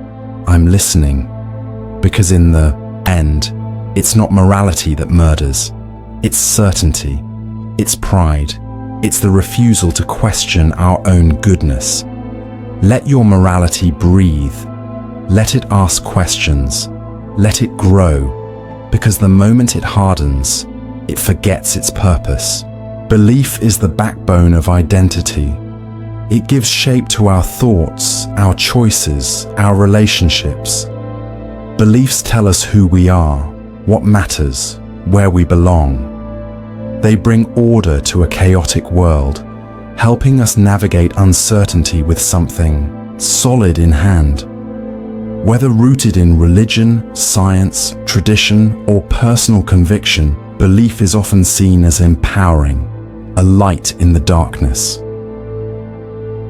I'm listening. Because in the end, it's not morality that murders. It's certainty. It's pride. It's the refusal to question our own goodness. Let your morality breathe. Let it ask questions. Let it grow. Because the moment it hardens, it forgets its purpose. Belief is the backbone of identity. It gives shape to our thoughts, our choices, our relationships. Beliefs tell us who we are, what matters, where we belong. They bring order to a chaotic world, helping us navigate uncertainty with something solid in hand. Whether rooted in religion, science, tradition, or personal conviction, belief is often seen as empowering, a light in the darkness.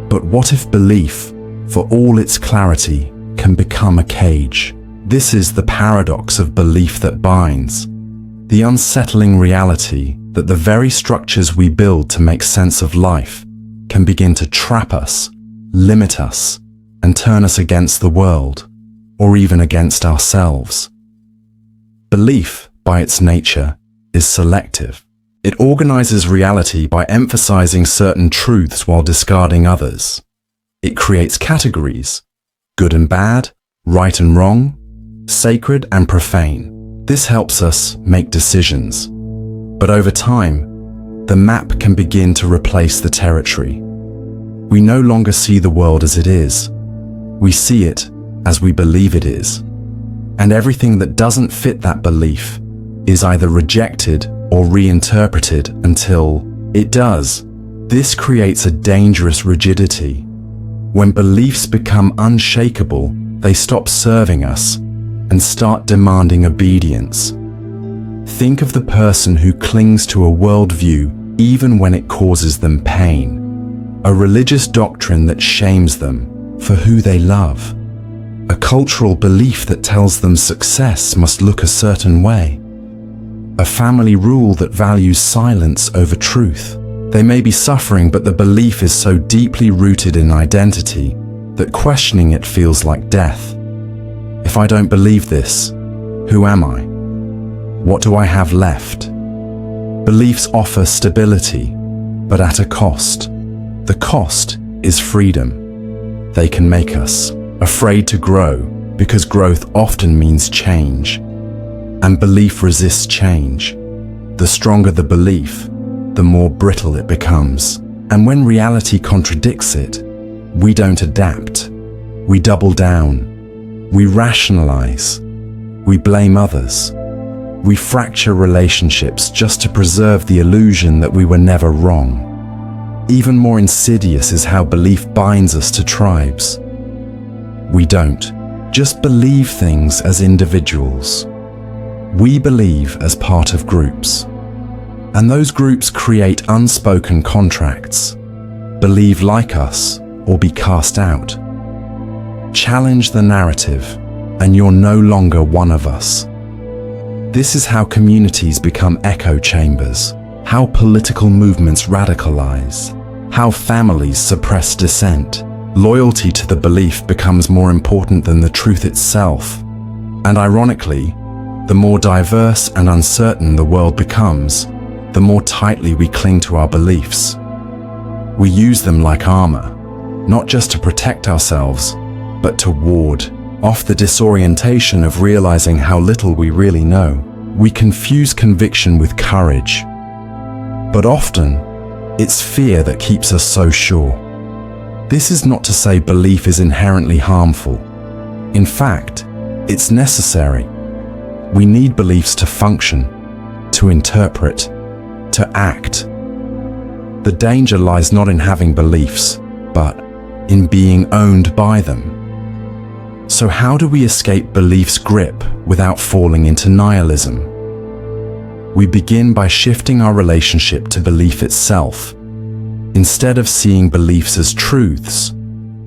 But what if belief, for all its clarity, can become a cage? This is the paradox of belief that binds. The unsettling reality that the very structures we build to make sense of life can begin to trap us, limit us, and turn us against the world, or even against ourselves. Belief, by its nature, is selective. It organizes reality by emphasizing certain truths while discarding others. It creates categories: good and bad, right and wrong, sacred and profane. This helps us make decisions. But over time, the map can begin to replace the territory. We no longer see the world as it is. We see it as we believe it is. And everything that doesn't fit that belief is either rejected or reinterpreted until it does. This creates a dangerous rigidity. When beliefs become unshakable, they stop serving us and start demanding obedience. Think of the person who clings to a worldview even when it causes them pain, a religious doctrine that shames them for who they love, a cultural belief that tells them success must look a certain way, a family rule that values silence over truth. They may be suffering, but the belief is so deeply rooted in identity that questioning it feels like death. If I don't believe this, who am I? What do I have left? Beliefs offer stability, but at a cost. The cost is freedom. They can make us afraid to grow because growth often means change. And belief resists change. The stronger the belief, the more brittle it becomes. And when reality contradicts it, we don't adapt. We double down. We rationalize. We blame others. We fracture relationships just to preserve the illusion that we were never wrong. Even more insidious is how belief binds us to tribes. We don't just believe things as individuals. We believe as part of groups. And those groups create unspoken contracts. Believe like us or be cast out. Challenge the narrative and you're no longer one of us. This is how communities become echo chambers, how political movements radicalize, how families suppress dissent. Loyalty to the belief becomes more important than the truth itself. And ironically, the more diverse and uncertain the world becomes, the more tightly we cling to our beliefs. We use them like armor, not just to protect ourselves, but to ward off the disorientation of realizing how little we really know. We confuse conviction with courage, but often it's fear that keeps us so sure. This is not to say belief is inherently harmful. In fact, it's necessary. We need beliefs to function, to interpret, to act. The danger lies not in having beliefs, but in being owned by them. So how do we escape belief's grip without falling into nihilism? We begin by shifting our relationship to belief itself. Instead of seeing beliefs as truths,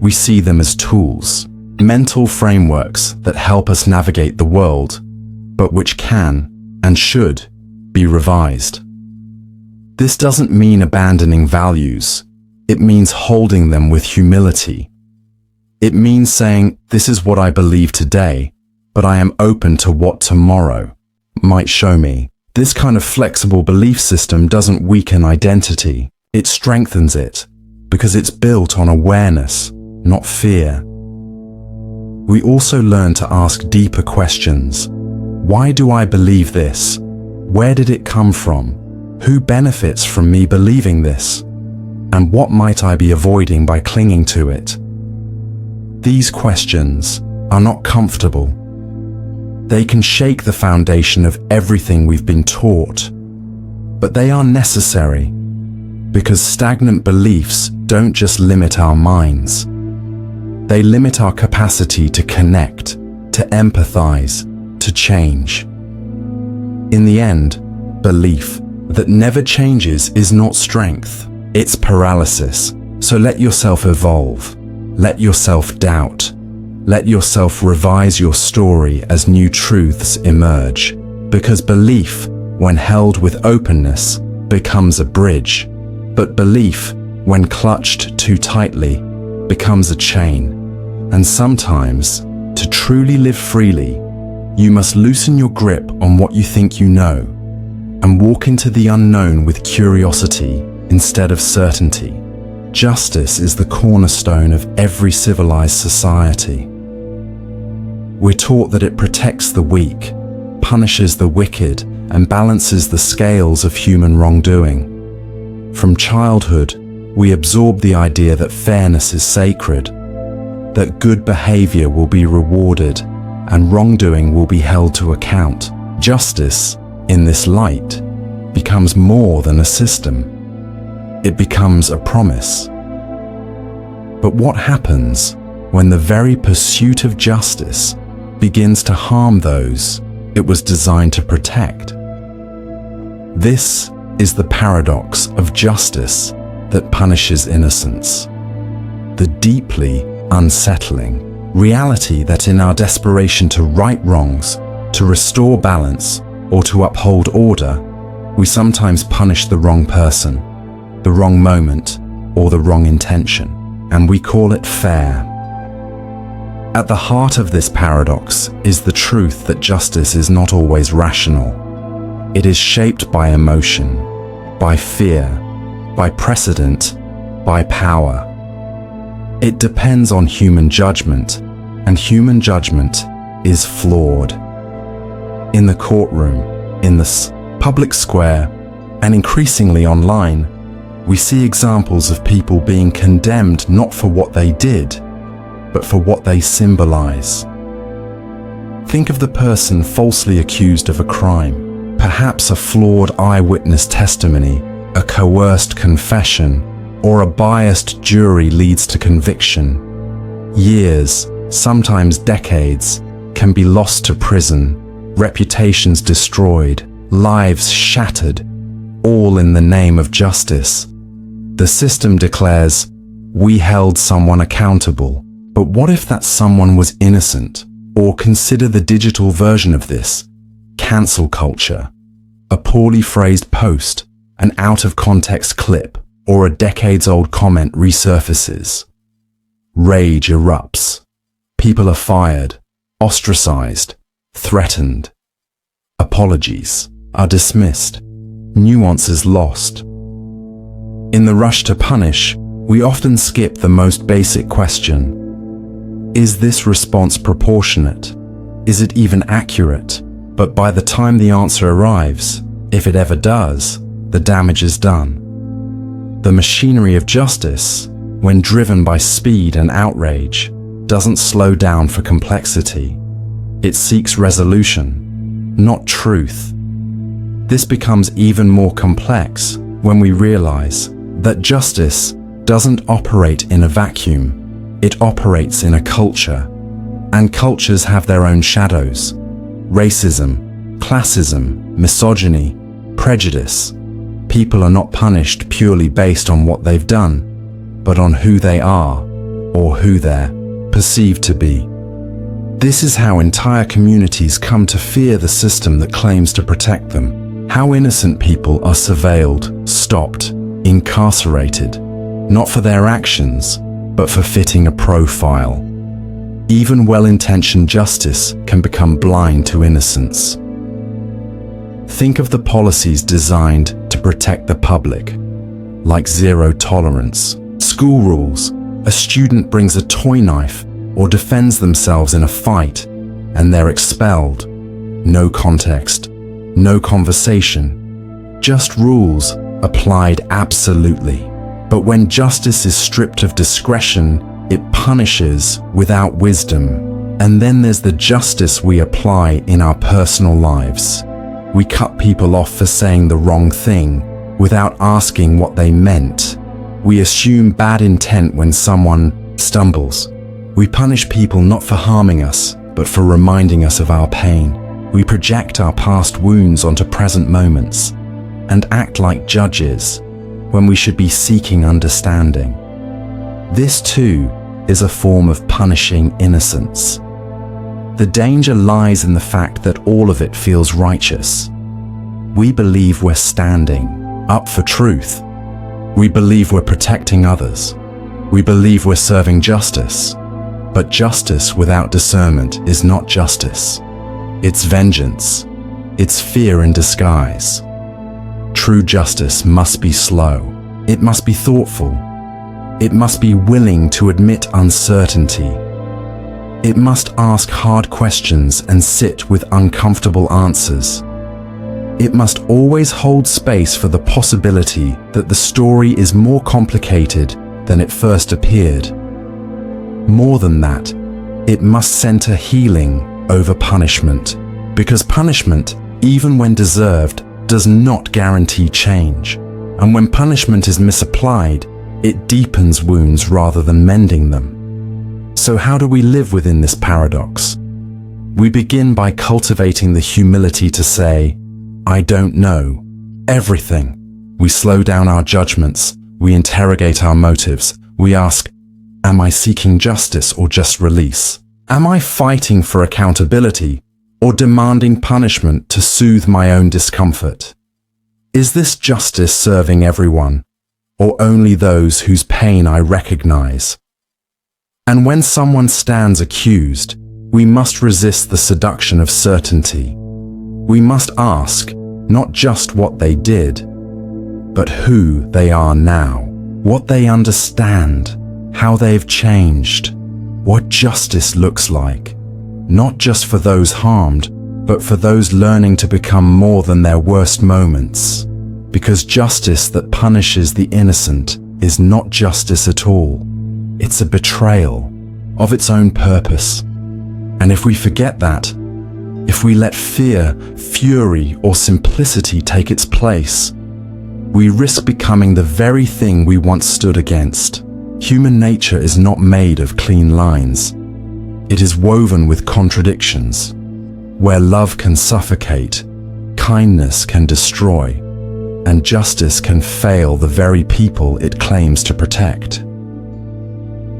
we see them as tools, mental frameworks that help us navigate the world, but which can and should be revised. This doesn't mean abandoning values. It means holding them with humility. It means saying, this is what I believe today, but I am open to what tomorrow might show me. This kind of flexible belief system doesn't weaken identity, it strengthens it, because it's built on awareness, not fear. We also learn to ask deeper questions. Why do I believe this? Where did it come from? Who benefits from me believing this? And what might I be avoiding by clinging to it? These questions are not comfortable. They can shake the foundation of everything we've been taught, but they are necessary because stagnant beliefs don't just limit our minds. They limit our capacity to connect, to empathize, to change. In the end, belief that never changes is not strength, it's paralysis. So let yourself evolve, let yourself doubt, let yourself revise your story as new truths emerge. Because belief, when held with openness, becomes a bridge. But belief, when clutched too tightly, becomes a chain. And sometimes, to truly live freely, you must loosen your grip on what you think you know and walk into the unknown with curiosity instead of certainty. Justice is the cornerstone of every civilized society. We're taught that it protects the weak, punishes the wicked, and balances the scales of human wrongdoing. From childhood, we absorb the idea that fairness is sacred, that good behavior will be rewarded and wrongdoing will be held to account. Justice, in this light, becomes more than a system. It becomes a promise. But what happens when the very pursuit of justice begins to harm those it was designed to protect? This is the paradox of justice that punishes innocence. The deeply unsettling reality that in our desperation to right wrongs, to restore balance, or to uphold order, we sometimes punish the wrong person, the wrong moment, or the wrong intention, and we call it fair. At the heart of this paradox is the truth that justice is not always rational. It is shaped by emotion, by fear, by precedent, by power. It depends on human judgment, and human judgment is flawed. In the courtroom, in the public square, and increasingly online, we see examples of people being condemned not for what they did, but for what they symbolize. Think of the person falsely accused of a crime, perhaps a flawed eyewitness testimony, a coerced confession, or a biased jury leads to conviction. Years, sometimes decades, can be lost to prison, reputations destroyed, lives shattered, all in the name of justice. The system declares, we held someone accountable. But what if that someone was innocent? Or consider the digital version of this: cancel culture. A poorly phrased post, an out-of-context clip, or a decades-old comment resurfaces. Rage erupts. People are fired, ostracized, threatened. Apologies are dismissed. Nuance is lost. In the rush to punish, we often skip the most basic question. Is this response proportionate? Is it even accurate? But by the time the answer arrives, if it ever does, the damage is done. The machinery of justice, when driven by speed and outrage, doesn't slow down for complexity. It seeks resolution, not truth. This becomes even more complex when we realize that justice doesn't operate in a vacuum. It operates in a culture, and cultures have their own shadows. Racism, classism, misogyny, prejudice. People are not punished purely based on what they've done, but on who they are, or who they're perceived to be. This is how entire communities come to fear the system that claims to protect them. How innocent people are surveilled, stopped, incarcerated, not for their actions, but for fitting a profile. Even well-intentioned justice can become blind to innocence. Think of the policies designed to protect the public, like zero tolerance. School rules: a student brings a toy knife or defends themselves in a fight, and they're expelled. No context, no conversation, just rules applied absolutely. But when justice is stripped of discretion, it punishes without wisdom. And then there's the justice we apply in our personal lives. We cut people off for saying the wrong thing without asking what they meant. We assume bad intent when someone stumbles. We punish people not for harming us, but for reminding us of our pain. We project our past wounds onto present moments and act like judges when we should be seeking understanding. This too is a form of punishing innocence. The danger lies in the fact that all of it feels righteous. We believe we're standing up for truth. We believe we're protecting others. We believe we're serving justice. But justice without discernment is not justice. It's vengeance. It's fear in disguise. True justice must be slow. It must be thoughtful. It must be willing to admit uncertainty. It must ask hard questions and sit with uncomfortable answers. It must always hold space for the possibility that the story is more complicated than it first appeared. More than that, it must center healing over punishment, because punishment, even when deserved, does not guarantee change. And when punishment is misapplied, it deepens wounds rather than mending them. So how do we live within this paradox? We begin by cultivating the humility to say, I don't know everything. We slow down our judgments. We interrogate our motives. We ask, am I seeking justice or just release? Am I fighting for accountability or demanding punishment to soothe my own discomfort? Is this justice serving everyone or only those whose pain I recognize? And when someone stands accused, we must resist the seduction of certainty. We must ask not just what they did, but who they are now, what they understand, how they've changed, what justice looks like, not just for those harmed, but for those learning to become more than their worst moments. Because justice that punishes the innocent is not justice at all. It's a betrayal of its own purpose. And if we forget that, if we let fear, fury, or simplicity take its place, we risk becoming the very thing we once stood against. Human nature is not made of clean lines. It is woven with contradictions. Where love can suffocate, kindness can destroy, and justice can fail the very people it claims to protect.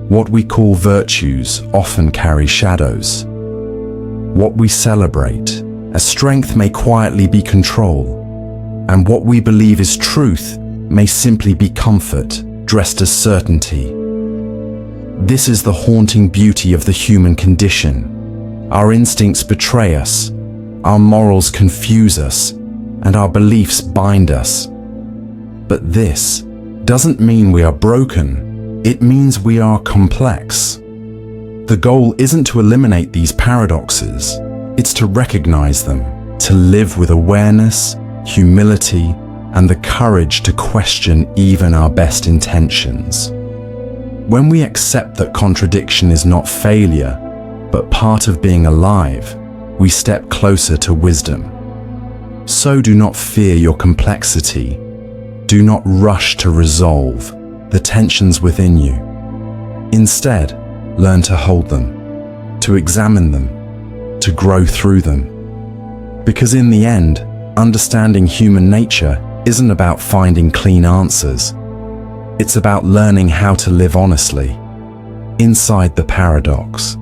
What we call virtues often carry shadows. What we celebrate as strength may quietly be control, and what we believe is truth may simply be comfort dressed as certainty. This is the haunting beauty of the human condition. Our instincts betray us, our morals confuse us, and our beliefs bind us. But this doesn't mean we are broken. It means we are complex. The goal isn't to eliminate these paradoxes, it's to recognize them, to live with awareness, humility, and the courage to question even our best intentions. When we accept that contradiction is not failure, but part of being alive, we step closer to wisdom. So do not fear your complexity. Do not rush to resolve the tensions within you. Instead, learn to hold them, to examine them, to grow through them. Because in the end, understanding human nature isn't about finding clean answers. It's about learning how to live honestly, inside the paradox.